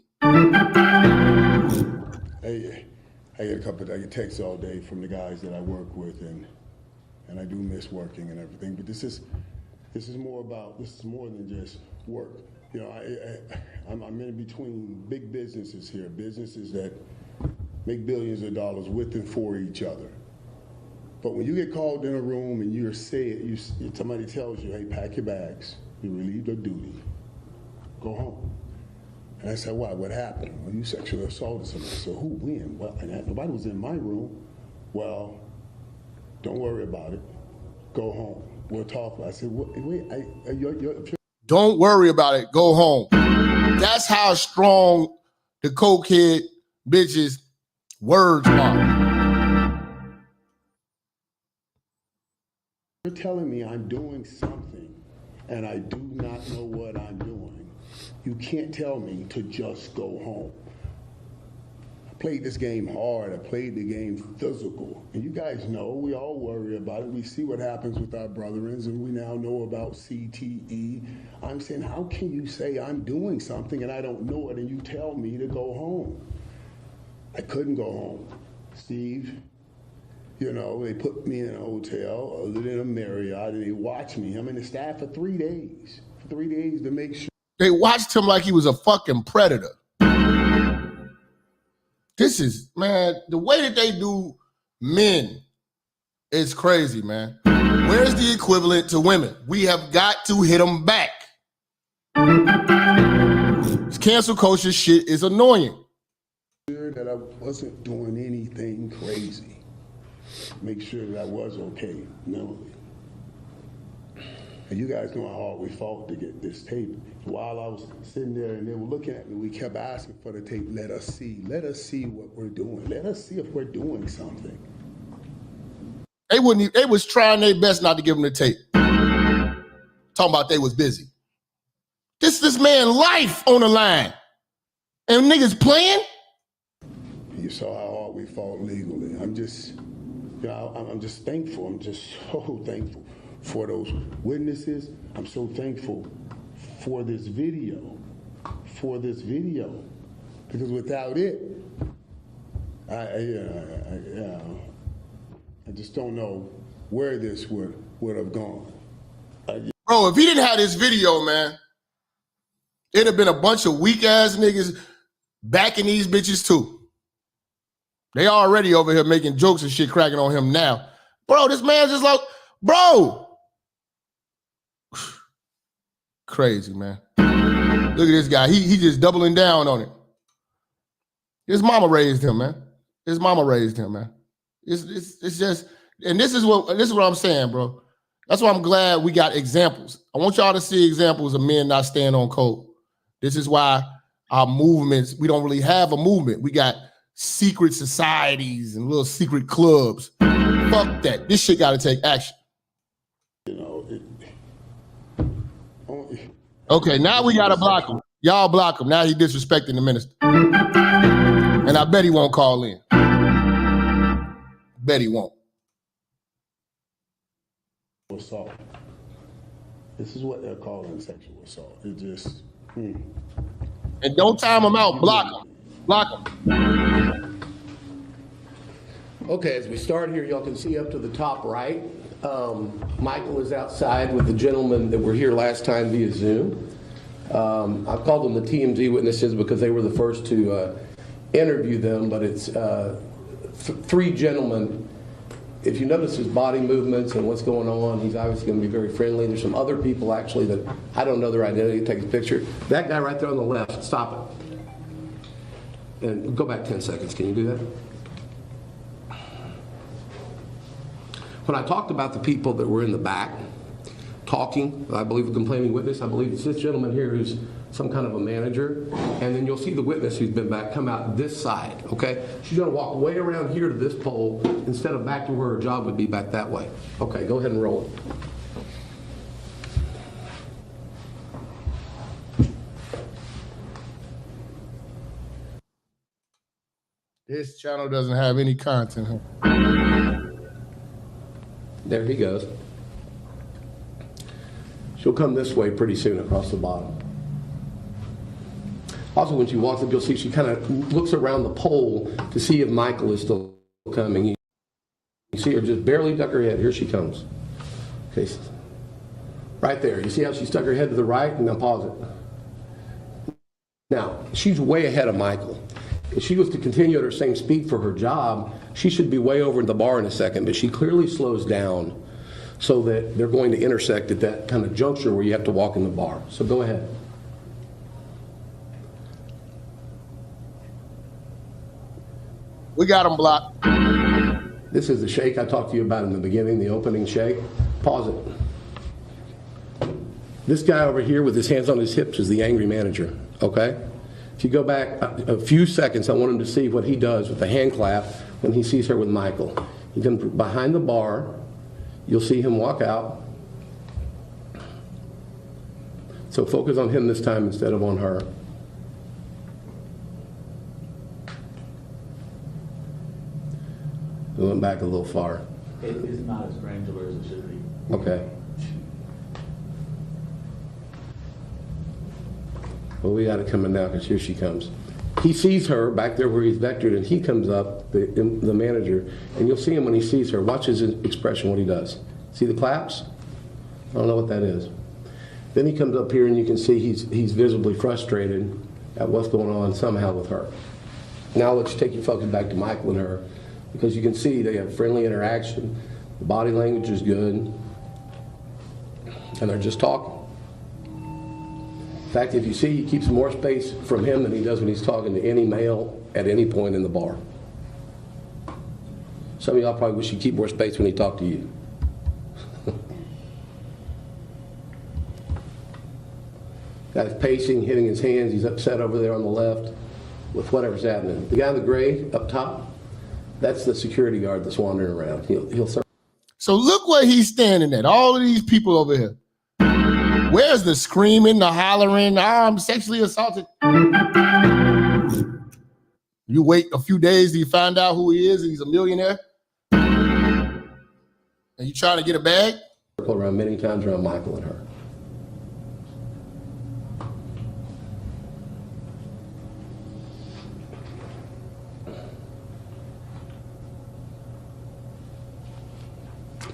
I get a couple of texts all day from the guys that I work with, and I do miss working and everything. But this is more than just work. You know, I'm in between big businesses here, businesses that make billions of dollars with and for each other. But when you get called in a room and somebody tells you, hey, pack your bags, you're relieved of duty, go home. And I said, why? What happened? Well, you sexually assaulted somebody. So who, when? Well, nobody was in my room. Well, don't worry about it. Go home. We'll talk about it. I said, wait, don't worry about it. Go home. That's how strong the cokehead bitches' words are. You're telling me I'm doing something and I do not know what I'm doing. You can't tell me to just go home. I played this game hard. I played the game physical. And you guys know, we all worry about it. We see what happens with our brethren, and we now know about CTE. I'm saying, how can you say I'm doing something and I don't know it and you tell me to go home? I couldn't go home. Steve, you know, they put me in a hotel other than a Marriott, and they watched me. I'm in the staff for 3 days. For 3 days to make sure. They watched him like he was a fucking predator. This is, man, the way that they do men is crazy, man. Where's the equivalent to women? We have got to hit them back. This cancel culture shit is annoying. That I wasn't doing anything crazy. Make sure that I was okay mentally. And you guys know how hard we fought to get this tape. While I was sitting there and they were looking at me, we kept asking for the tape. Let us see what we're doing. Let us see if we're doing something. They was trying their best not to give them the tape. Talking about they was busy. This man life on the line. And niggas playing? You saw how hard we fought legally. I'm just thankful. I'm just so thankful for those witnesses. I'm so thankful for this video. Because without it, I just don't know where this would have gone. Bro, if he didn't have this video, man, it'd have been a bunch of weak ass niggas backing these bitches too. They already over here making jokes and shit, cracking on him now. Bro, this man's just like, bro. Crazy, man. Look at this guy. He just doubling down on it. His mama raised him, man. It's just, and this is what I'm saying, bro. That's why I'm glad we got examples. I want y'all to see examples of men not staying on code. This is why our movements, we don't really have a movement. We got secret societies and little secret clubs. Fuck that. This shit got to take action. Okay, now we got to block him. Y'all block him. Now he disrespecting the minister. And I bet he won't call in. Bet he won't. Assault. This is what they're calling sexual assault. It just. And don't time him out. Block him. Block him. Okay, as we start here, y'all can see up to the top right. Michael is outside with the gentlemen that were here last time via Zoom. I've called them the TMZ witnesses because they were the first to interview them, but it's three gentlemen. If you notice his body movements and what's going on, he's obviously going to be very friendly. There's some other people actually that I don't know their identity. Take a picture. That guy right there on the left, stop it. And go back 10 seconds. Can you do that? When I talked about the people that were in the back talking, I believe a complaining witness, I believe it's this gentleman here who's some kind of a manager, and then you'll see the witness who's been back come out this side, okay? She's gonna walk way around here to this pole instead of back to where her job would be back that way. Okay, go ahead and roll it. This channel doesn't have any content. There he goes. She'll come this way pretty soon across the bottom. Also, when she walks up, you'll see she kind of looks around the pole to see if Micheal is still coming. You see her just barely duck her head. Here she comes. Okay, right there. You see how she stuck her head to the right? And now pause it. Now, she's way ahead of Micheal. If she was to continue at her same speed for her job, she should be way over in the bar in a second, but she clearly slows down so that they're going to intersect at that kind of juncture where you have to walk in the bar. So go ahead. We got them blocked. This is the shake I talked to you about in the beginning, the opening shake. Pause it. This guy over here with his hands on his hips is the angry manager, okay? If you go back a few seconds, I want him to see what he does with the hand clap when he sees her with Micheal. He comes behind the bar. You'll see him walk out. So focus on him this time instead of on her. We went back a little far. It's not as granular as it should be. Okay. Well, we got it coming now because here she comes. He sees her back there where he's vectored, and he comes up, the manager, and you'll see him when he sees her. Watch his expression, what he does. See the claps? I don't know what that is. Then he comes up here, and you can see he's visibly frustrated at what's going on somehow with her. Now let's take your focus back to Micheal and her, because you can see they have friendly interaction. The body language is good, and they're just talking. In fact, if you see, he keeps more space from him than he does when he's talking to any male at any point in the bar. Some of y'all probably wish he'd keep more space when he talked to you. Guy's pacing, hitting his hands. He's upset over there on the left with whatever's happening. The guy in the gray up top, that's the security guard that's wandering around. He'll start. So look where he's standing at. All of these people over here. Where's the screaming, the hollering, I'm sexually assaulted? You wait a few days till you find out who he is and he's a millionaire? And you trying to get a bag? Around many times around Micheal and her.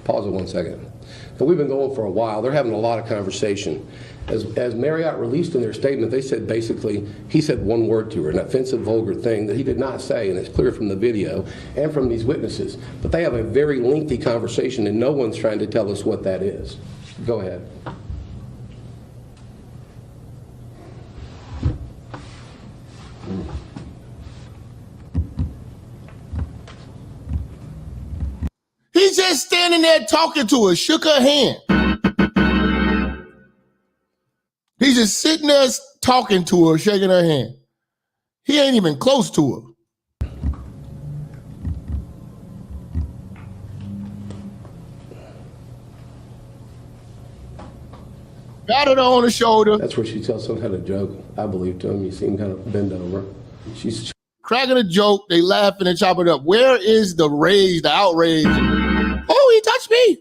Pause it 1 second. Now, we've been going for a while. They're having a lot of conversation. As Marriott released in their statement, they said basically, he said one word to her, an offensive, vulgar thing that he did not say, and it's clear from the video and from these witnesses. But they have a very lengthy conversation, and no one's trying to tell us what that is. Go ahead. He's just standing there talking to her, shook her hand. He's just sitting there talking to her, shaking her hand. He ain't even close to her. Got her on the shoulder. That's where she tells some kind of joke, I believe, to him. You see him kind of bend over. She's cracking a joke. They laughing and chopping it up. Where is the rage, the outrage? Oh, he touched me.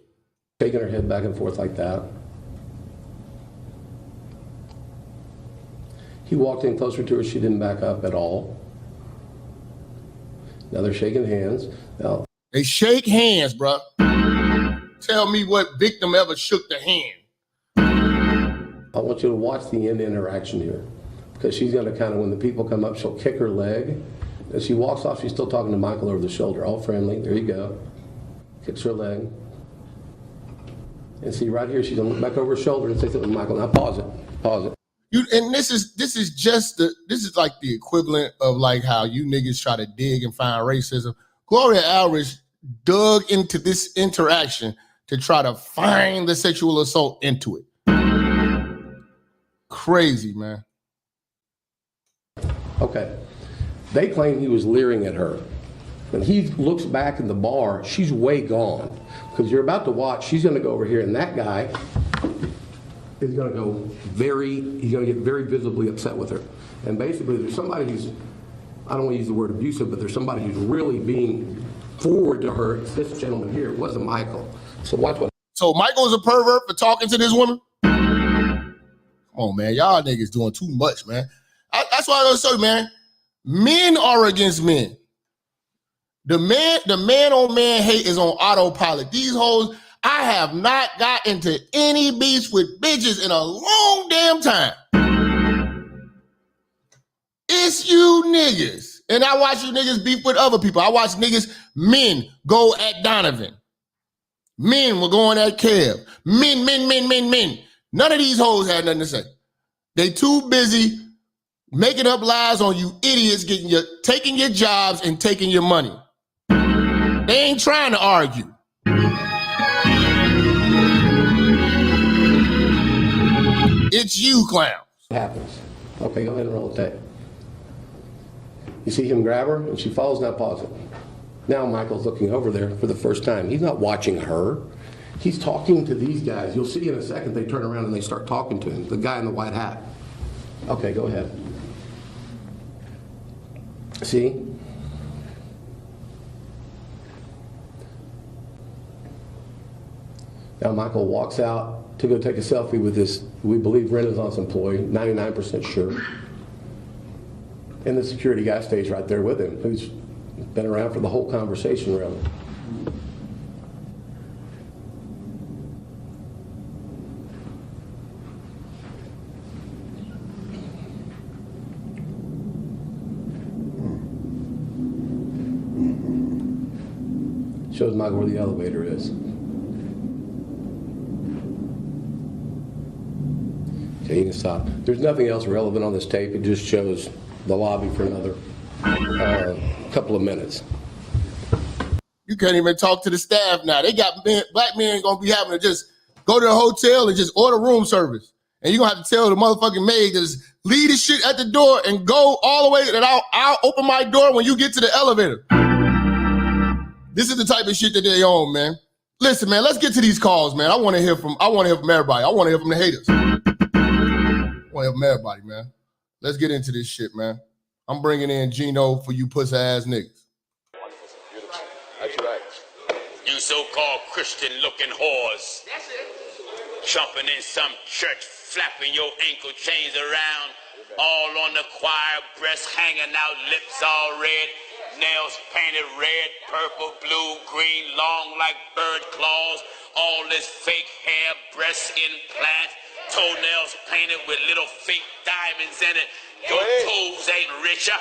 Shaking her head back and forth like that. He walked in closer to her. She didn't back up at all. Now they're shaking hands. Now they shake hands, bro. Tell me what victim ever shook the hand. I want you to watch the end interaction here, because she's going to kind of, when the people come up, she'll kick her leg. As she walks off, she's still talking to Micheal over the shoulder, all friendly. There you go. Kicks her leg. And see right here, she's going to look back over her shoulder and say something to Micheal. Now pause it. Pause it. And this is like the equivalent of like how you niggas try to dig and find racism. Gloria Allred dug into this interaction to try to find the sexual assault into it. Crazy, man. Okay. They claim he was leering at her. When he looks back in the bar, she's way gone. Because you're about to watch, she's going to go over here, and that guy is going to he's going to get very visibly upset with her. And basically, there's somebody who's, I don't want to use the word abusive, but there's somebody who's really being forward to her. It's this gentleman here. It wasn't Michael. So watch what. So Michael's a pervert for talking to this woman? Come on, man. Y'all niggas doing too much, man. That's why I was saying, man. Men are against men. The man on man hate is on autopilot. These hoes, I have not got into any beefs with bitches in a long damn time. It's you niggas. And I watch you niggas beef with other people. I watch niggas, men go at Donovan. Men were going at Kev. Men. None of these hoes had nothing to say. They too busy making up lies on you idiots, taking your jobs and taking your money. They ain't trying to argue. It's you, clown. What happens? Okay, go ahead and roll the tape. You see him grab her, and she falls, now pause it. Now Michael's looking over there for the first time. He's not watching her. He's talking to these guys. You'll see in a second they turn around and they start talking to him, the guy in the white hat. Okay, go ahead. See? Now Michael walks out to go take a selfie with this, we believe, Renaissance employee, 99% sure. And the security guy stays right there with him, who's been around for the whole conversation, really. Shows Michael where the elevator is. Okay, you can stop. There's nothing else relevant on this tape. It just shows the lobby for another couple of minutes. You can't even talk to the staff now. They got black men gonna be having to just go to the hotel and just order room service. And you're gonna have to tell the motherfucking maid to just leave the shit at the door and go all the way, and I'll open my door when you get to the elevator. This is the type of shit that they own, man. Listen, man, let's get to these calls, man. I want to hear from everybody. I want to hear from the haters. I want to hear from everybody, man. Let's get into this shit, man. I'm bringing in Gino for you pussy ass niggas. That's right. You so-called Christian-looking whores. That's it. Jumping in some church, flapping your ankle chains around, all on the choir, breasts hanging out, lips all red, nails painted red, purple, blue, green, long like bird claws, all this fake hair, breast implants, toenails painted with little fake diamonds in it. Your toes ain't richer.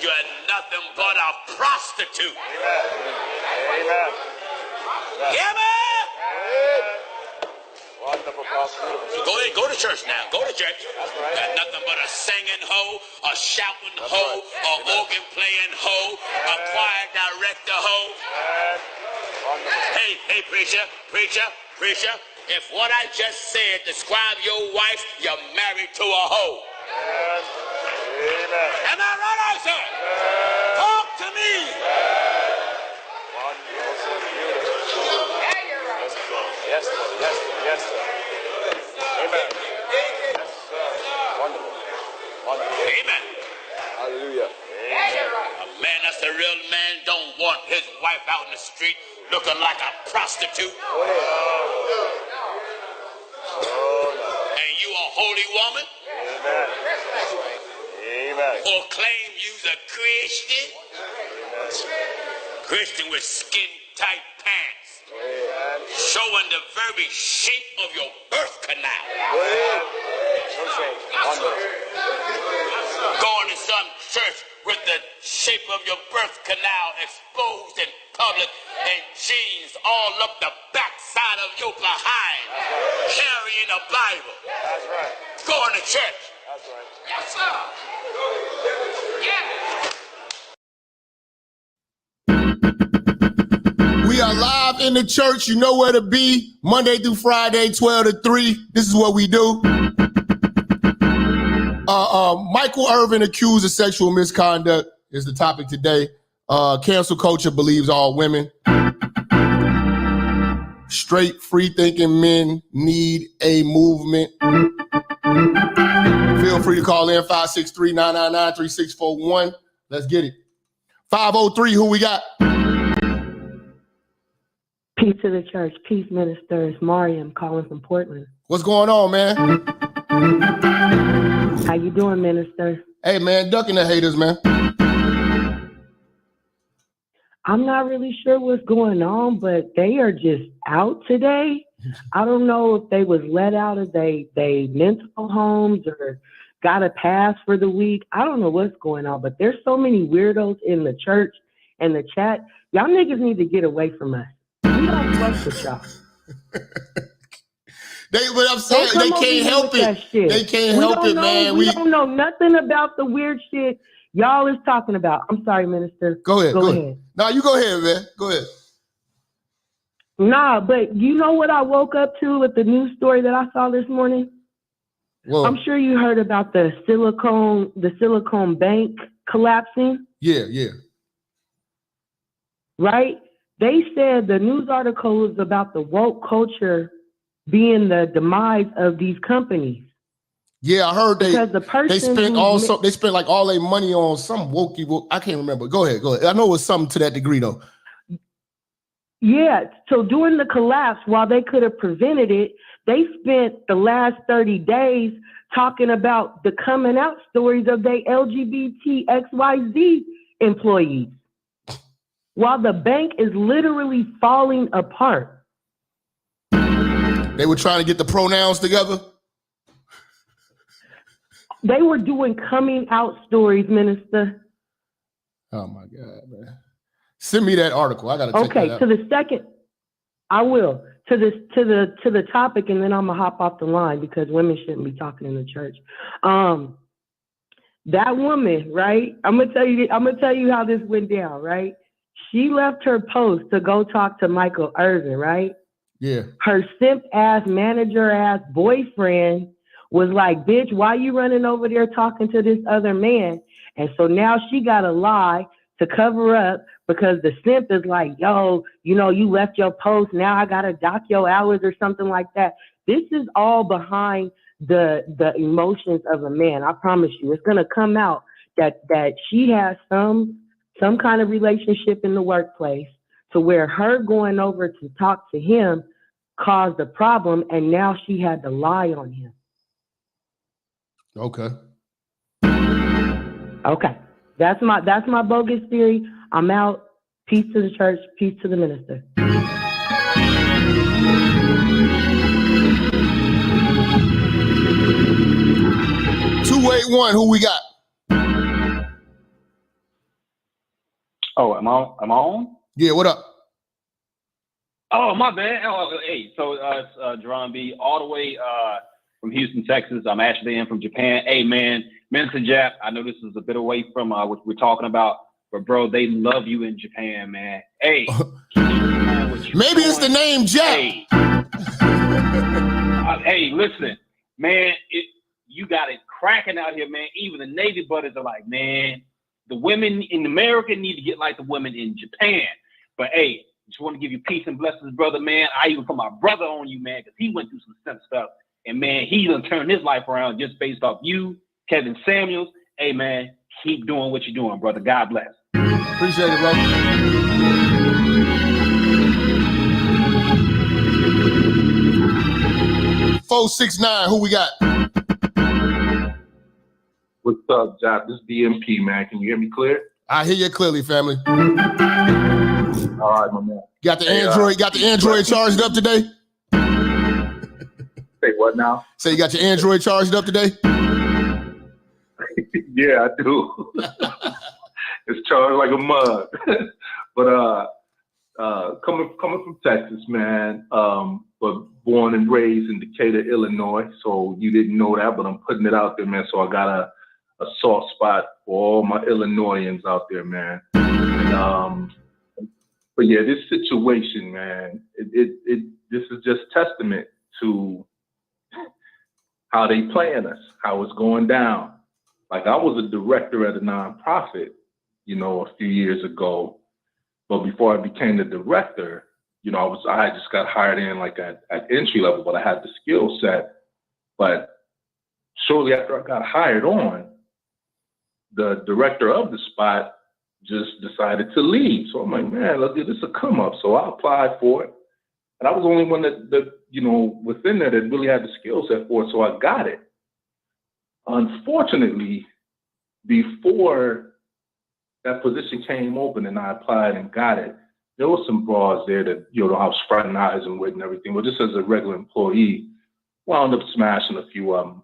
You're nothing but a prostitute. Amen. Hear me? Go ahead, go to church now. Go to church. Got nothing but a singing hoe, a shouting hoe, a organ playing hoe, a choir director hoe. Hey, preacher. If what I just said describe your wife, you're married to a hoe. Amen. Am I right, I said? Talk to me. Yes, sir. Amen. Yes, sir. Wonderful. Amen. Hallelujah. A man that's a real man don't want his wife out in the street looking like a prostitute. And you a holy woman? Amen. Or claim you's a Christian? Christian with skin-tight pants. Showing the very shape of your birth canal. Going to some church with the shape of your birth canal exposed in public and jeans all up the backside of your behind. Carrying a Bible. That's right. Going to church. That's right. Yes, sir. Yeah. We are live in the church. You know where to be. Monday through Friday, 12 to 3. This is what we do. Michael Irvin accused of sexual misconduct is the topic today. Cancel culture believes all women. Straight, free-thinking men need a movement. Feel free to call in 563-999-3641. Let's get it. 503, who we got? Peace to the church. Peace, ministers. Mariam calling from Portland. What's going on, man? How you doing, minister? Hey, man, ducking the haters, man. I'm not really sure what's going on, but they are just out today. I don't know if they was let out of they mental homes or got a pass for the week. I don't know what's going on, but there's so many weirdos in the church and the chat. Y'all niggas need to get away from us. We don't fuck with y'all. But I'm saying they can't help it. They can't help it, man. We don't know nothing about the weird shit y'all is talking about. I'm sorry, minister. Go ahead. No, you go ahead, man. Go ahead. Nah, but you know what I woke up to with the news story that I saw this morning? Whoa. I'm sure you heard about the Silicon Bank collapsing. Yeah. Right? They said the news article was about the woke culture being the demise of these companies. Yeah, I heard they spent they spent like all their money on some wokey. I can't remember. Go ahead. I know it was something to that degree though. Yeah, so during the collapse, while they could have prevented it, they spent the last 30 days talking about the coming out stories of their LGBT XYZ employees, while the bank is literally falling apart. They were trying to get the pronouns together. They were doing coming out stories, minister. Oh my God, man. Send me that article. I gotta check that out. To the second, I will. To the topic, and then I'm gonna hop off the line because women shouldn't be talking in the church. That woman, right? I'm gonna tell you how this went down, right? She left her post to go talk to Michael Irvin, right? Yeah. Her simp ass manager ass boyfriend was like, bitch, why you running over there talking to this other man? And so now she got to lie to cover up because the simp is like, yo, you left your post. Now I got to dock your hours or something like that. This is all behind the emotions of a man. I promise you, it's going to come out that she has some kind of relationship in the workplace to where her going over to talk to him caused a problem. And now she had to lie on him. Okay. That's my bogus theory. I'm out. Peace to the church. Peace to the minister. 281, who we got? Oh, am I on? Yeah, what up? Oh, my bad. Hey, so it's Jerron B, all the way from Houston, Texas. I'm actually in from Japan. Hey, man, Minister Jap, I know this is a bit away from what we're talking about, but, bro, they love you in Japan, man. Hey. Maybe it's the name Jap. Hey, listen, man, you got it cracking out here, man. Even the Navy buddies are like, man, the women in America need to get like the women in Japan. But, hey, just want to give you peace and blessings, brother, man. I even put my brother on you, man, because he went through some simp stuff. And, man, he done turned his life around just based off you, Kevin Samuels. Hey, man, keep doing what you're doing, brother. God bless. Appreciate it, brother. $469, who we got? What's up, Jap? This is DMP, man. Can you hear me clear? I hear you clearly, family. All right, my man. Got the Android charged up today? Say what now? Say you got your Android charged up today? Yeah, I do. It's charged like a mug. But coming from Texas, man, but born and raised in Decatur, Illinois. So you didn't know that, but I'm putting it out there, man. So I got a soft spot for all my Illinoisans out there, man. And, but yeah, this situation, man, this is just testament to how they playing us, how it's going down. Like I was a director at a nonprofit, a few years ago. But before I became the director, I had just got hired in like at entry level, but I had the skill set. But shortly after I got hired on, the director of the spot just decided to leave. So I'm like, man, look, this is a come up. So I applied for it. And I was the only one that within there that really had the skill set for it. So I got it. Unfortunately, before that position came open and I applied and got it, there was some broads there that, I was fraternizing with and everything. But just as a regular employee, wound up smashing a few of them.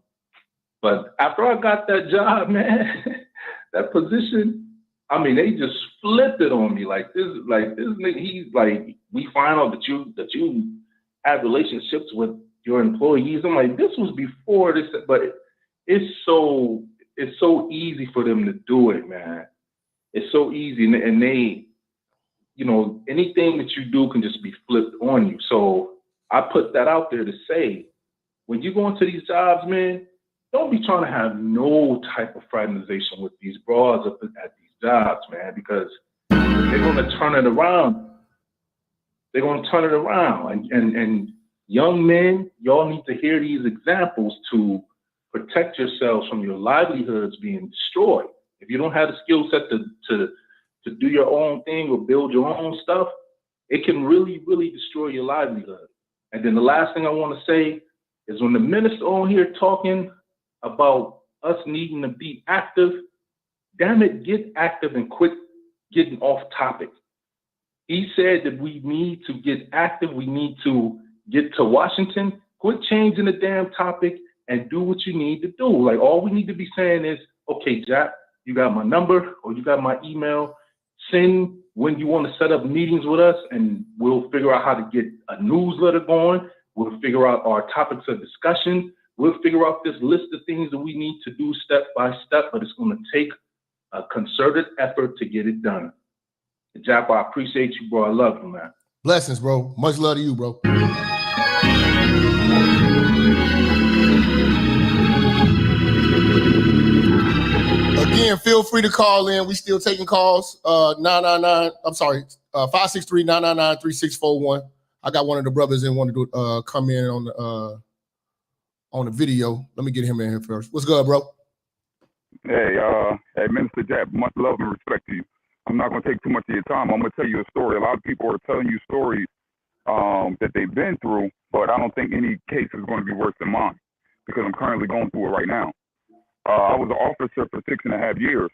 But after I got that job, man, that position, they just flipped it on me. Like this nigga, he's like, we find out that you have relationships with your employees. I'm like, this was before this, but it's so easy for them to do it, man. It's so easy, and they, anything that you do can just be flipped on you. So I put that out there to say, when you go into these jobs, man, don't be trying to have no type of fraternization with these broads up at these jobs, man, because they're going to turn it around. They're going to turn it around. And young men, y'all need to hear these examples to protect yourselves from your livelihoods being destroyed. If you don't have the skill set to do your own thing or build your own stuff, it can really, really destroy your livelihood. And then the last thing I want to say is when the minister on here talking about us needing to be active, damn it, get active and quit getting off topic. He said that we need to get active. We need to get to Washington, quit changing the damn topic and do what you need to do. Like all we need to be saying is, okay, Jap, you got my number or you got my email. Send when you want to set up meetings with us and we'll figure out how to get a newsletter going. We'll figure out our topics of discussion. We'll figure out this list of things that we need to do step by step, but it's going to take a concerted effort to get it done. Jap, I appreciate you, bro. I love you, man. Blessings, bro. Much love to you, bro. Again, feel free to call in. We still taking calls. 563-999-3641. I got one of the brothers in wanted to come in on the video. Let me get him in here first. What's good, bro? Hey, Minister Jap, much love and respect to you. I'm not going to take too much of your time. I'm going to tell you a story. A lot of people are telling you stories that they've been through, but I don't think any case is going to be worse than mine because I'm currently going through it right now. I was an officer for 6.5 years.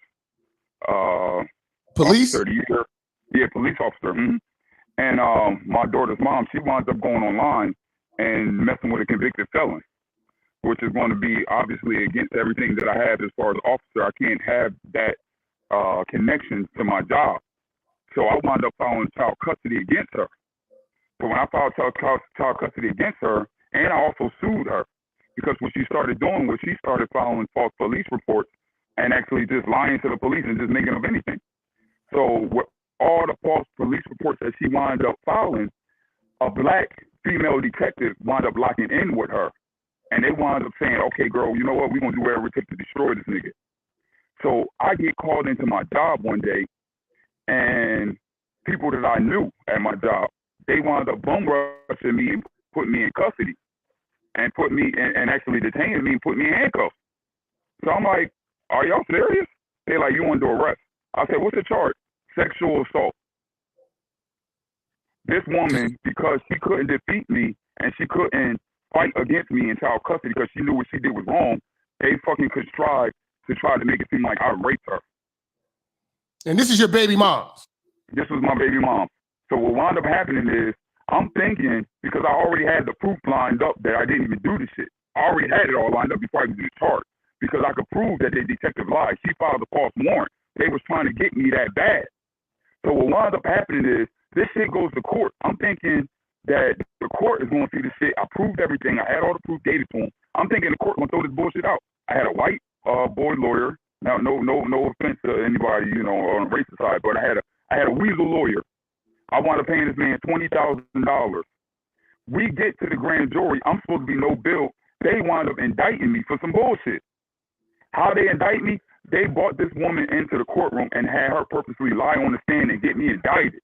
Police? Yeah, police officer. Mm-hmm. And my daughter's mom, she winds up going online and messing with a convicted felon, which is going to be obviously against everything that I have as far as officer. I can't have that connection to my job. So I wound up filing child custody against her. So when I filed child custody against her, and I also sued her, because what she started doing was she started filing false police reports and actually just lying to the police and just making up anything. So all the false police reports that she wound up filing, a black female detective wound up locking in with her. And they wound up saying, okay, girl, you know what? We're going to do whatever it takes to destroy this nigga. So I get called into my job one day, and people that I knew at my job, they wound up bum rushing me and put me in custody and put me and actually detaining me and put me in handcuffs. So I'm like, are y'all serious? They're like, you under arrest. I said, what's the charge? Sexual assault. This woman, because she couldn't defeat me and she couldn't fight against me in child custody because she knew what she did was wrong, they fucking contrived to try to make it seem like I raped her. And this is your baby mom? This was my baby mom. So what wound up happening is, I'm thinking, because I already had the proof lined up that I didn't even do this shit. I already had it all lined up before I was charged because I could prove that the detective lied. She filed a false warrant. They was trying to get me that bad. So what wound up happening is, this shit goes to court. I'm thinking that the court is going to see the shit. I proved everything. I had all the proof, gave it to them. I'm thinking the court going to throw this bullshit out. I had a white boy lawyer. Now, no offense to anybody, on the racist side, but I had a weasel lawyer. I wound up paying this man $20,000. We get to the grand jury. I'm supposed to be no bill. They wound up indicting me for some bullshit. How they indict me? They brought this woman into the courtroom and had her purposely lie on the stand and get me indicted.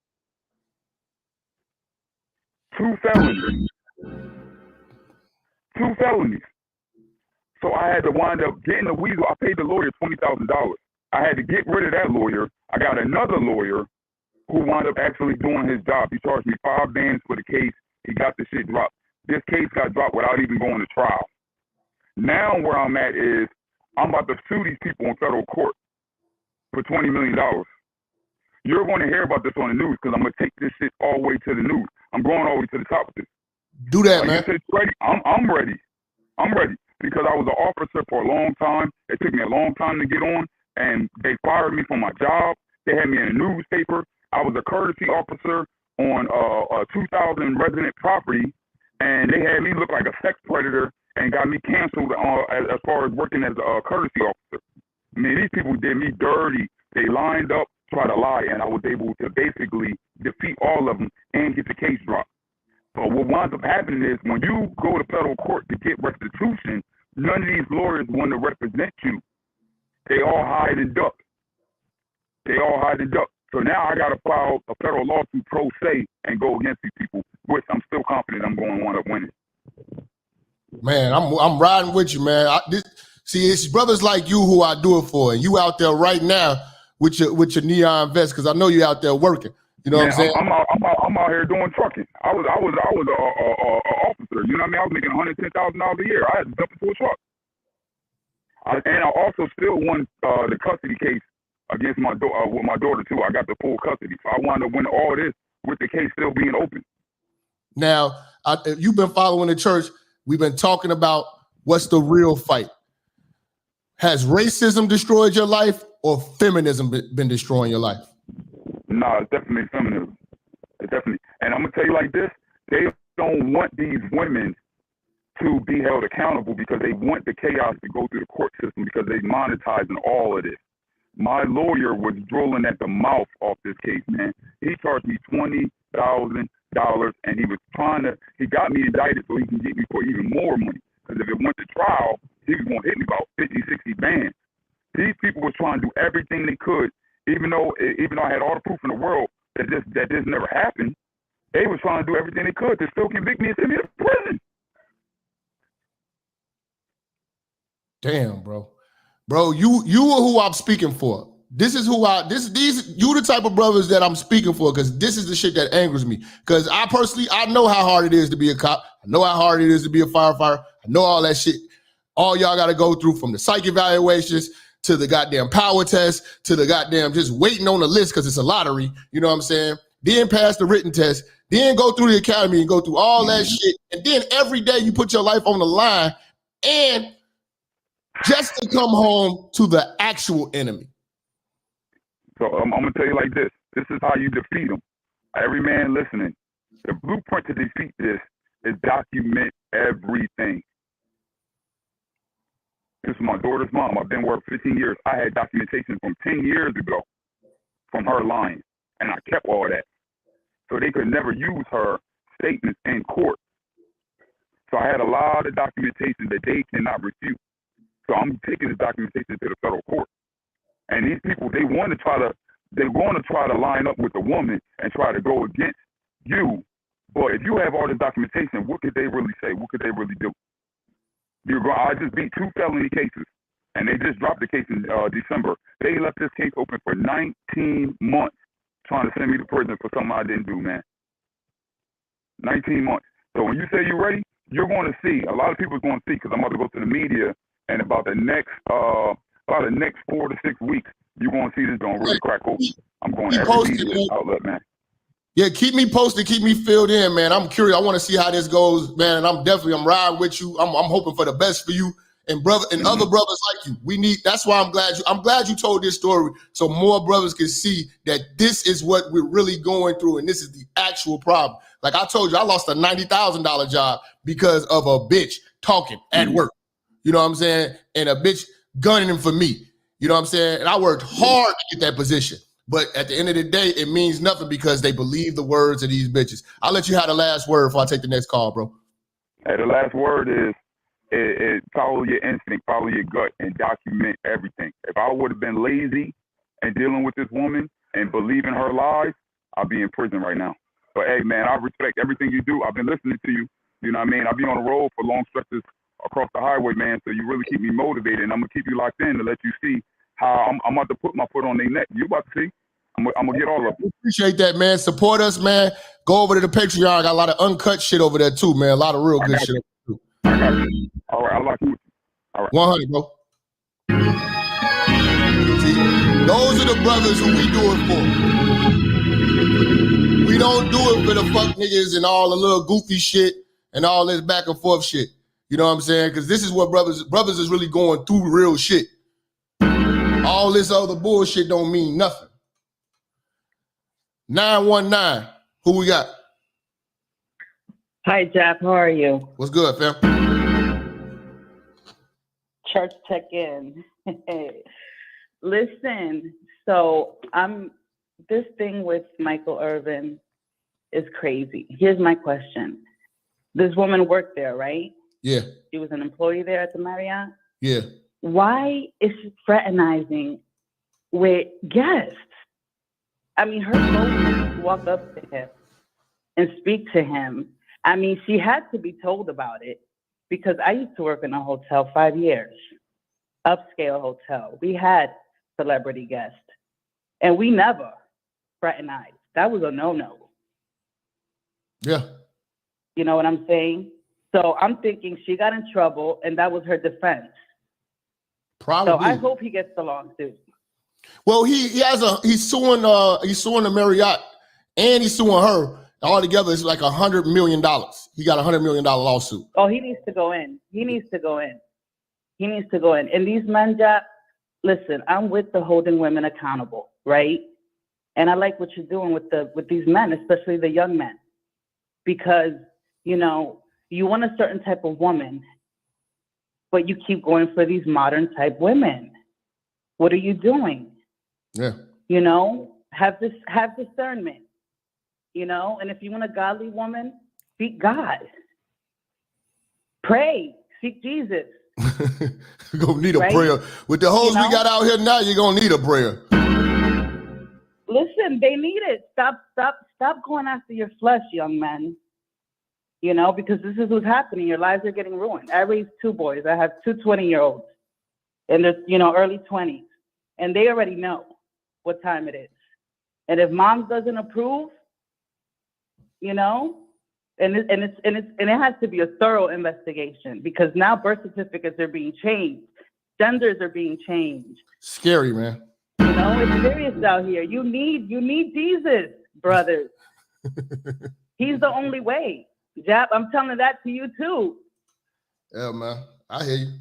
2 felonies. 2 felonies. So I had to wind up getting the weasel. I paid the lawyer $20,000. I had to get rid of that lawyer. I got another lawyer who wound up actually doing his job. He charged me 5 bands for the case. He got the shit dropped. This case got dropped without even going to trial. Now where I'm at is I'm about to sue these people in federal court for $20 million. You're going to hear about this on the news because I'm going to take this shit all the way to the news. I'm going all the way to the top of this. Do that, man. Ready? I'm ready. I'm ready because I was an officer for a long time. It took me a long time to get on, and they fired me from my job. They had me in a newspaper. I was a courtesy officer on a 2,000 resident property, and they had me look like a sex predator and got me canceled as far as working as a courtesy officer. I mean, these people did me dirty. They lined up, tried to lie, and I was able to basically defeat all of them and get the case dropped. But what winds up happening is when you go to federal court to get restitution, none of these lawyers want to represent you. They all hide and duck. So now I got to file a federal lawsuit pro se and go against these people, which I'm still confident I'm going to wind up winning. Man, I'm riding with you, man. See, it's brothers like you who I do it for, and you out there right now with your neon vest because I know you out there working. You know what I'm saying? I'm out here doing trucking. I was a officer. You know what I mean? I was making $110,000 a year. I had to jump into a truck. And I also still won the custody case against my with my daughter too. I got the full custody, so I wound up winning all this with the case still being open. Now, you've been following the church. We've been talking about what's the real fight. Has racism destroyed your life, or feminism been destroying your life? No, it's definitely feminism. It's definitely, and I'm gonna tell you like this: they don't want these women to be held accountable because they want the chaos to go through the court system because they're monetizing all of this. My lawyer was drooling at the mouth off this case, man. He charged me $20,000, and he got me indicted so he can get me for even more money. Because if it went to trial, he was going to hit me about 50, 60 bands. These people were trying to do everything they could, even though I had all the proof in the world that this never happened. They were trying to do everything they could to still convict me and send me to prison. Damn, bro. Bro, you are who I'm speaking for. This is who you the type of brothers that I'm speaking for, because this is the shit that angers me. Because I know how hard it is to be a cop. I know how hard it is to be a firefighter. I know all that shit. All y'all got to go through, from the psych evaluations to the goddamn power test to the goddamn just waiting on the list because it's a lottery. You know what I'm saying? Then pass the written test. Then go through the academy and go through all that shit. And then every day you put your life on the line and just to come home to the actual enemy. So I'm going to tell you like this. This is how you defeat them. Every man listening, the blueprint to defeat this is document everything. This is my daughter's mom. I've been with her 15 years. I had documentation from 10 years ago from her lying, and I kept all that. So they could never use her statements in court. So I had a lot of documentation that they cannot refute. So I'm taking this documentation to the federal court. And these people, they're going to try to line up with the woman and try to go against you. But if you have all this documentation, what could they really say? What could they really do? I just beat 2 felony cases, and they just dropped the case in December. They left this case open for 19 months trying to send me to prison for something I didn't do, man. 19 months. So when you say you're ready, you're going to see. A lot of people are going to see, because I'm about to go to the media, and about the next 4 to 6 weeks, you're going to see this going really crack open. I'm going to every media outlet, man. Yeah, keep me posted, keep me filled in, man. I'm curious. I want to see how this goes, man. And I'm riding with you. I'm hoping for the best for you and other brothers like you. That's why I'm glad you told this story, so more brothers can see that this is what we're really going through, and this is the actual problem. Like I told you, I lost a $90,000 job because of a bitch talking at work. You know what I'm saying? And a bitch gunning him for me. You know what I'm saying? And I worked hard to get that position. But at the end of the day, it means nothing because they believe the words of these bitches. I'll let you have the last word before I take the next call, bro. Hey, the last word is Follow your instinct, follow your gut, and document everything. If I would have been lazy and dealing with this woman and believing her lies, I'd be in prison right now. But hey, man, I respect everything you do. I've been listening to you. You know what I mean? I'll be on the road for long stretches across the highway, man. So you really keep me motivated, and I'm gonna keep you locked in to let you see how I'm about to put my foot on their neck. You about to see? I'm gonna get all of it. Appreciate that, man. Support us, man. Go over to the Patreon. I got a lot of uncut shit over there too, man. A lot of real good shit. I got you. All right, I like you. All right. 100, bro. See, those are the brothers who we do it for. We don't do it for the fuck niggas and all the little goofy shit and all this back and forth shit. You know what I'm saying? Because this is what brothers is really going through real shit. All this other bullshit don't mean nothing. 919, who we got? Hi, Jap. How are you? What's good, fam? Church check-in. Listen, so this thing with Michael Irvin is crazy. Here's my question. This woman worked there, right? Yeah. She was an employee there at the Marriott? Yeah. Why is she fraternizing with guests? I mean, her goal was to walk up to him and speak to him. I mean, she had to be told about it because I used to work in a hotel 5 years, upscale hotel. We had celebrity guests, and we never fraternized. That was a no-no. Yeah. You know what I'm saying? So I'm thinking she got in trouble, and that was her defense. Probably. So I hope he gets the lawsuit. Well, he's suing the Marriott and he's suing her. All together, it's like $100 million. He got a $100 million lawsuit. Oh, he needs to go in. He needs to go in. He needs to go in. And these men, Jap, listen, I'm with the holding women accountable, right? And I like what you're doing with these men, especially the young men, because you know you want a certain type of woman, but you keep going for these modern type women. What are you doing? Yeah. You know, have discernment. You know, and if you want a godly woman, seek God. Pray, seek Jesus. You're gonna need a prayer. With the hoes we got out here now, you're gonna need a prayer. Listen, they need it. Stop going after your flesh, young men. You know, because this is what's happening. Your lives are getting ruined. I raised 2 boys. I have 2 20-year-olds in their, early 20s. And they already know what time it is. And if mom doesn't approve, and it has to be a thorough investigation because now birth certificates are being changed, genders are being changed. Scary, man. It's serious out here. You need Jesus, brothers. He's the only way. Jap, I'm telling that to you too. Yeah, man. I hear you.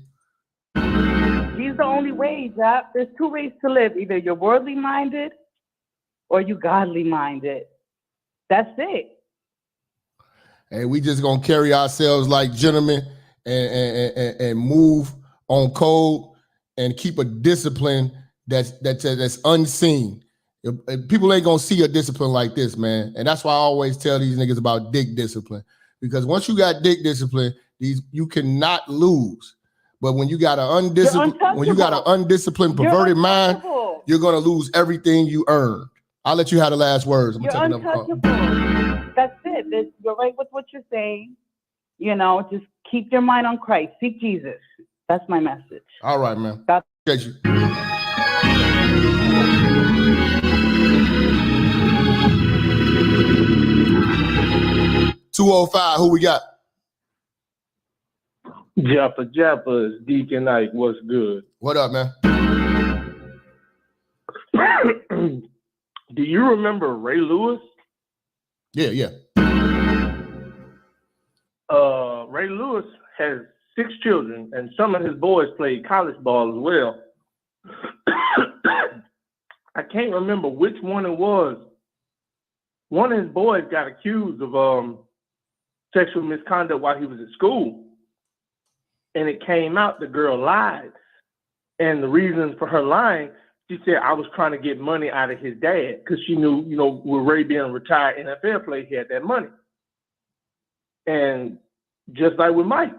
He's the only way, Jap. There's 2 ways to live. Either you're worldly minded or you godly minded. That's it. And we just gonna carry ourselves like gentlemen and move on code and keep a discipline that's unseen. People ain't gonna see a discipline like this, man. And that's why I always tell these niggas about dick discipline. Because once you got dick discipline, you cannot lose. But when you got an undisciplined, perverted mind, you're gonna lose everything you earned. I'll let you have the last words. You're untouchable. That's it. You're right with what you're saying. Just keep your mind on Christ. Seek Jesus. That's my message. All right, man. God bless you. $205, who we got? Jappa, Deacon Ike, what's good? What up, man? Do you remember Ray Lewis? Yeah. Ray Lewis has 6 children, and some of his boys played college ball as well. I can't remember which one it was. One of his boys got accused of sexual misconduct while he was at school. And it came out the girl lied. And the reason for her lying, she said, I was trying to get money out of his dad because she knew, with Ray being a retired NFL player, he had that money. And just like with Mike,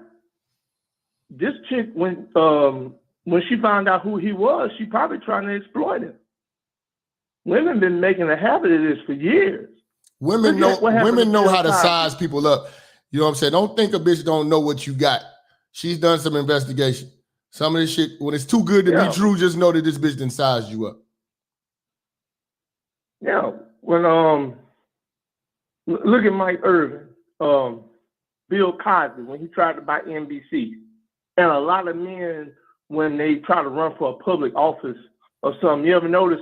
this chick, when she found out who he was, she probably trying to exploit him. Women been making a habit of this for years. Women know how to size people up. You know what I'm saying? Don't think a bitch don't know what you got. She's done some investigation. Some of this shit, when it's too good to be true, just know that this bitch done sized you up. Yeah. When look at Mike Irvin, Bill Cosby, when he tried to buy NBC. And a lot of men, when they try to run for a public office or something, you ever notice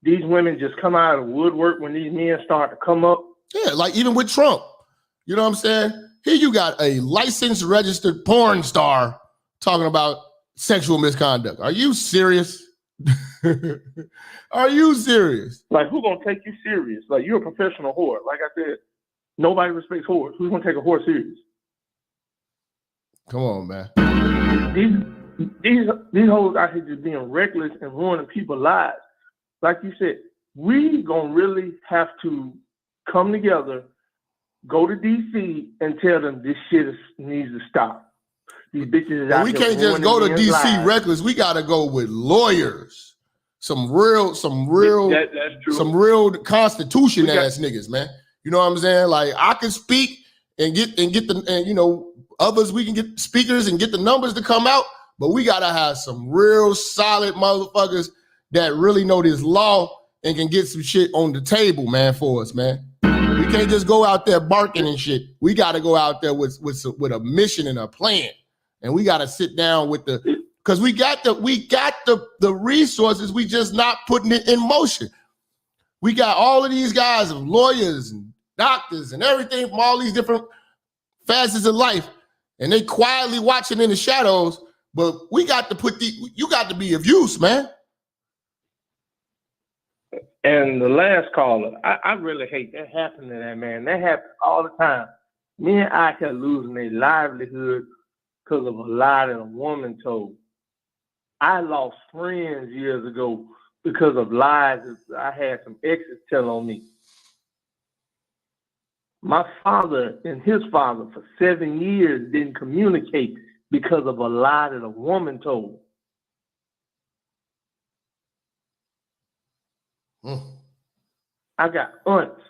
these women just come out of the woodwork when these men start to come up? Yeah, like even with Trump. You know what I'm saying? Here you got a licensed registered porn star talking about sexual misconduct. Are you serious? Are you serious? Like, who's gonna take you serious? Like, you're a professional whore. Like I said, nobody respects whores. Who's gonna take a whore serious? Come on, man. These hoes out here just being reckless and ruining people's lives. Like you said, we gonna really have to come together, go to DC, and tell them this shit needs to stop. These bitches is out We here can't just ruining go to men's DC lives. reckless. We gotta go with lawyers. Some real That's true. some real constitution ass niggas, man. You know what I'm saying? Like, I can speak and get the others, we can get speakers and get the numbers to come out, but we gotta have some real solid motherfuckers that really know this law and can get some shit on the table, man, for us, man. We can't just go out there barking and shit. We gotta go out there with a mission and a plan. And we gotta sit down with because we got the resources, we just not putting it in motion. We got all of these guys of lawyers and doctors and everything from all these different facets of life, and they quietly watching in the shadows, but we got to you got to be of use, man. And the last caller, I really hate that happening to that man. That happens all the time. Me and I kept losing their livelihood because of a lie that a woman told. I lost friends years ago because of lies that I had some exes tell on me. My father and his father for 7 years didn't communicate because of a lie that a woman told. I got aunts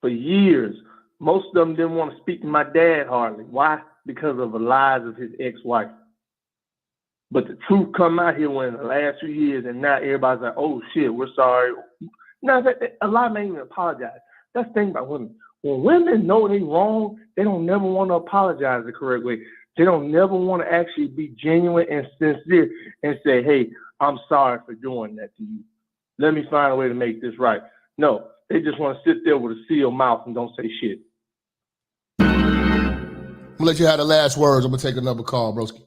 for years. Most of them didn't want to speak to my dad hardly. Why? Because of the lies of his ex-wife. But the truth come out here when in the last few years, and now everybody's like, oh shit, we're sorry. No, a lot of men even apologize. That's the thing about women. When women know they wrong, they don't never want to apologize the correct way. They don't never want to actually be genuine and sincere and say, hey, I'm sorry for doing that to you. Let me find a way to make this right. No, they just want to sit there with a sealed mouth and don't say shit. I'm gonna let you have the last words. I'm gonna take another call, broski.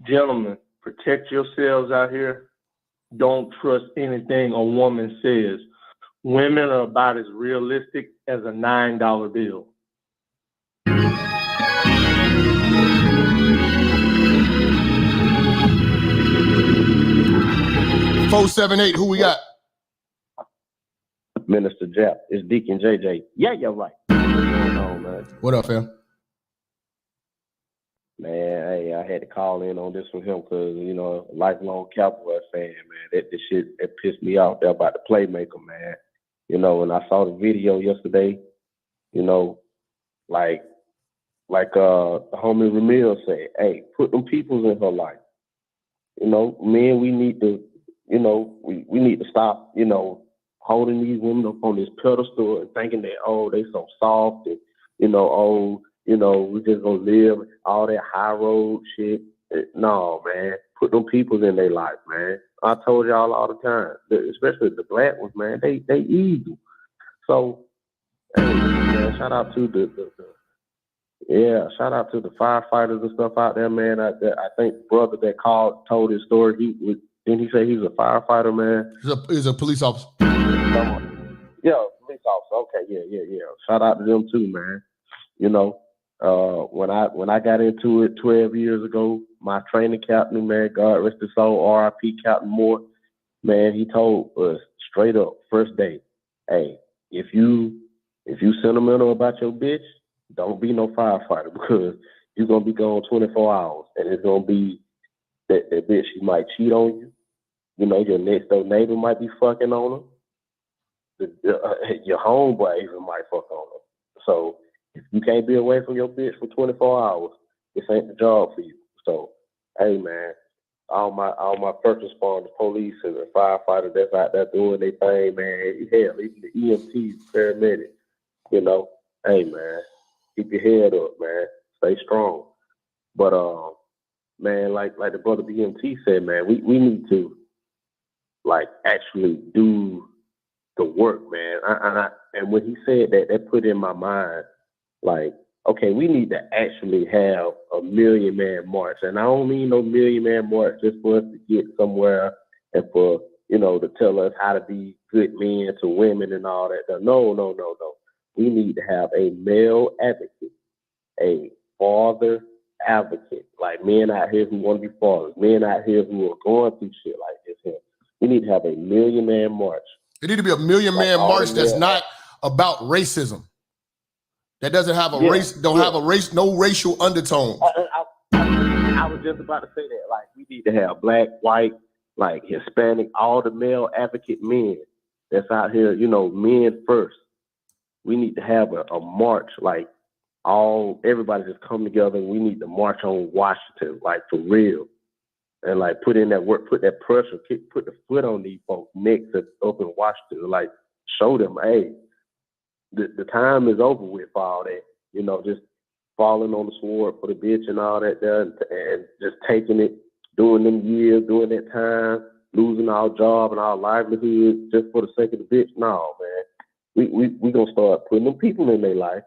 Gentlemen, protect yourselves out here. Don't trust anything a woman says. Women are about as realistic as a $9 bill. 478, who we got? Minister Jap. It's Deacon JJ. Yeah, you're right. What's going on, man? What up, fam? Man, hey, I had to call in on this from him because, you know, a lifelong Cowboy fan, man. This shit, it pissed me off. They're about the playmaker, man. You know, when I saw the video yesterday, you know, like the homie Ramil said, hey, put them peoples in her life. You know, men, we need to, you know, we need to stop, you know, holding these women up on this pedestal and thinking that, oh, they so soft and, you know, oh, you know, we just gonna live all that high road shit. No, man. Put them peoples in their life, man. I told y'all all the time, especially the black ones, man, they evil. So, hey, man, shout out to shout out to the firefighters and stuff out there, man. I think the brother that called told his story. Didn't he say he was a firefighter, man? He's a police officer. Yeah, police officer. Okay, yeah. Shout out to them too, man. You know, when I got into it 12 years ago, my training captain, man, God rest his soul, R.I.P. Captain Moore, man, he told us straight up, first day, hey, if you sentimental about your bitch, don't be no firefighter because You're gonna be gone 24 hours, and it's gonna be that bitch. She might cheat on you. You know, your next door neighbor might be fucking on her. Your homeboy even might fuck on her. So if you can't be away from your bitch for 24 hours, this ain't the job for you. So, hey man, all my first responders, police and the firefighters that's out there doing their thing, man. Hell, even the EMTs, paramedics, you know, hey man, keep your head up, man. Stay strong. But man, like the brother BMT said, man, we need to like actually do the work, man. And when he said that, that put in my mind, like, okay, we need to actually have a 1,000,000-man march. And I don't mean no 1,000,000-man march just for us to get somewhere and for, you know, to tell us how to be good men to women and all that. No. We need to have a male advocate, a father advocate, like men out here who want to be fathers, men out here who are going through shit like this here. We need to have a 1,000,000-man march. It need to be a 1,000,000-man march that's not about racism. That doesn't have a no racial undertone. I was just about to say that. Like, we need to have black, white, like Hispanic, all the male advocate men that's out here, you know, men first. We need to have a march, like everybody just come together and we need to march on Washington, like for real. And like put in that work, put that pressure, put the foot on these folks' necks up in Washington, like show them, hey, the time is over with for all that, you know, just falling on the sword for the bitch and all that there, and just taking it, doing them years, doing that time, losing our job and our livelihood just for the sake of the bitch. No, man, we gonna start putting them people in their life.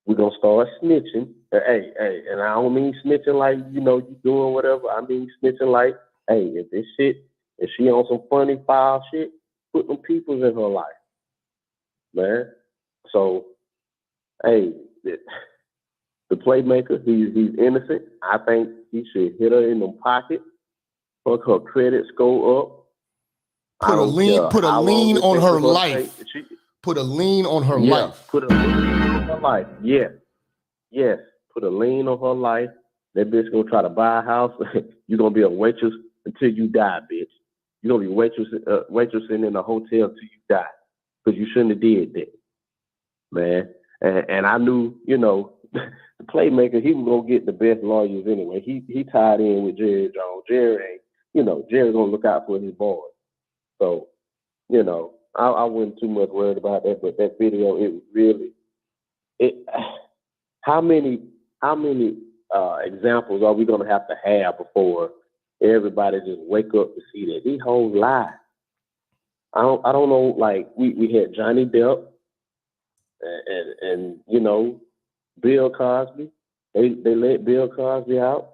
We're gonna start snitching. Hey, and I don't mean snitching like, you know, you doing whatever. I mean snitching like, hey, if she on some funny foul shit, put them peoples in her life, man. So, hey, the playmaker, he's innocent. I think he should hit her in the pocket, fuck her credit score up. Put a lien on her life. Put a lien on her life. Put a lien on her life. Yes. Put a lien on her life. That bitch gonna try to buy a house. You're gonna be a waitress until you die, bitch. You're gonna be waitressing in a hotel until you die. Because you shouldn't have did that, man. And I knew, you know, the playmaker, he was gonna get the best lawyers anyway. He tied in with Jerry Jones. Jerry's gonna look out for his boys. So, you know, I wasn't too much worried about that, but that video, it was really, how many examples are we gonna have to have before everybody just wake up to see that these hoes lie? I don't know. Like we had Johnny Depp and you know, Bill Cosby. They let Bill Cosby out.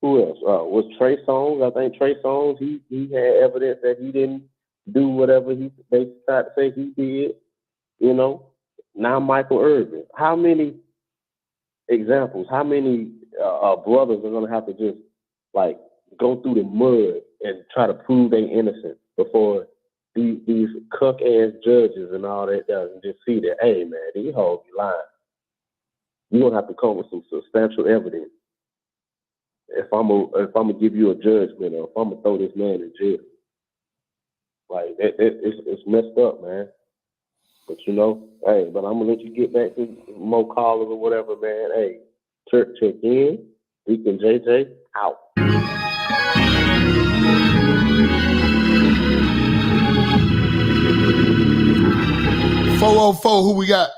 Who else? Was Trey Songz? I think Trey Songz. He had evidence that he didn't do whatever they tried to say he did. You know. Now Michael Irvin. How many examples? How many brothers are gonna have to just like go through the mud and try to prove they innocent before these cuck ass judges and all that and just see that, hey man, these hoes be lying. You're gonna have to come with some substantial evidence if I'm gonna give you a judgment or if I'm gonna throw this man in jail. Like it's messed up, man. But you know, hey, but I'm gonna let you get back to more callers or whatever, man. Hey, church check in. Deacon JJ out. 404, who we got?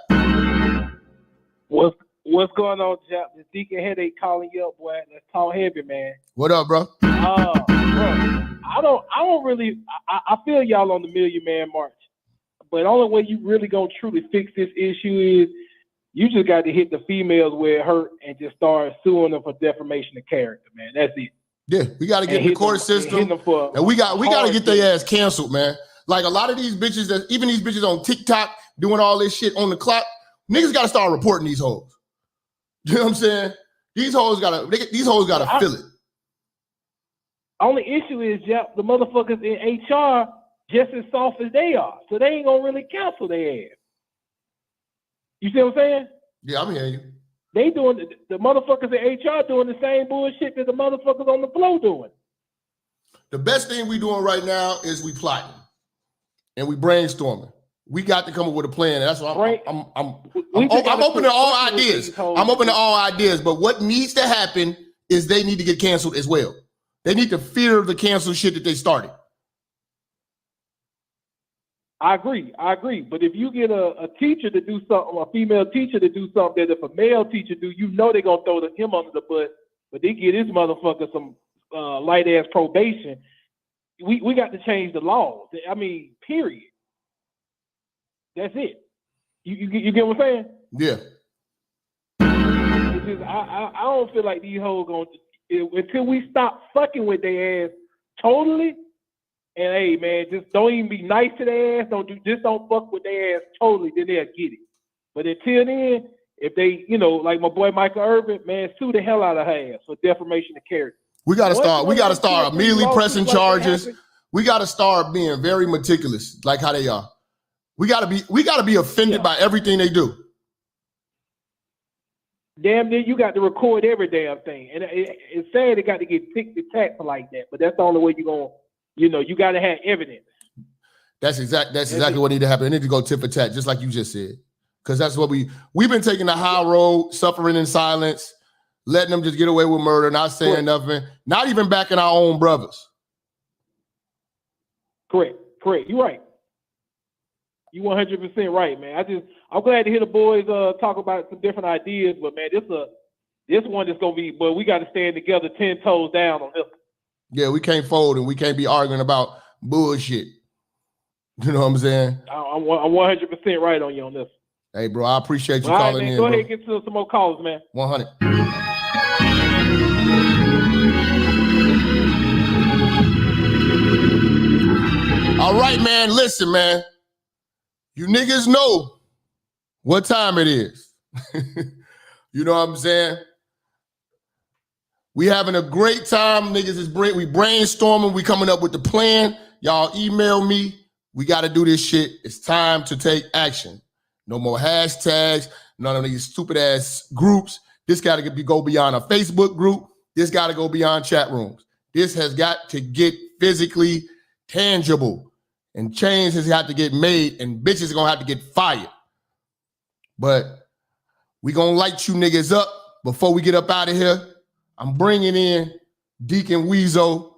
What's going on, Jap? The Deacon Headache calling you up, boy. Let's talk heavy, man. What up, bro? Bro, I don't really. I feel y'all on the 1,000,000-man march, but the only way you really gonna truly fix this issue is you just got to hit the females where it hurt and just start suing them for defamation of character, man. That's it. Yeah, we got to get in the court system, and we got to get their ass canceled, man. Like a lot of these bitches, even these bitches on TikTok doing all this shit on the clock, niggas got to start reporting these hoes. You know what I'm saying? These hoes gotta feel it. Only issue is, Jap, the motherfuckers in HR just as soft as they are, so they ain't gonna really cancel their ass. You see what I'm saying? Yeah, I'm hearing you. They doing the motherfuckers at HR doing the same bullshit that the motherfuckers on the floor doing. The best thing we doing right now is we plotting and we brainstorming. We got to come up with a plan. That's what I'm open to all ideas. I'm open to all ideas. But what needs to happen is they need to get canceled as well. They need to fear the cancel shit that they started. I agree. But if you get a teacher to do something, a female teacher to do something that if a male teacher do, you know they're gonna throw him under the bus. But they get this motherfucker some light ass probation. We got to change the laws. I mean, period. That's it. You get what I'm saying? Yeah. It's just, I don't feel like these hoes gonna until we stop fucking with their ass totally. And hey, man, just don't even be nice to their ass. Don't fuck with their ass totally. Then they'll get it. But until then, if they, like my boy Micheal Irvin, man, sue the hell out of her ass for defamation of character. We gotta start immediately pressing charges. We gotta start being very meticulous, like how they are. We gotta be offended by everything they do. Damn near you got to record every damn thing. And it's sad it got to get tick-to-tack like that, but that's the only way you're gonna, you gotta have evidence. That's exactly what need to happen. It need to go tit for tat, just like you just said. Because that's what we've been taking the high road, suffering in silence, letting them just get away with murder, not saying nothing, not even backing our own brothers. Correct. You're right. You 100% right, man. I'm glad to hear the boys talk about some different ideas, but man, this one is gonna be. But we got to stand together, 10 toes down on this. Yeah, we can't fold and we can't be arguing about bullshit. You know what I'm saying? I'm 100% right on you on this. Hey, bro, I appreciate you calling in. Go ahead and get to some more calls, man. 100. All right, man. Listen, man. You niggas know what time it is. You know what I'm saying? We having a great time. Niggas we brainstorming. We coming up with the plan. Y'all email me. We got to do this shit. It's time to take action. No more hashtags. None of these stupid ass groups. This got to go beyond a Facebook group. This got to go beyond chat rooms. This has got to get physically tangible. And change has got to get made, and bitches are going to have to get fired. But we going to light you niggas up before we get up out of here. I'm bringing in Deacon Weezo,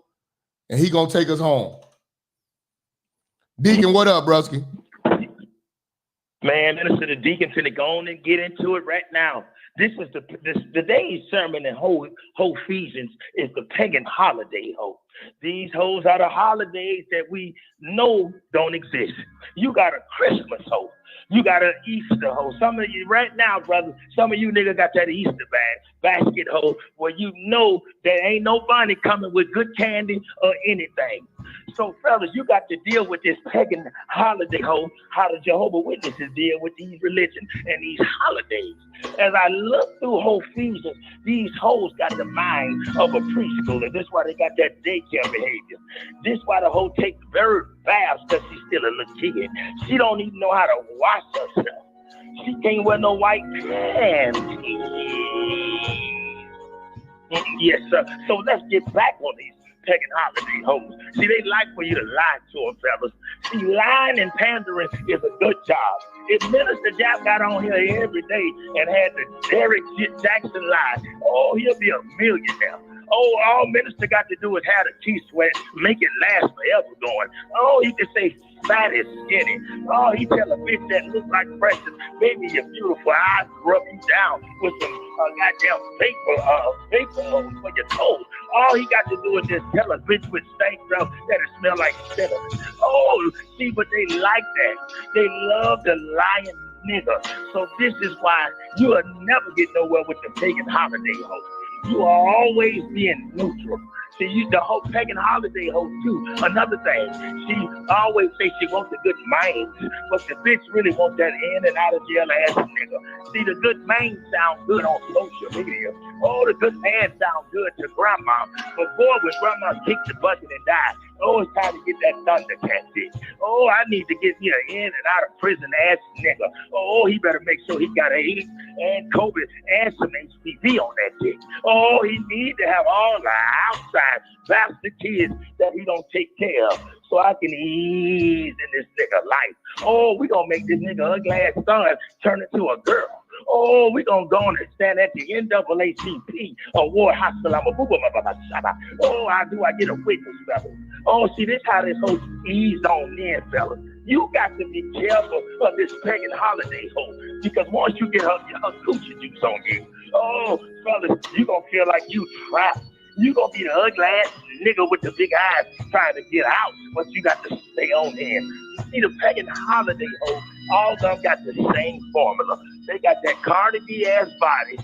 and he going to take us home. Deacon, what up, broski? Man, Minister the Deacon finna go on and get into it right now. This is today's sermon in whole Ephesians is the pagan holiday hoe. These hoes are the holidays that we know don't exist. You got a Christmas hoe. You got an Easter hoe. Some of you right now, brother, some of you niggas got that Easter basket hoe where you know there ain't no bunny coming with good candy or anything. So, fellas, you got to deal with this pagan holiday hoe, how the Jehovah Witnesses deal with these religions and these holidays. As I look through whole Ephesians, these hoes got the mind of a preschooler. That's why they got that daycare behavior. This why the hoe takes very fast because she's still a little kid. She don't even know how to wash herself. She can't wear no white panties. Yes, sir. So let's get back on these pagan holiday hoes. See, they like for you to lie to them, fellas. See, lying and pandering is a good job. If Minister Jap got on here every day and had the Derek Jackson lie, oh, he'll be a millionaire. Oh, all Minister got to do is have a T-sweat, make it last forever going. Oh, he can say fat is skinny. Oh, he tell a bitch that look like Precious, baby, you're beautiful. I rub you down with some goddamn paper for your toes. All he got to do is just tell a bitch with stank breath that it smell like cinnamon. Oh, see, but they like that. They love the lying nigga. So this is why you will never get nowhere with the pagan holiday hoe. You are always being neutral. See, the whole pagan holiday hoe too. Another thing, she always say she wants the good minds, but the bitch really wants that in and out of jail ass nigga. See, the good mind sound good on social media. Oh, the good man sound good to grandma. But boy, when grandma kicked the bucket and died, Oh, it's time to get that Thundercat dick. Oh, I need to get me an in and out of prison ass nigga. Oh, he better make sure he got AIDS and COVID and some HPV on that dick. Oh, he need to have all the outside bastard kids that he don't take care of, so I can ease in this nigga life. Oh, we gonna make this nigga ugly ass son turn into a girl. Oh, we gonna go on and stand at the NAACP award hospital. Oh, I get a witness, fella. Oh, see, this how this whole eased on in, fella. You got to be careful of this pagan holiday hoe, because once you get her coochie juice on you, oh, fellas, you gonna feel like you trapped. You gonna be the ugly ass nigga with the big eyes trying to get out, but you got to stay on in. See, the pagan holiday hoe, all of them got the same formula. They got that Cardi B ass body,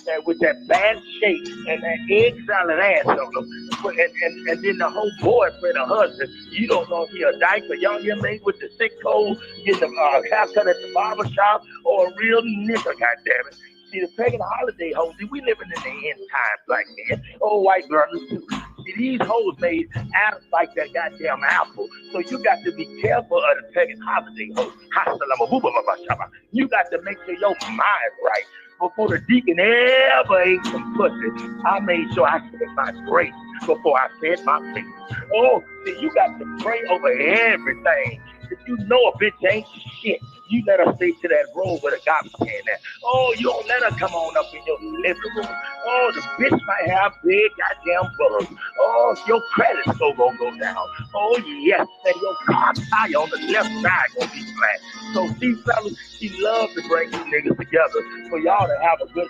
and with that bad shape and that egg salad ass on them, and then the whole boyfriend or husband, you don't know if he a dyke, a young mate with the sick cold, getting a haircut at the barber shop, or a real nigga, goddammit. See, the pagan holiday hoes, we living in the end times, black men. Oh, white brothers too. See, these hoes made out like that goddamn apple. So you got to be careful of the pagan holiday hoes. You got to make sure your mind right. Before the deacon ever ate some pussy, I made sure I said my grace before I fed my feet. Oh, see, you got to pray over everything. If you know a bitch ain't shit, you let her stay to that room where the garbage can at. Oh, you don't let her come on up in your living room. Oh, the bitch might have big goddamn bugs. Oh, your credit score gonna go down. Oh, yes, and your car tire on the left side gonna be flat. So, see, fellas, she loves to bring you niggas together for y'all to have a good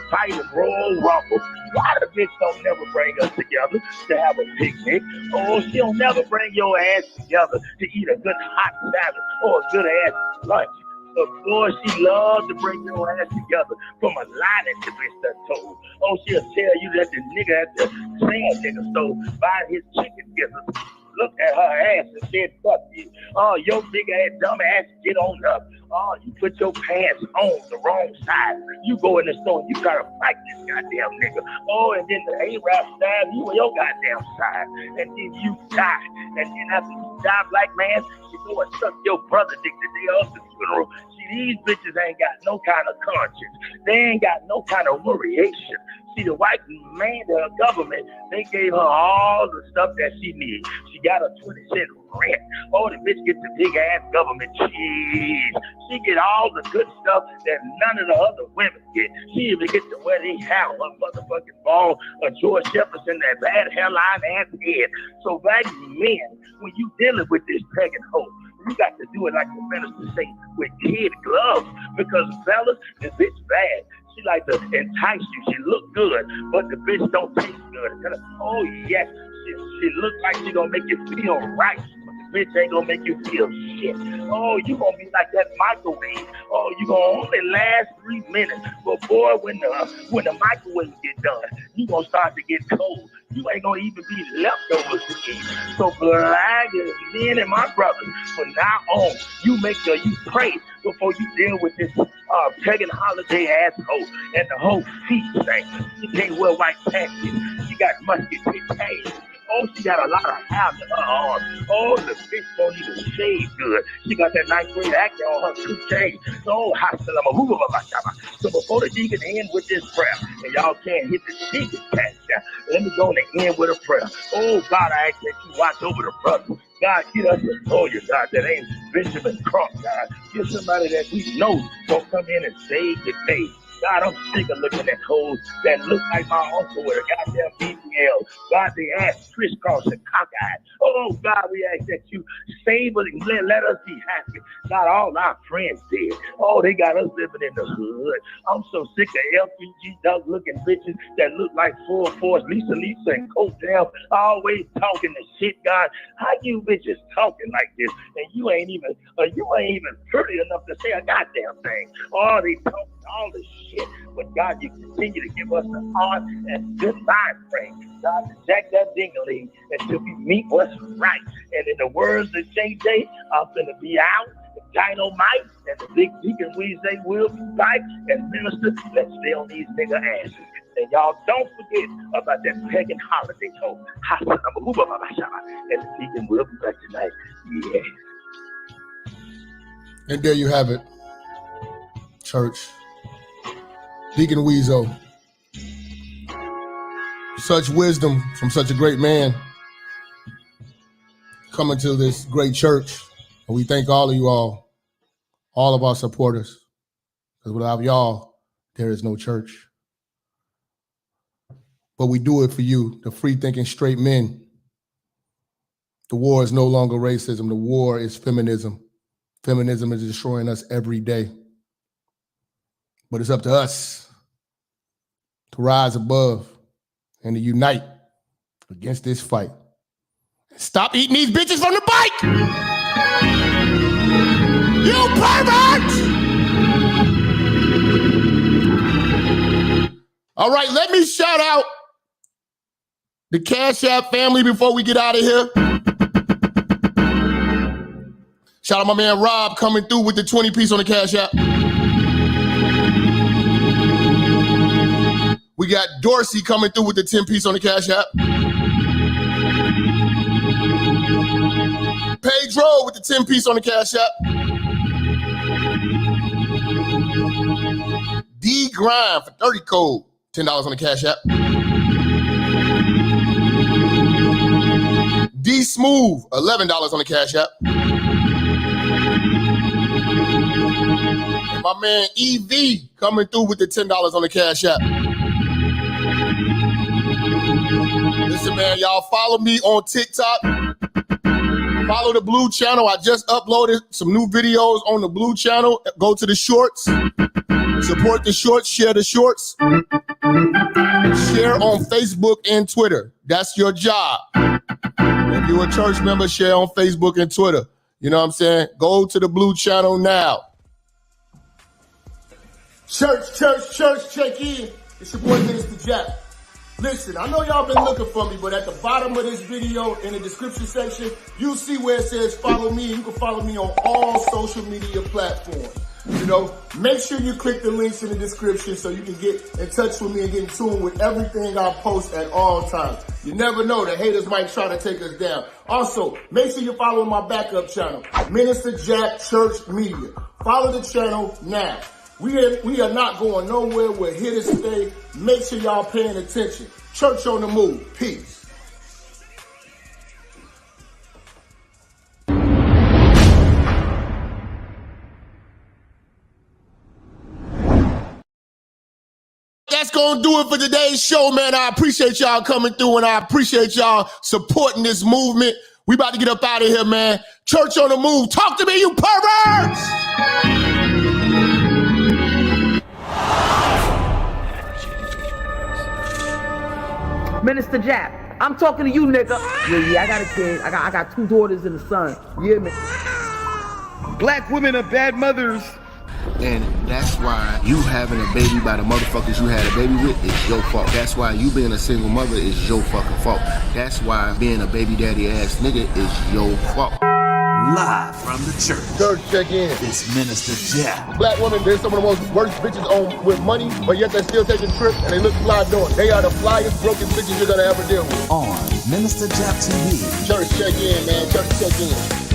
fight and roll rumble. Why the bitch don't never bring us together to have a picnic? Oh, she don't never bring your ass together to eat a good hot salad or a good ass lunch. Of course, she loves to bring your ass together from a lie that the bitch done told. Oh, she'll tell you that the nigga at the sand nigga store buying his chicken gizzards looked at her ass and said, fuck you. Oh, your big ass dumb ass, get on up. Oh, you put your pants on the wrong side. You go in the store and you try to fight this goddamn nigga. Oh, and then the A-Rap stab you on your goddamn side. And then you die. And then after you die, black man, you go and suck your brother dick the day of the funeral. See, these bitches ain't got no kind of conscience. They ain't got no kind of worryation. See, the white man, the government, they gave her all the stuff that she needs. She got a 20-cent rent. Oh, the bitch gets the big-ass government cheese. She get all the good stuff that none of the other women get. She even gets to wear they have her motherfucking ball of George Jefferson, that bad hairline-ass head. So, black men, when you dealing with this pagan hoe, you got to do it like the minister say, with kid gloves. Because, fellas, the bitch bad. She like to entice you. She look good, but the bitch don't taste good. Oh, yes. She look like she gonna make you feel right. Bitch ain't gonna make you feel shit. Oh, you gonna be like that microwave. Oh, you gonna only last 3 minutes. But boy, when the microwave get done, you gonna start to get cold. You ain't gonna even be leftovers to eat. So black men and my brothers, from now on, you make sure you pray before you deal with this pagan holiday asshole and the whole feet thing. She can't wear white pants. She got musket pigtails. Oh, she got a lot of hair in her arms. Oh, the bitch don't even shave good. She got that 9th grade acting on her coochie. So, so before the deacon end with this prayer, and y'all can't hit the deacon catch down, let me go on the end with a prayer. Oh, God, I ask that you watch over the brothers. God, get us a lawyer, God, that ain't Benjamin Crump, God. Get somebody that we know gonna come in and save the day. God, I'm sick of looking at hoes that look like my uncle with a goddamn BBL. God, they ass crisscross and cockeyed. Oh, God, we ask that you save us and let us be happy. God, all our friends did. Oh, they got us living in the hood. I'm so sick of LPG dog looking bitches that look like full force Lisa and Coach Down, always talking the shit, God. How you bitches talking like this? And you ain't even pretty enough to say a goddamn thing. Oh, they talking all this shit, but God, you continue to give us the heart and good mind frame, God, to jack that ding-a-ling until we meet what's right. And in the words of JJ, I'm gonna be out, the dynamite, and the big deacon Weezy will be back, and minister, let's stay on these nigga asses. And y'all don't forget about that pagan holiday home. And the deacon will be back tonight. Yeah. And there you have it, church. Deacon Weezo. Such wisdom from such a great man coming to this great church. And we thank all of you all of our supporters. Because without y'all, there is no church. But we do it for you, the free-thinking straight men. The war is no longer racism. The war is feminism. Feminism is destroying us every day. But it's up to us to rise above and to unite against this fight. Stop eating these bitches from the bike! You perverts! All right, let me shout out the Cash App family before we get out of here. Shout out my man Rob coming through with the 20-piece on the Cash App. We got Dorsey coming through with the 10-piece on the Cash App. Pedro with the 10-piece on the Cash App. D Grind for 30 code, $10 on the Cash App. D Smooth, $11 on the Cash App. And my man EV coming through with the $10 on the Cash App. Listen, man, y'all follow me on TikTok. Follow the Blue Channel. I just uploaded some new videos on the Blue Channel. Go to the shorts. Support the shorts. Share the shorts. Share on Facebook and Twitter. That's your job. If you're a church member, share on Facebook and Twitter. You know what I'm saying? Go to the Blue Channel now. Church, check in. It's your boy, Minister Jap. Listen, I know y'all been looking for me, but at the bottom of this video, in the description section, you'll see where it says follow me. You can follow me on all social media platforms. You know, make sure you click the links in the description so you can get in touch with me and get in tune with everything I post at all times. You never know, the haters might try to take us down. Also, make sure you follow my backup channel, Minister Jap Church Media. Follow the channel now. We are not going nowhere. We're here to stay. Make sure y'all paying attention. Church on the move. Peace. That's going to do it for today's show, man. I appreciate y'all coming through and I appreciate y'all supporting this movement. We about to get up out of here, man. Church on the move. Talk to me, you perverts! Minister Jap, I'm talking to you, nigga. Yeah, I got a kid. I got 2 daughters and a son. Yeah, man. Black women are bad mothers. And that's why you having a baby by the motherfuckers you had a baby with is your fault. That's why you being a single mother is your fucking fault. That's why being a baby daddy ass nigga is your fault. Live from the church. Church, check in. It's Minister Jap. Black women, they're some of the most worst bitches on with money, but yet they're still taking trips and they look fly doing it. They are the flyest, broken bitches you're gonna ever deal with. On Minister Jap TV. Church, check in, man. Church, check in.